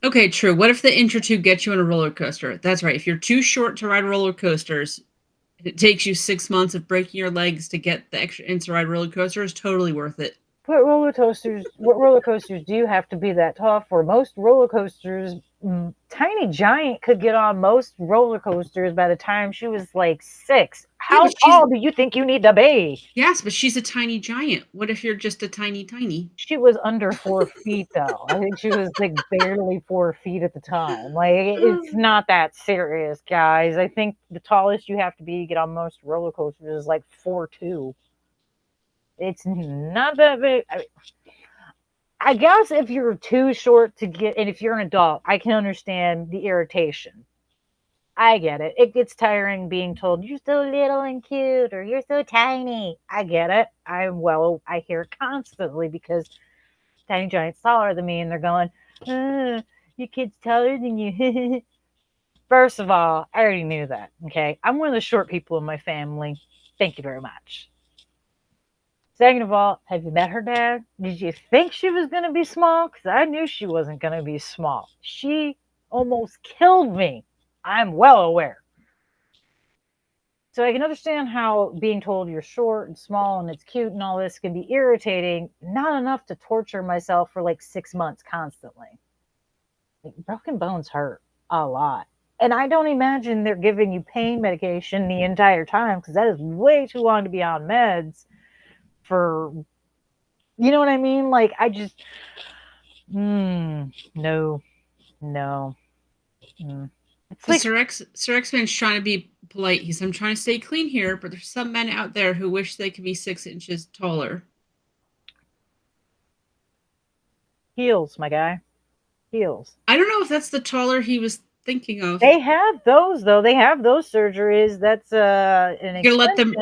Okay, true. What if the inch or two gets you on a roller coaster? That's right. If you're too short to ride roller coasters, it takes you 6 months of breaking your legs to get the extra inch to ride roller coaster is totally worth it. What roller coasters do you have to be that tall for? Most roller coasters, Tiny Giant could get on most roller coasters by the time she was like 6. How tall do you think you need to be? Yes, but she's a tiny giant. What if you're just a tiny? She was under 4 feet though. I think she was like barely 4 feet at the time. Like, it's not that serious, guys. I think the tallest you have to be to get on most roller coasters is like 4'2". It's not that big. I guess if you're too short to get, and if you're an adult, I can understand the irritation. I get it. It gets tiring being told, you're so little and cute, or you're so tiny. I get it. I hear it constantly because Tiny Giant's taller than me, and they're going, your kid's taller than you. First of all, I already knew that, okay? I'm one of the short people in my family. Thank you very much. Second of all, have you met her dad? Did you think she was going to be small? Because I knew she wasn't going to be small. She almost killed me. I'm well aware. So I can understand how being told you're short and small and it's cute and all this can be irritating. Not enough to torture myself for like 6 months constantly. Like, broken bones hurt a lot. And I don't imagine they're giving you pain medication the entire time, because that is way too long to be on meds. For, you know what I mean? Like, I just, no. It's like, Sir X-Man's trying to be polite. He's, I'm trying to stay clean here, but there's some men out there who wish they could be 6 inches taller. Heels, my guy. Heels. I don't know if that's the taller he was thinking of. They have those, though. They have those surgeries. That's an extension. You're gonna let them,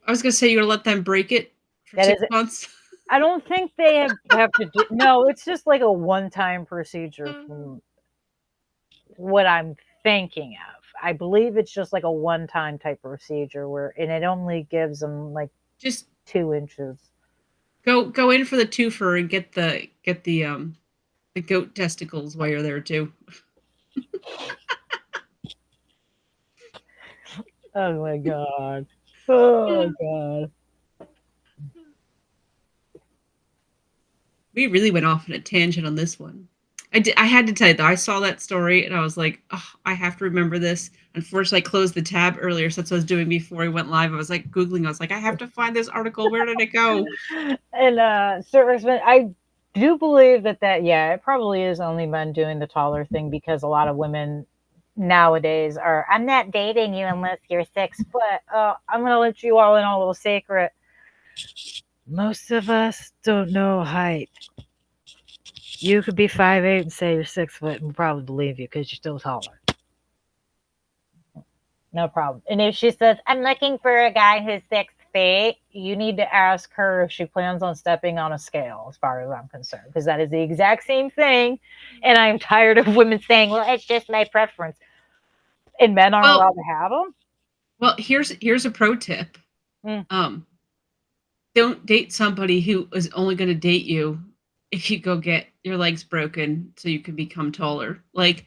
I was going to say, you're going to let them break it for 6 months? I don't think they have to do, no, it's just like a one-time procedure from what I'm thinking of. I believe it's just like a one-time type procedure and it only gives them like just 2 inches. Go in for the twofer and get the goat testicles while you're there too. Oh my god. Oh god. We really went off on a tangent on this one. I had to tell you though, I saw that story and I was like, oh, I have to remember this. Unfortunately, I closed the tab earlier, so that's what I was doing before I went live. I was like Googling, I was like, I have to find this article. Where did it go? And Sir X-Men, I do believe that it probably is only men doing the taller thing, because a lot of women nowadays are, I'm not dating you unless you're 6 foot. I'm going to let you all in on a little secret. Most of us don't know height. You could be 5'8" and say you're 6 foot, and we'll probably believe you because you're still taller. No problem. And if she says, I'm looking for a guy who's 6 feet, you need to ask her if she plans on stepping on a scale, as far as I'm concerned, because that is the exact same thing. And I'm tired of women saying, well, it's just my preference. And men aren't allowed to have them? Well, here's a pro tip. Don't date somebody who is only going to date you if you go get your legs broken so you can become taller. Like,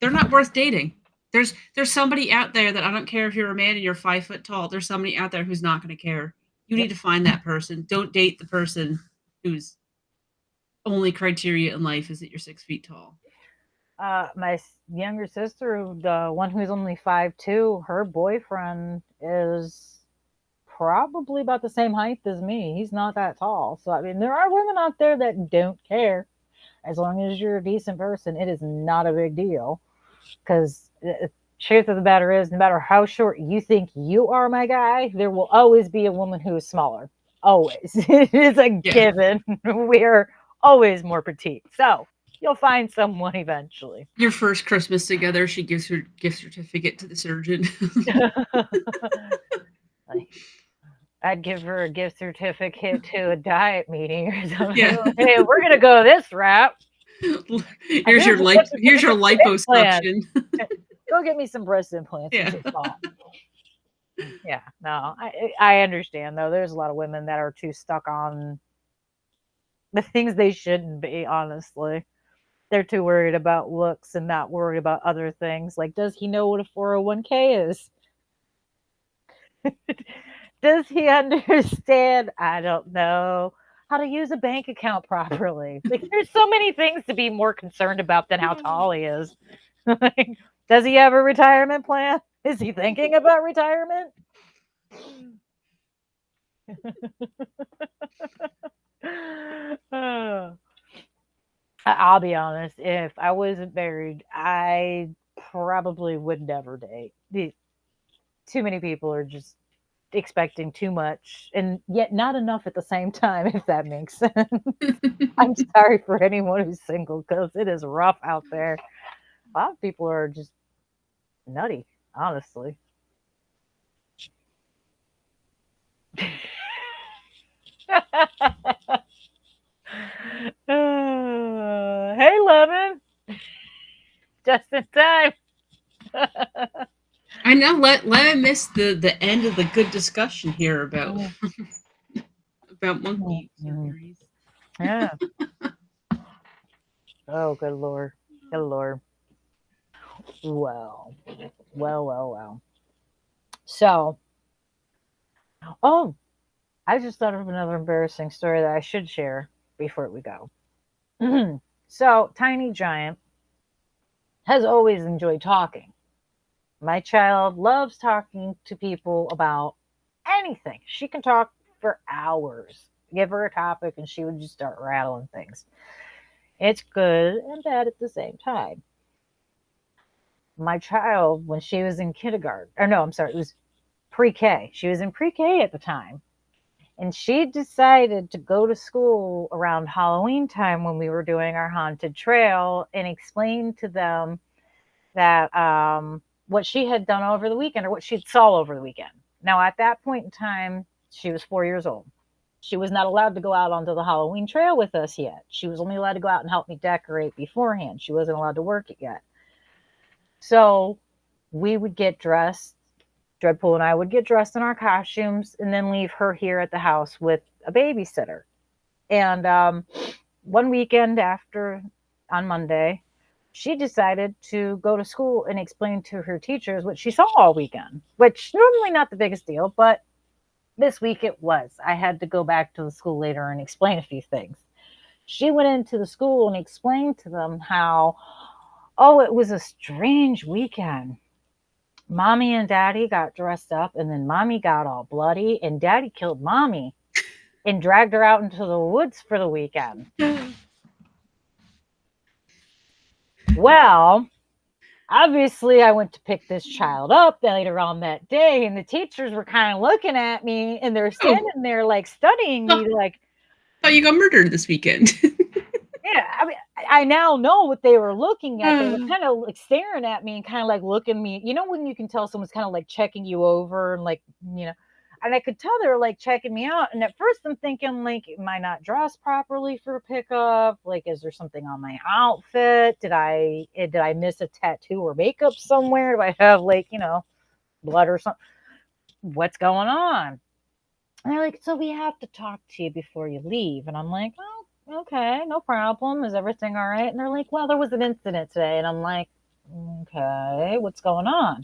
they're not worth dating. There's somebody out there that, I don't care if you're a man and you're 5 foot tall, there's somebody out there who's not going to care. You need to find that person. Don't date the person whose only criteria in life is that you're 6 feet tall. My younger sister, the one who's only 5'2", her boyfriend is probably about the same height as me. He's not that tall. So, I mean, there are women out there that don't care. As long as you're a decent person, it is not a big deal. Because the truth of the matter is, no matter how short you think you are, my guy, there will always be a woman who is smaller. Always. It is a given. We're always more petite. So, you'll find someone eventually. Your first Christmas together, she gives her gift certificate to the surgeon. I'd give her a gift certificate to a diet meeting or something. Yeah. Hey, we're gonna go this route. Here's your liposuction. Go get me some breast implants. Yeah. Yeah. No, I understand though. There's a lot of women that are too stuck on the things they shouldn't be. Honestly, they're too worried about looks and not worried about other things. Like, does he know what a 401k is? Does he understand? I don't know how to use a bank account properly. Like, there's so many things to be more concerned about than how tall he is. Like, does he have a retirement plan? Is he thinking about retirement? I'll be honest. If I wasn't married, I probably would never date. Too many people are just expecting too much and yet not enough at the same time, if that makes sense. I'm sorry for anyone who's single because it is rough out there. A lot of people are just nutty, honestly. Hey, Lemon. Just in time. I know. Let him miss the end of the good discussion here about monkey surgeries. Yeah. Oh, good Lord. Good Lord. Well. So, I just thought of another embarrassing story that I should share before we go. So, Tiny Giant has always enjoyed talking. My child loves talking to people about anything. She can talk for hours. Give her a topic and she would just start rattling things. It's good and bad at the same time. My child, when she was in kindergarten, or no, I'm sorry, it was pre-K. She was in pre-K at the time. And she decided to go to school around Halloween time when we were doing our haunted trail and explain to them that what she had done over the weekend or what she saw over the weekend. Now, at that point in time, she was 4 years old. She was not allowed to go out onto the Halloween trail with us yet. She was only allowed to go out and help me decorate beforehand. She wasn't allowed to work it yet. So we would get dressed. Dreadpool and I would get dressed in our costumes and then leave her here at the house with a babysitter. And one weekend on Monday, she decided to go to school and explain to her teachers what she saw all weekend, which normally not the biggest deal, but this week it was. I had to go back to the school later and explain a few things. She went into the school and explained to them how, it was a strange weekend. Mommy and Daddy got dressed up, and then Mommy got all bloody, and Daddy killed Mommy and dragged her out into the woods for the weekend. Well, obviously, I went to pick this child up later on that day, and the teachers were kind of looking at me, and they're standing there, like, studying me, like... Oh, you got murdered this weekend. Yeah, I mean, I now know what they were looking at. They were kind of like staring at me and kind of like looking at me. You know when you can tell someone's kind of like checking you over and like, and I could tell they were like checking me out. And at first I'm thinking like, am I not dressed properly for a pickup? Like, is there something on my outfit? Did I miss a tattoo or makeup somewhere? Do I have like, blood or something? What's going on? And they're like, so we have to talk to you before you leave. And I'm like, oh, okay, no problem. Is everything all right? And they're like, well, there was an incident today. And I'm like, okay, what's going on?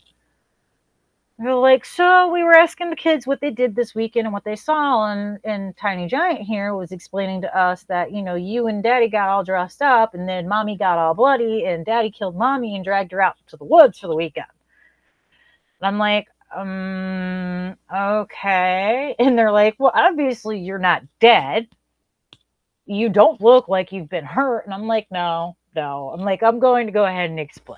They're like, so we were asking the kids what they did this weekend and what they saw, and Tiny Giant here was explaining to us that, you and Daddy got all dressed up, and then Mommy got all bloody, and Daddy killed Mommy and dragged her out to the woods for the weekend. And I'm like, okay. And they're like, well, obviously you're not dead. You don't look like you've been hurt. And I'm like, no. I'm like, I'm going to go ahead and explain.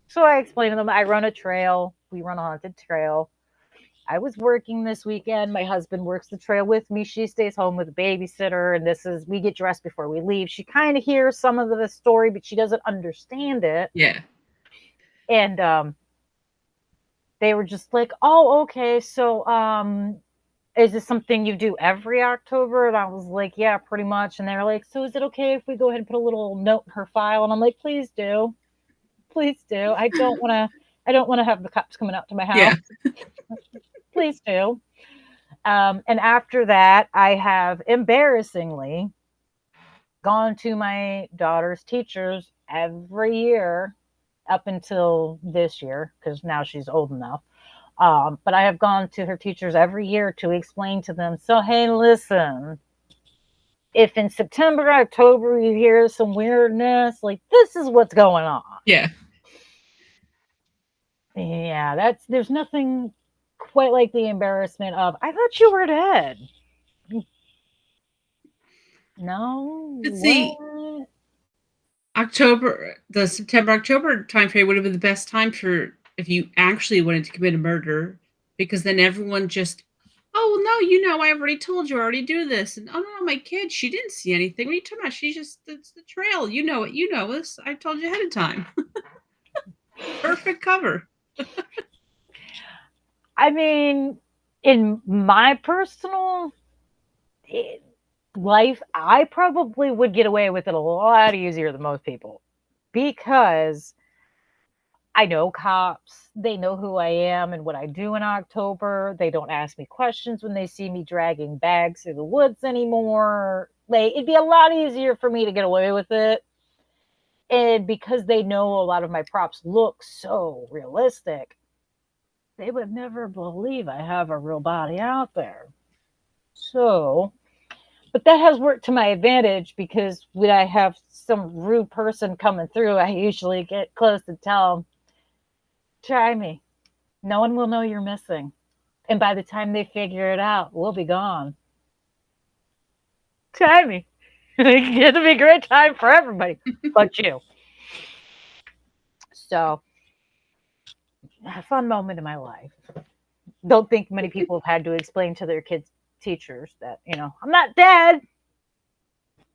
So I explained to them, I run a trail. We run a haunted trail. I was working this weekend. My husband works the trail with me. She stays home with a babysitter. And we get dressed before we leave. She kind of hears some of the story, but she doesn't understand it. Yeah. And they were just like, oh, okay. So is this something you do every October? And I was like, yeah, pretty much. And they were like, so is it okay if we go ahead and put a little note in her file? And I'm like, please do. Please do. I don't want to have the cops coming out to my house. Yeah. Please do. And after that, I have embarrassingly gone to my daughter's teachers every year up until this year, because now she's old enough. But I have gone to her teachers every year to explain to them, so, hey, listen, if in September, October, you hear some weirdness, like, this is what's going on. Yeah. Yeah, there's nothing quite like the embarrassment of, I thought you were dead. No. Let's see. The September-October time period would have been the best time for if you actually wanted to commit a murder, because then everyone just, oh, no, I already told you, I already do this. And, oh, no, my kid, she didn't see anything. What are you talking about? It's the trail. You know it. You know this. I told you ahead of time. Perfect cover. I mean, in my personal life, I probably would get away with it a lot easier than most people, because I know cops. They know who I am and what I do in October. They don't ask me questions when they see me dragging bags through the woods anymore. It'd be a lot easier for me to get away with it. And because they know a lot of my props look so realistic, they would never believe I have a real body out there. So, but that has worked to my advantage, because when I have some rude person coming through, I usually get close and tell them, try me. No one will know you're missing. And by the time they figure it out, we'll be gone. Try me. It'll be a great time for everybody but you. So, a fun moment in my life. Don't think many people have had to explain to their kids' teachers that, I'm not dead.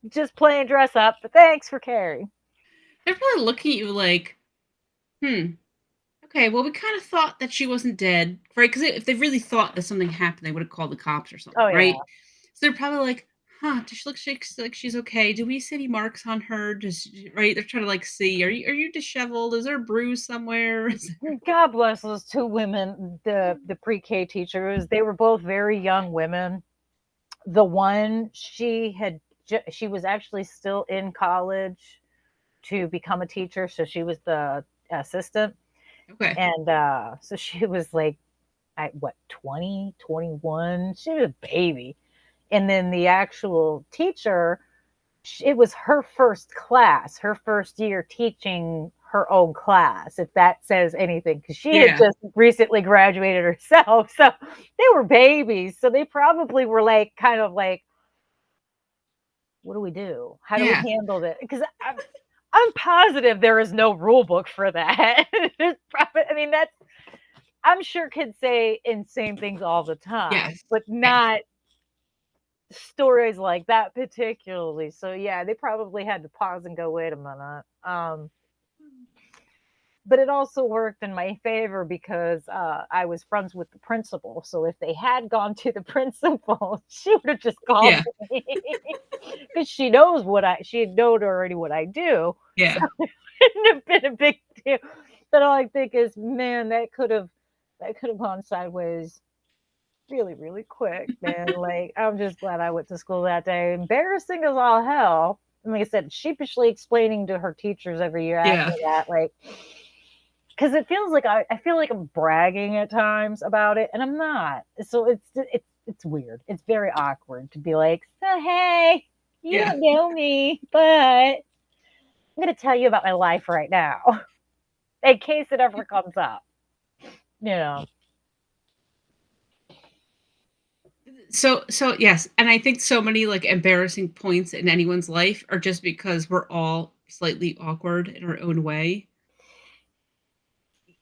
Just playing dress up, but thanks for caring. They're probably looking at you like, okay, well, we kind of thought that she wasn't dead, right? Because if they really thought that something happened, they would have called the cops or something, right? Yeah. So they're probably like, does she look like she's okay? Do we see any marks on her? Right? They're trying to see, are you disheveled? Is there a bruise somewhere? God bless those two women, the pre-K teachers. They were both very young women. The one, she was actually still in college to become a teacher, so she was the assistant. Okay. And so she was like, at 20, 21? She was a baby. And then the actual teacher, it was her first class, her first year teaching her own class, if that says anything, because she had just recently graduated herself. So they were babies. So they probably were kind of like, what do we do? How do we handle this? Because I'm positive there is no rule book for that. I'm sure kids say insane things all the time, but not stories like that particularly. So yeah, they probably had to pause and go, wait a minute. But it also worked in my favor, because I was friends with the principal. So if they had gone to the principal, she would have just called me, because she knows she had known already what I do. Yeah. So it wouldn't have been a big deal. But all I think is, man, that could have gone sideways really, really quick, man. I'm just glad I went to school that day. Embarrassing as all hell. And like I said, sheepishly explaining to her teachers every year after that, because it feels like I feel like I'm bragging at times about it, and I'm not. So it's weird. It's very awkward to be like, so hey, you don't know me, but I'm gonna tell you about my life right now, in case it ever comes up. You know. So yes, and I think so many like embarrassing points in anyone's life are just because we're all slightly awkward in our own way.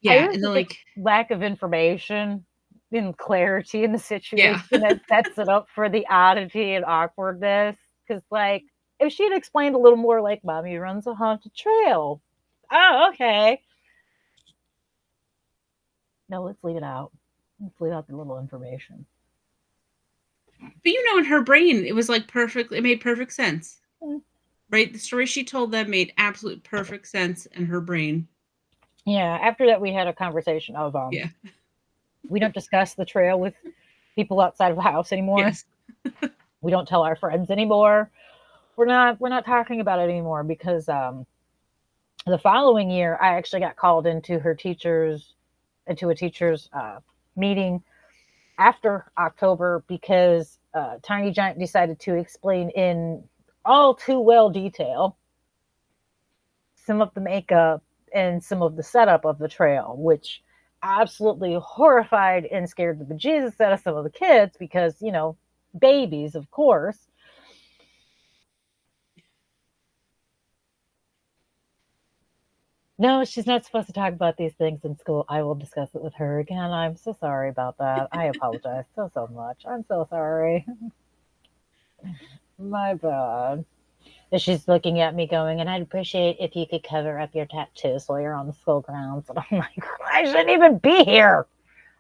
I Yeah, also and then think like lack of information and clarity in the yeah. situation that sets it up for the oddity and awkwardness. Because, like, if she had explained a little more, like, Mommy runs a haunted trail. Oh, okay. No, let's leave it out. Let's leave out the little information. But in her brain, it was like perfect. It made perfect sense, Mm. right? The story she told them made absolute perfect sense in her brain. Yeah, after that, we had a conversation of Yeah. we don't discuss the trail with people outside of the house anymore. Yes. We don't tell our friends anymore. We're not talking about it anymore because the following year I actually got called into a teacher's meeting after October because Tiny Giant decided to explain in all too well detail some of the makeup and some of the setup of the trail, which absolutely horrified and scared the bejesus out of some of the kids because, babies, of course. No, she's not supposed to talk about these things in school. I will discuss it with her again. I'm so sorry about that. I apologize so much. I'm so sorry. My bad. And she's looking at me going, and I'd appreciate if you could cover up your tattoos while you're on the school grounds. And I'm like, I shouldn't even be here.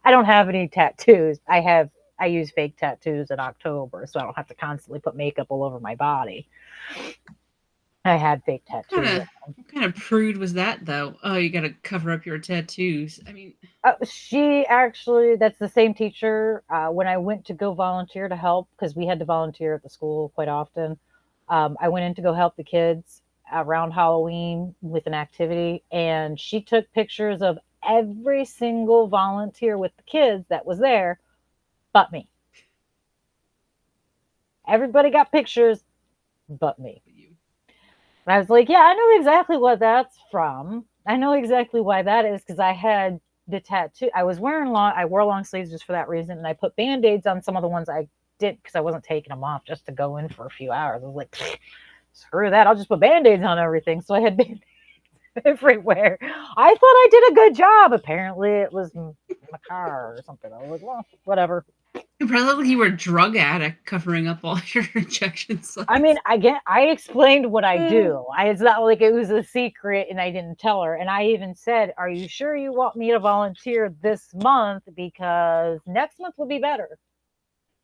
I don't have any tattoos. I use fake tattoos in October, so I don't have to constantly put makeup all over my body. I had fake tattoos. What kind of prude was that, though? Oh, you got to cover up your tattoos. I mean, she actually, that's the same teacher. When I went to go volunteer to help, because we had to volunteer at the school quite often, I went in to go help the kids around Halloween with an activity, and she took pictures of every single volunteer with the kids that was there, but me. Everybody got pictures, but me. And I was like, yeah, I know exactly what that's from. I know exactly why that is because I had the tattoo. I wore long sleeves just for that reason, and I put band-aids on some of the ones I did because I wasn't taking them off just to go in for a few hours. I was like, screw that, I'll just put band-aids on everything. So I had band-aids everywhere. I thought I did a good job. Apparently it was my car or something. I was like, well, whatever. It probably looked like you were a drug addict covering up all your injection sites. I mean, I explained what I do. It's not like it was a secret and I didn't tell her. And I even said, are you sure you want me to volunteer this month? Because next month will be better.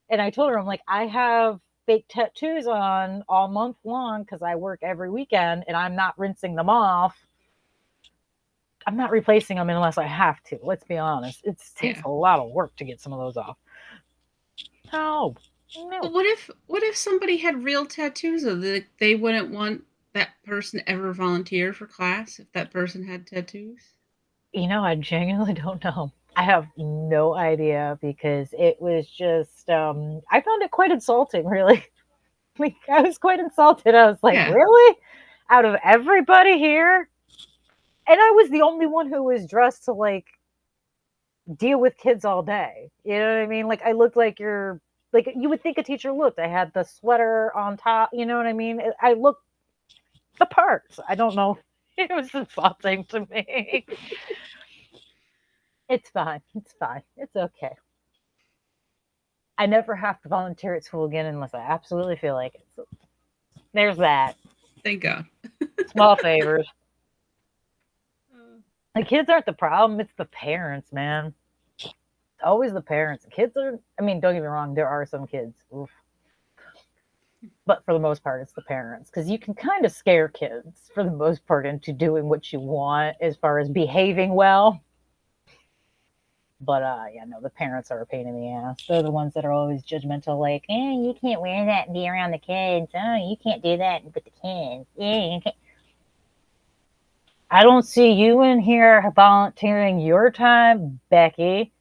And I told her, I'm like, I have fake tattoos on all month long because I work every weekend and I'm not rinsing them off. I'm not replacing them unless I have to. Let's be honest. It takes a lot of work to get some of those off. No. But what if somebody had real tattoos though? They wouldn't want that person to ever volunteer for class if that person had tattoos? I genuinely don't know. I have no idea because it was just I found it quite insulting, really. Like, I was quite insulted. I was like, really? Out of everybody here? And I was the only one who was dressed to like deal with kids all day. You know what I mean? Like, I looked like you would think a teacher looked. I had the sweater on top, you know what I mean? I looked the parts. I don't know. It was insulting to me. It's fine. It's fine. It's okay. I never have to volunteer at school again unless I absolutely feel like it. So there's that. Thank God. Small favors. The kids aren't the problem. It's the parents, man. It's always the parents. Kids are, don't get me wrong. There are some kids. Oof. But for the most part, it's the parents. Because you can kind of scare kids, for the most part, into doing what you want as far as behaving well. But, the parents are a pain in the ass. They're the ones that are always judgmental, like, you can't wear that and be around the kids. Oh, you can't do that with the kids. Yeah, you can't. I don't see you in here volunteering your time, Becky.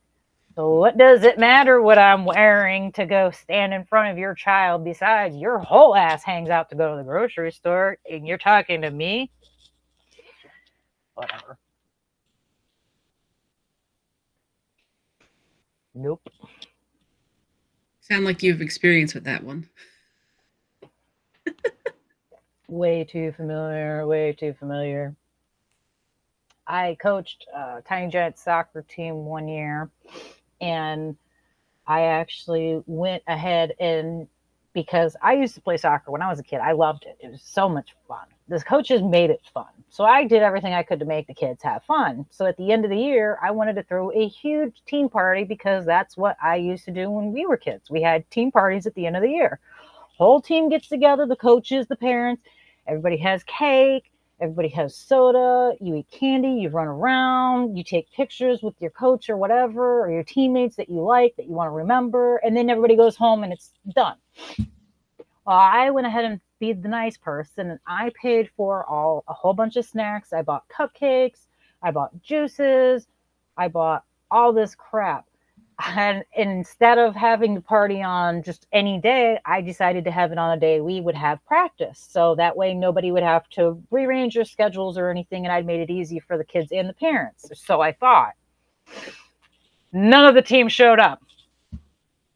So what does it matter what I'm wearing to go stand in front of your child? Besides, your whole ass hangs out to go to the grocery store, and you're talking to me? Whatever. Nope. Sound like you've experience with that one. Way too familiar. Way too familiar. I coached a Tiny Giant soccer team one year, and I actually went ahead and because I used to play soccer when I was a kid. I loved it. It was so much fun. The coaches made it fun. So I did everything I could to make the kids have fun. So at the end of the year, I wanted to throw a huge team party because that's what I used to do when we were kids. We had team parties at the end of the year. Whole team gets together, the coaches, the parents, everybody has cake. Everybody has soda, you eat candy, you run around, you take pictures with your coach or whatever, or your teammates that you like, that you want to remember, and then everybody goes home and it's done. Well, I went ahead and be the nice person, and I paid for a whole bunch of snacks. I bought cupcakes, I bought juices, I bought all this crap. And instead of having the party on just any day, I decided to have it on a day we would have practice. So that way nobody would have to rearrange their schedules or anything, and I made it easy for the kids and the parents. So I thought. None of the team showed up.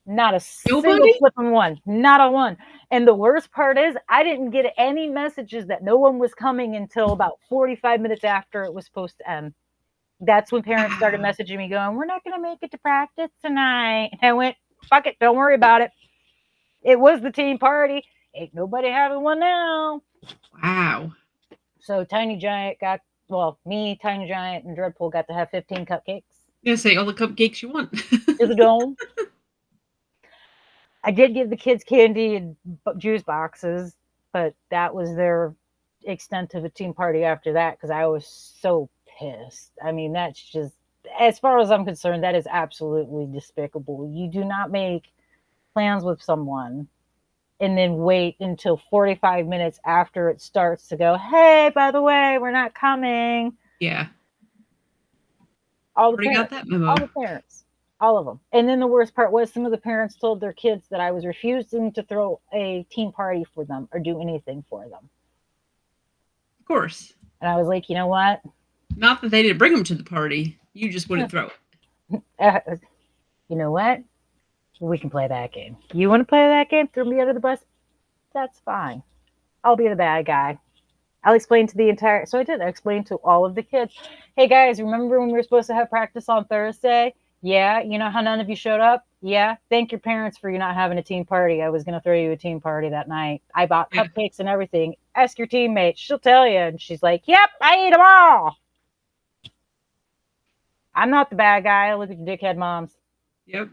Not a single flipping one. Not a one. And the worst part is I didn't get any messages that no one was coming until about 45 minutes after it was supposed to end. That's when parents started messaging me going, we're not going to make it to practice tonight. And I went, fuck it, don't worry about it. It was the team party. Ain't nobody having one now. Wow. So Tiny Giant me, Tiny Giant, and Dreadpool got to have 15 cupcakes. Yeah, say all the cupcakes you want. To the dome. I did give the kids candy and juice boxes, but that was their extent of a team party after that because I was so pissed. I mean, that's just, as far as I'm concerned, that is absolutely despicable. You do not make plans with someone and then wait until 45 minutes after it starts to go, hey, by the way, we're not coming. Yeah. All the parents, got that memo. All the parents. All of them. And then the worst part was some of the parents told their kids that I was refusing to throw a team party for them or do anything for them. Of course. And I was like, you know what? Not that they didn't bring them to the party. You just wouldn't throw it. You know what? We can play that game. You want to play that game? Throw me under the bus? That's fine. I'll be the bad guy. I'll explain to the entire... So I did. I explained to all of the kids. Hey, guys, remember when we were supposed to have practice on Thursday? Yeah. You know how none of you showed up? Yeah. Thank your parents for you not having a team party. I was going to throw you a team party that night. I bought cupcakes and everything. Ask your teammate. She'll tell you. And she's like, yep, I ate them all. I'm not the bad guy. Look at your dickhead moms. Yep.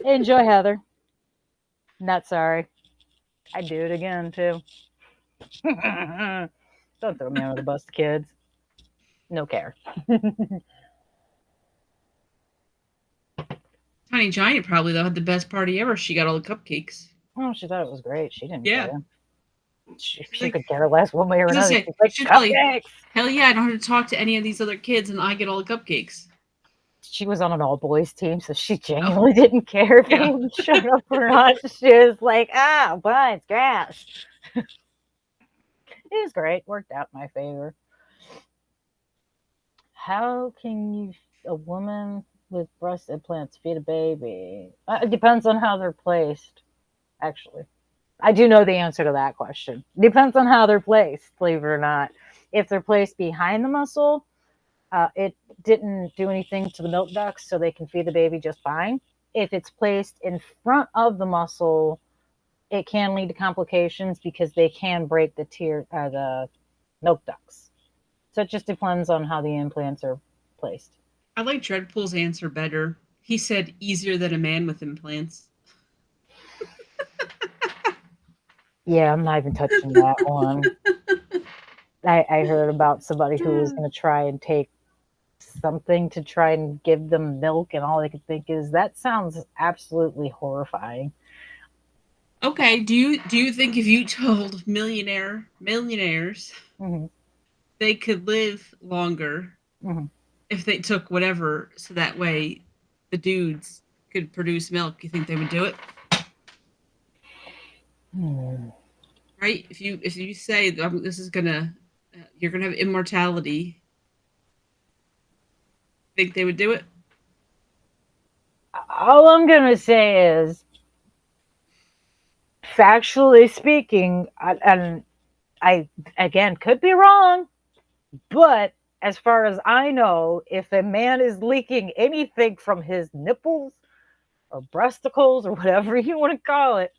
Enjoy, Heather. Not sorry. I'd do it again, too. Don't throw me under the bus, kids. No care. Tiny Giant probably, though, had the best party ever. She got all the cupcakes. Oh, she thought it was great. She didn't care. She could care less one way or another. She's like, cupcakes. Hell yeah, I don't have to talk to any of these other kids, and I get all the cupcakes. She was on an all-boys team, so she genuinely didn't care if anyone showed up or not. She was like, but it's grass. It was great. Worked out in my favor. How can a woman with breast implants feed a baby? It depends on how they're placed, actually. I do know the answer to that question. Depends on how they're placed, believe it or not. If they're placed behind the muscle, it didn't do anything to the milk ducts, so they can feed the baby just fine. If it's placed in front of the muscle, it can lead to complications because they can break the milk ducts. So it just depends on how the implants are placed. I like Dreadpool's answer better. He said easier than a man with implants. Yeah, I'm not even touching that one. I heard about somebody who was going to try and take something to try and give them milk, and all they could think is, that sounds absolutely horrifying. Okay, do you think if you told millionaires they could live longer Mhm. if they took whatever, so that way the dudes could produce milk. You think they would do it? Hmm. Right? If you say this is gonna you're gonna have immortality, think they would do it? All I'm gonna say is, factually speaking, and I again could be wrong, but as far as I know, if a man is leaking anything from his nipples or breasticles or whatever you want to call it,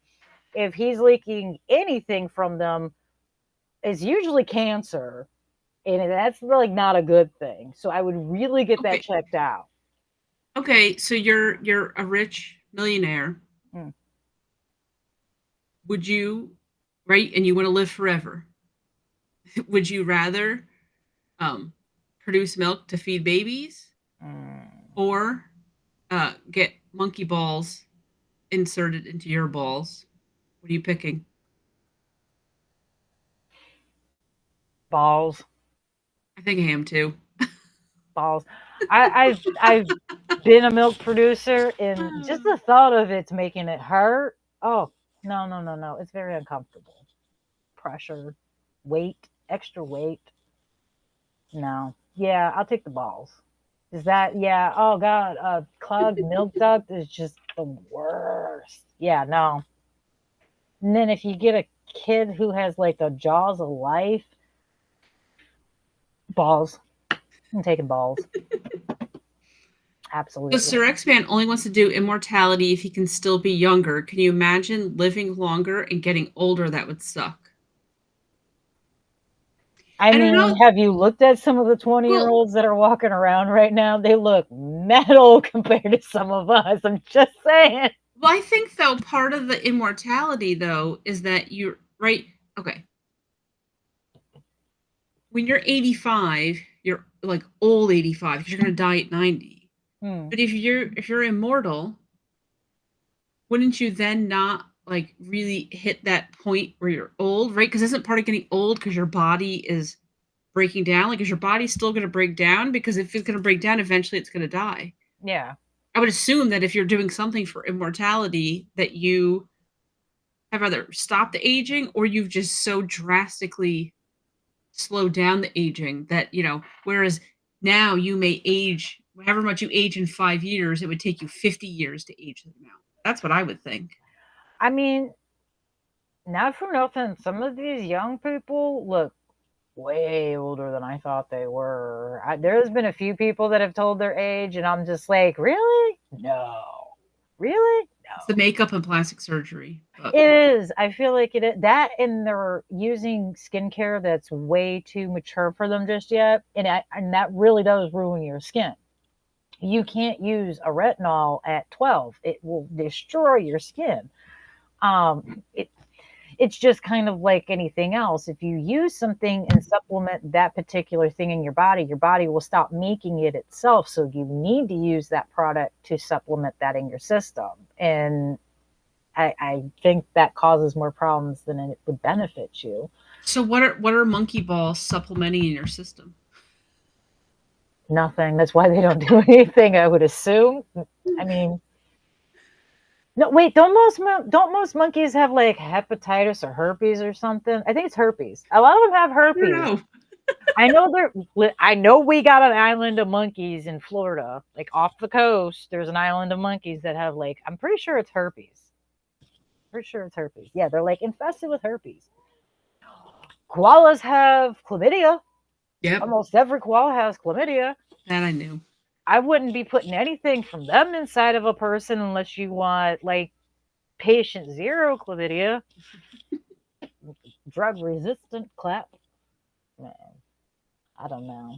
if he's leaking anything from them, it's usually cancer, and that's like not a good thing. So I would really get that Okay. checked out. Okay, so you're a rich millionaire. Mm. Would you, right? And you want to live forever. Would you rather produce milk to feed babies or get monkey balls inserted into your balls? What are you picking? Balls. I think I am too. Balls. I've been a milk producer, and just the thought of it's making it hurt. Oh, no. It's very uncomfortable. Pressure, weight, extra weight. No. Yeah, I'll take the balls. Is that, yeah, oh God, clogged milk duct is just the worst. Yeah, no. And then if you get a kid who has like the jaws of life, balls. I'm taking balls. Absolutely. So Sir X-Man only wants to do immortality if he can still be younger. Can you imagine living longer and getting older? That would suck. I don't know. mean, have you looked at some of the 20-year-olds that are walking around right now? They look metal compared to some of us. I'm just saying. Well, I think though part of the immortality though is that you're right. Okay. When you're 85, you're like old 85 because you're going to die at 90. But if you're immortal, wouldn't you then not like really hit that point where you're old, right? Because isn't part of getting old because your body is breaking down? Like, is your body still going to break down? Because if it's going to break down, eventually it's going to die. Yeah. I would assume that if you're doing something for immortality, that you have either stopped the aging or you've just so drastically slowed down the aging that, whereas now you may age, however much you age in 5 years, it would take you 50 years to age them out. That's what I would think. I mean, not for nothing, some of these young people look way older than I thought they were. There's been a few people that have told their age, and I'm just like, really? No. Really? No. It's the makeup and plastic surgery. It is. I feel like it is. That, and they're using skincare that's way too mature for them just yet. And that really does ruin your skin. You can't use a retinol at 12. It will destroy your skin. It's just kind of like anything else. If you use something and supplement that particular thing in your body will stop making it itself. So you need to use that product to supplement that in your system. And I think that causes more problems than it would benefit you. So what are monkey balls supplementing in your system? Nothing. That's why they don't do anything, I would assume. I mean, no, wait, don't most monkeys have like hepatitis or herpes or something? I think it's herpes. A lot of them have herpes. I know we got an island of monkeys in Florida, like off the coast. There's an island of monkeys that have like, I'm pretty sure it's herpes. Yeah, they're like infested with herpes. Koalas have chlamydia. Yep. Almost every koala has chlamydia. That I knew. I wouldn't be putting anything from them inside of a person unless you want like patient zero chlamydia. Drug resistant clap. Man, I don't know.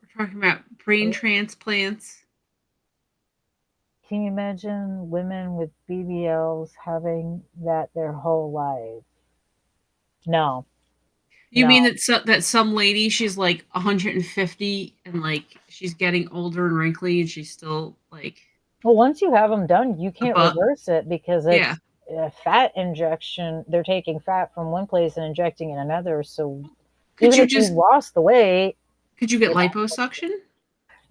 We're talking about brain transplants. Can you imagine women with BBLs having that their whole life? No. You mean that some lady, she's like 150 and like she's getting older and wrinkly and she's still like. Well, once you have them done, you can't reverse it because fat injection. They're taking fat from one place and injecting in another. So Could even you if you just lost the weight, could you get liposuction?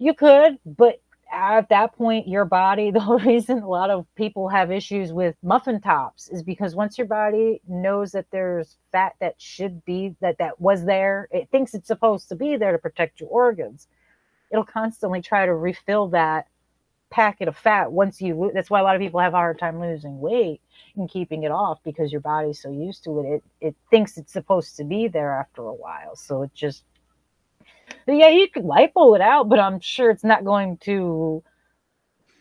you could, but at that point, your body, the whole reason a lot of people have issues with muffin tops is because once your body knows that there's fat that should be, that was there, it thinks it's supposed to be there to protect your organs. It'll constantly try to refill that packet of fat once you lose. That's why a lot of people have a hard time losing weight and keeping it off, because your body's so used to it. It thinks it's supposed to be there after a while. So it just, yeah, you could lipo it out, but I'm sure it's not going to,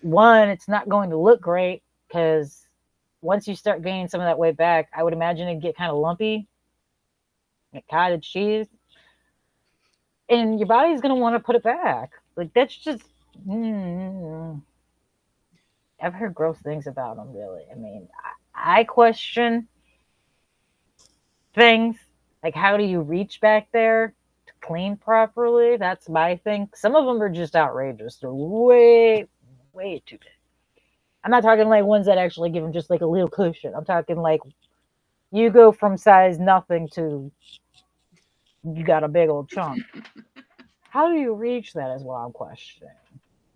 it's not going to look great, because once you start gaining some of that weight back, I would imagine it'd get kind of lumpy, like cottage cheese, and your body's going to want to put it back. Like, that's just, I've heard gross things about them, really. I mean, I question things like, how do you reach back there to clean properly? That's my thing. Some of them are just outrageous. They're way, way too big. I'm not talking like ones that actually give them just like a little cushion. I'm talking like you go from size nothing to you got a big old chunk. How do you reach that is what I'm questioning.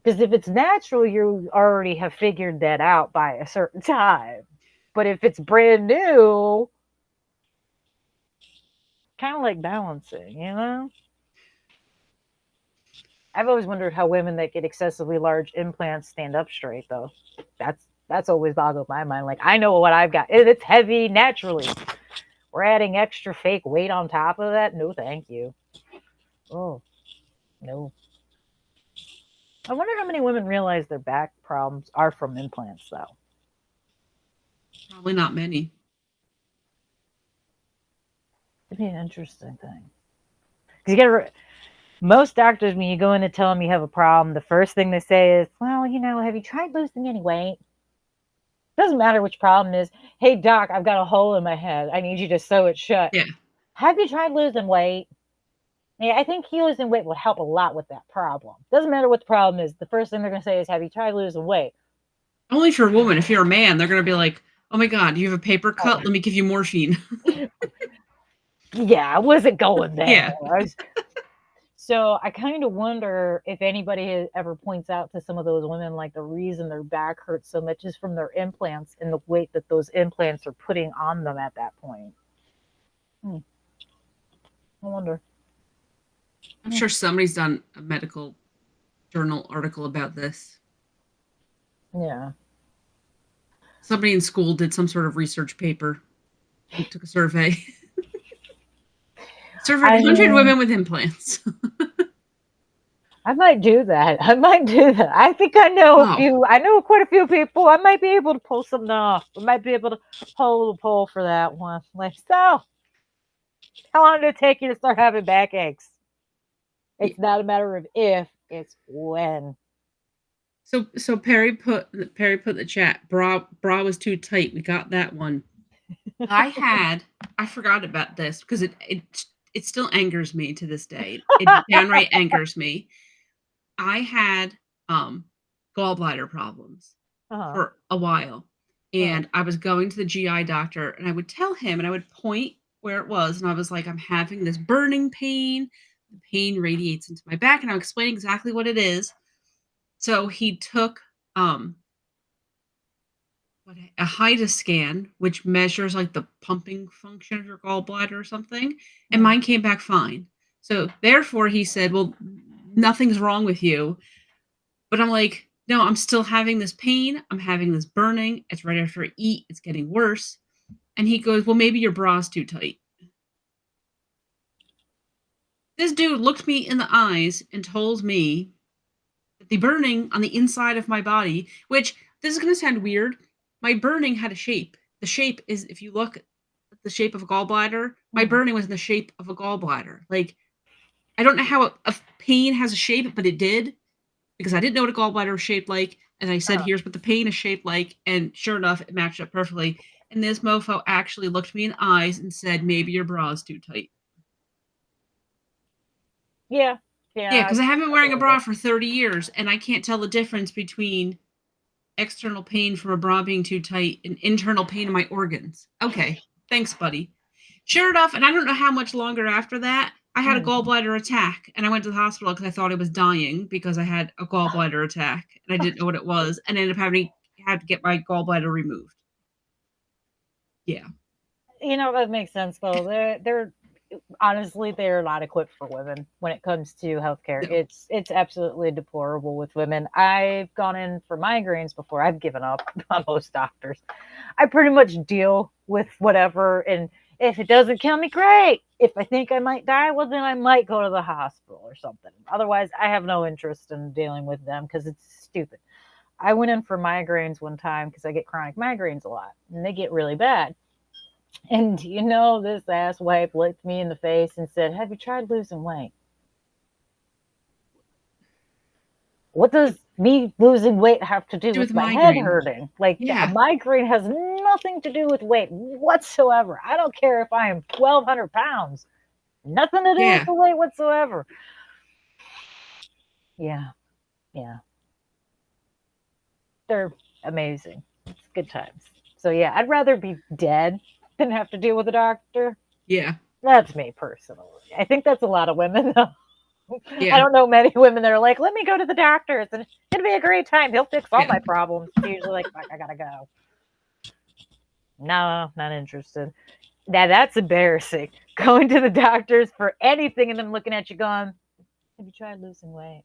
Because if it's natural, you already have figured that out by a certain time. But if it's brand new, kind of like balancing, you know? I've always wondered how women that get excessively large implants stand up straight, though. That's always boggled my mind. Like, I know what I've got. It's heavy naturally. We're adding extra fake weight on top of that? No, thank you. Oh, no. I wonder how many women realize their back problems are from implants, though. Probably not many. It'd be an interesting thing. Because you gotta, most doctors, when you go in to tell them you have a problem, the first thing they say is, well, have you tried losing any weight? Doesn't matter which problem is. Hey, doc, I've got a hole in my head. I need you to sew it shut. Yeah. Have you tried losing weight? Yeah, I think losing weight would help a lot with that problem. Doesn't matter what the problem is. The first thing they're going to say is, have you tried losing weight? Only for a woman. If you're a man, they're going to be like, oh my God, you have a paper cut? Let me give you morphine. Yeah, I wasn't going there. Yeah. So I kind of wonder if anybody ever points out to some of those women, like, the reason their back hurts so much is from their implants and the weight that those implants are putting on them at that point. I wonder. I'm sure somebody's done a medical journal article about this. Yeah. Somebody in school did some sort of research paper. He took a survey. Surveyed 100 women with implants. I might do that. I think I know a few. I know quite a few people. I might be able to pull something off. I might be able to hold a poll for that one. Like, so, how long did it take you to start having backaches? It's not a matter of if, it's when. So Perry put in the chat, bra was too tight. We got that one. I forgot about this because it still angers me to this day. It downright angers me. I had gallbladder problems for a while, and I was going to the GI doctor, and I would tell him, and I would point where it was, and I was like, I'm having this burning pain. The pain radiates into my back, and I'm explaining exactly what it is. So he took a HIDA scan, which measures like the pumping function of your gallbladder or something, and mine came back fine. So therefore, he said, well, nothing's wrong with you. But I'm like, no, I'm still having this pain. I'm having this burning. It's right after I eat. It's getting worse. And he goes, well, maybe your bra's too tight. This dude looked me in the eyes and told me that the burning on the inside of my body, which this is going to sound weird, my burning had a shape. The shape is, if you look at the shape of a gallbladder, my burning was in the shape of a gallbladder. Like, I don't know how a pain has a shape, but it did, because I didn't know what a gallbladder was shaped like. And I said, here's what the pain is shaped like. And sure enough, it matched up perfectly. And this mofo actually looked me in the eyes and said, maybe your bra is too tight. Yeah, because I haven't been wearing a bra for 30 years, and I can't tell the difference between external pain from a bra being too tight, and internal pain in my organs. Okay, thanks, buddy. Sure enough, and I don't know how much longer after that, I had a gallbladder attack, and I went to the hospital because I thought I was dying because I had a gallbladder attack, and I didn't know what it was, and ended up had to get my gallbladder removed. Yeah. You know, that makes sense, though. They're honestly, they're not equipped for women when it comes to healthcare. No. It's absolutely deplorable with women. I've gone in for migraines before. I've given up on most doctors. I pretty much deal with whatever, and if it doesn't kill me, great. If I think I might die, well, then I might go to the hospital or something. Otherwise, I have no interest in dealing with them because it's stupid. I went in for migraines one time because I get chronic migraines a lot, and they get really bad. And you know, this asswipe looked me in the face and said, "Have you tried losing weight?" What does me losing weight have to do with my head hurting? Like, a migraine has nothing to do with weight whatsoever. I don't care if I am 1,200 pounds. Nothing to do with the weight whatsoever. Yeah. They're amazing. It's good times. So, yeah, I'd rather be dead than have to deal with a doctor. Yeah. That's me personally. I think that's a lot of women, though. Yeah. I don't know many women that are like, let me go to the doctor. It's going to be a great time. He'll fix all my problems. Usually like, fuck, I got to go. No, not interested. Now, that's embarrassing. Going to the doctors for anything and them looking at you going, have you tried losing weight?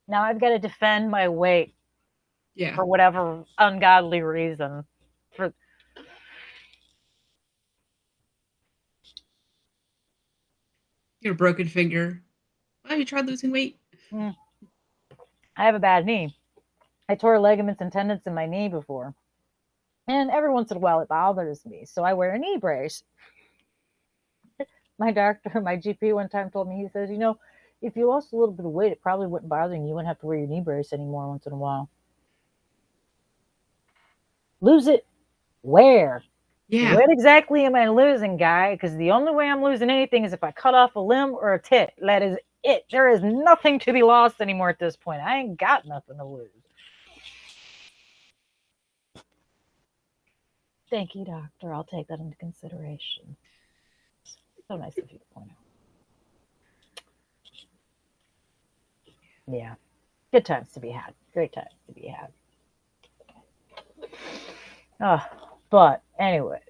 Now I've got to defend my weight for whatever ungodly reason. Your broken finger. Have you tried losing weight? I have a bad knee. I tore ligaments and tendons in my knee before. And every once in a while it bothers me. So I wear a knee brace. My doctor, my GP one time told me, he says, you know, if you lost a little bit of weight, it probably wouldn't bother you. You wouldn't have to wear your knee brace anymore once in a while. Lose it where? Yeah. What exactly am I losing, guy? Because the only way I'm losing anything is if I cut off a limb or a tit. That is it. There is nothing to be lost anymore at this point. I ain't got nothing to lose. Thank you, doctor. I'll take that into consideration. So nice of you to point out. Yeah. Good times to be had. Great times to be had. Oh, but anyway,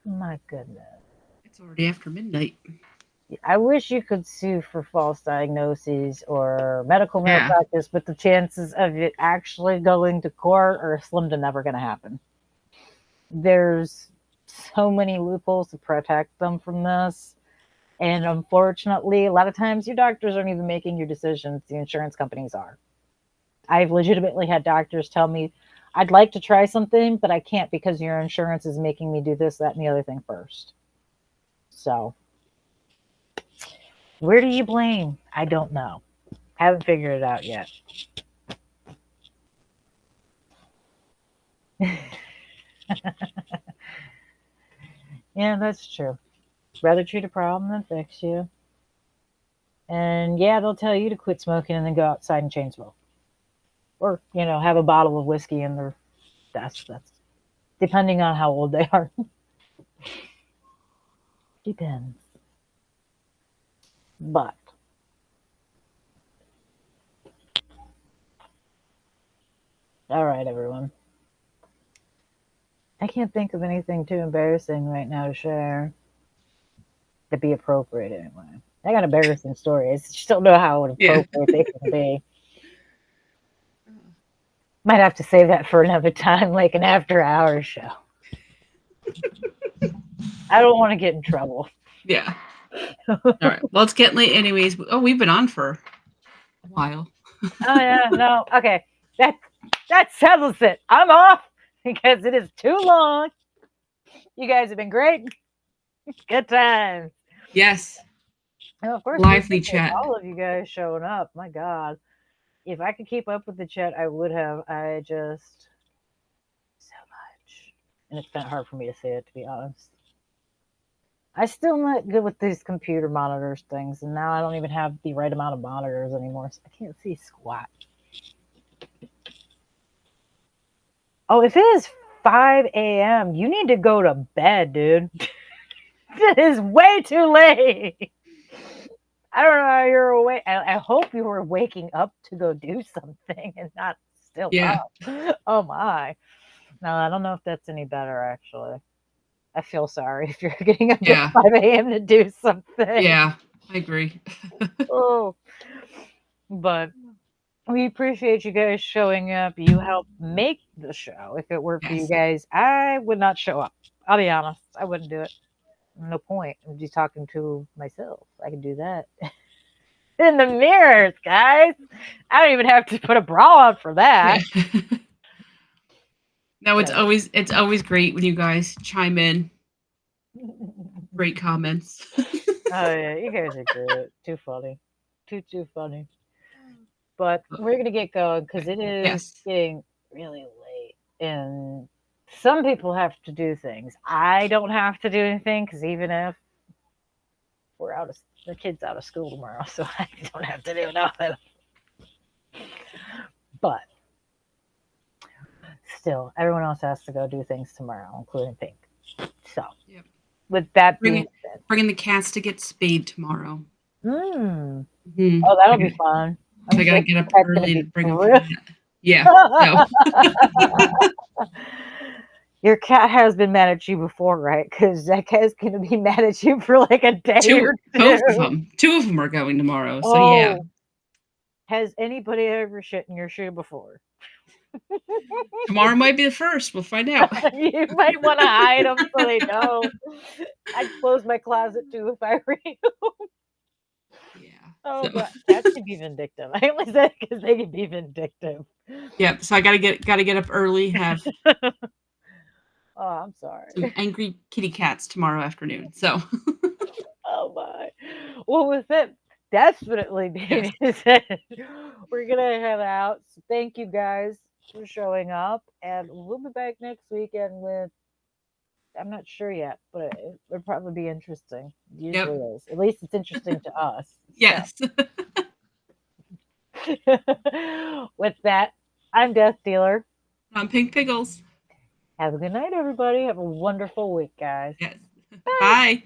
my goodness. It's already after midnight. I wish you could sue for false diagnoses or medical malpractice, but the chances of it actually going to court are slim to never going to happen. There's so many loopholes to protect them from this. And unfortunately, a lot of times your doctors aren't even making your decisions. The insurance companies are. I've legitimately had doctors tell me, I'd like to try something, but I can't because your insurance is making me do this, that, and the other thing first. So, where do you blame? I don't know. Haven't figured it out yet. Yeah, that's true. Rather treat a problem than fix you. And yeah, they'll tell you to quit smoking and then go outside and chain smoke. Or, you know, have a bottle of whiskey in their that's depending on how old they are. Depends. But all right, everyone. I can't think of anything too embarrassing right now to share. To be appropriate anyway. I got embarrassing stories. Just don't know how appropriate they can be. Might have to save that for another time, like an after-hours show. I don't want to get in trouble. Yeah. All right. Well, it's getting late anyways. Oh, we've been on for a while. Oh, yeah. No. Okay. That settles it. I'm off because it is too long. You guys have been great. Good times. Yes. And of course, lively chat. All of you guys showing up. My God. If I could keep up with the chat, I would have. I just so much. And it's been hard for me to say it, to be honest. I still not good with these computer monitors things, and now I don't even have the right amount of monitors anymore, so I can't see squat. Oh, if it is 5 a.m., you need to go to bed, dude. It is way too late. I don't know how you're awake. I hope you were waking up to go do something and not still Yeah. up. Oh my. No, I don't know if that's any better actually. I feel sorry if you're getting up Yeah. at 5 a.m. to do something. Yeah, I agree. Oh, but we appreciate you guys showing up. You helped make the show. If it weren't for you Yes. guys, I would not show up. I'll be honest. I wouldn't do it. No point. I'm just talking to myself. I can do that. In the mirrors, guys. I don't even have to put a bra on for that. Yeah. No, it's Yeah. always great when you guys chime in. Great comments. Oh yeah, you guys are great. Too funny. Too funny. But we're gonna get going because it is Yes. getting really late, and some people have to do things. I don't have to do anything because even if we're out of the kids out of school tomorrow, so I don't have to do nothing. But still, everyone else has to go do things tomorrow, including Pink. So, Yep. with that being Bringing the cats to get spayed tomorrow. said, Mhm. oh, that'll be fun. I gotta get up that's gonna early be to bring them. terrific. Yeah. So. Your cat has been mad at you before, right? Because that cat's going to be mad at you for like a day or Both of two. them. Two of them are going tomorrow. So Oh, yeah. has anybody ever shit in your shoe before? Tomorrow might be the first. We'll find out. You might want to hide them so they know. I'd close my closet too if I were you. Yeah. Oh, So. God. Cats can be vindictive. I only said it because they can be vindictive. Yep. So I gotta get up early. Have Oh, I'm sorry. some angry kitty cats tomorrow afternoon. So. Oh my. Well, with it definitely being said, we're gonna head out. So thank you guys for showing up, and we'll be back next weekend with. I'm not sure yet, but it'll probably be interesting. It usually is. At least it's interesting to us. Yes. So. With that, I'm DeathDealer. I'm Pink Piggles. Have a good night, everybody. Have a wonderful week, guys. Yes. Bye.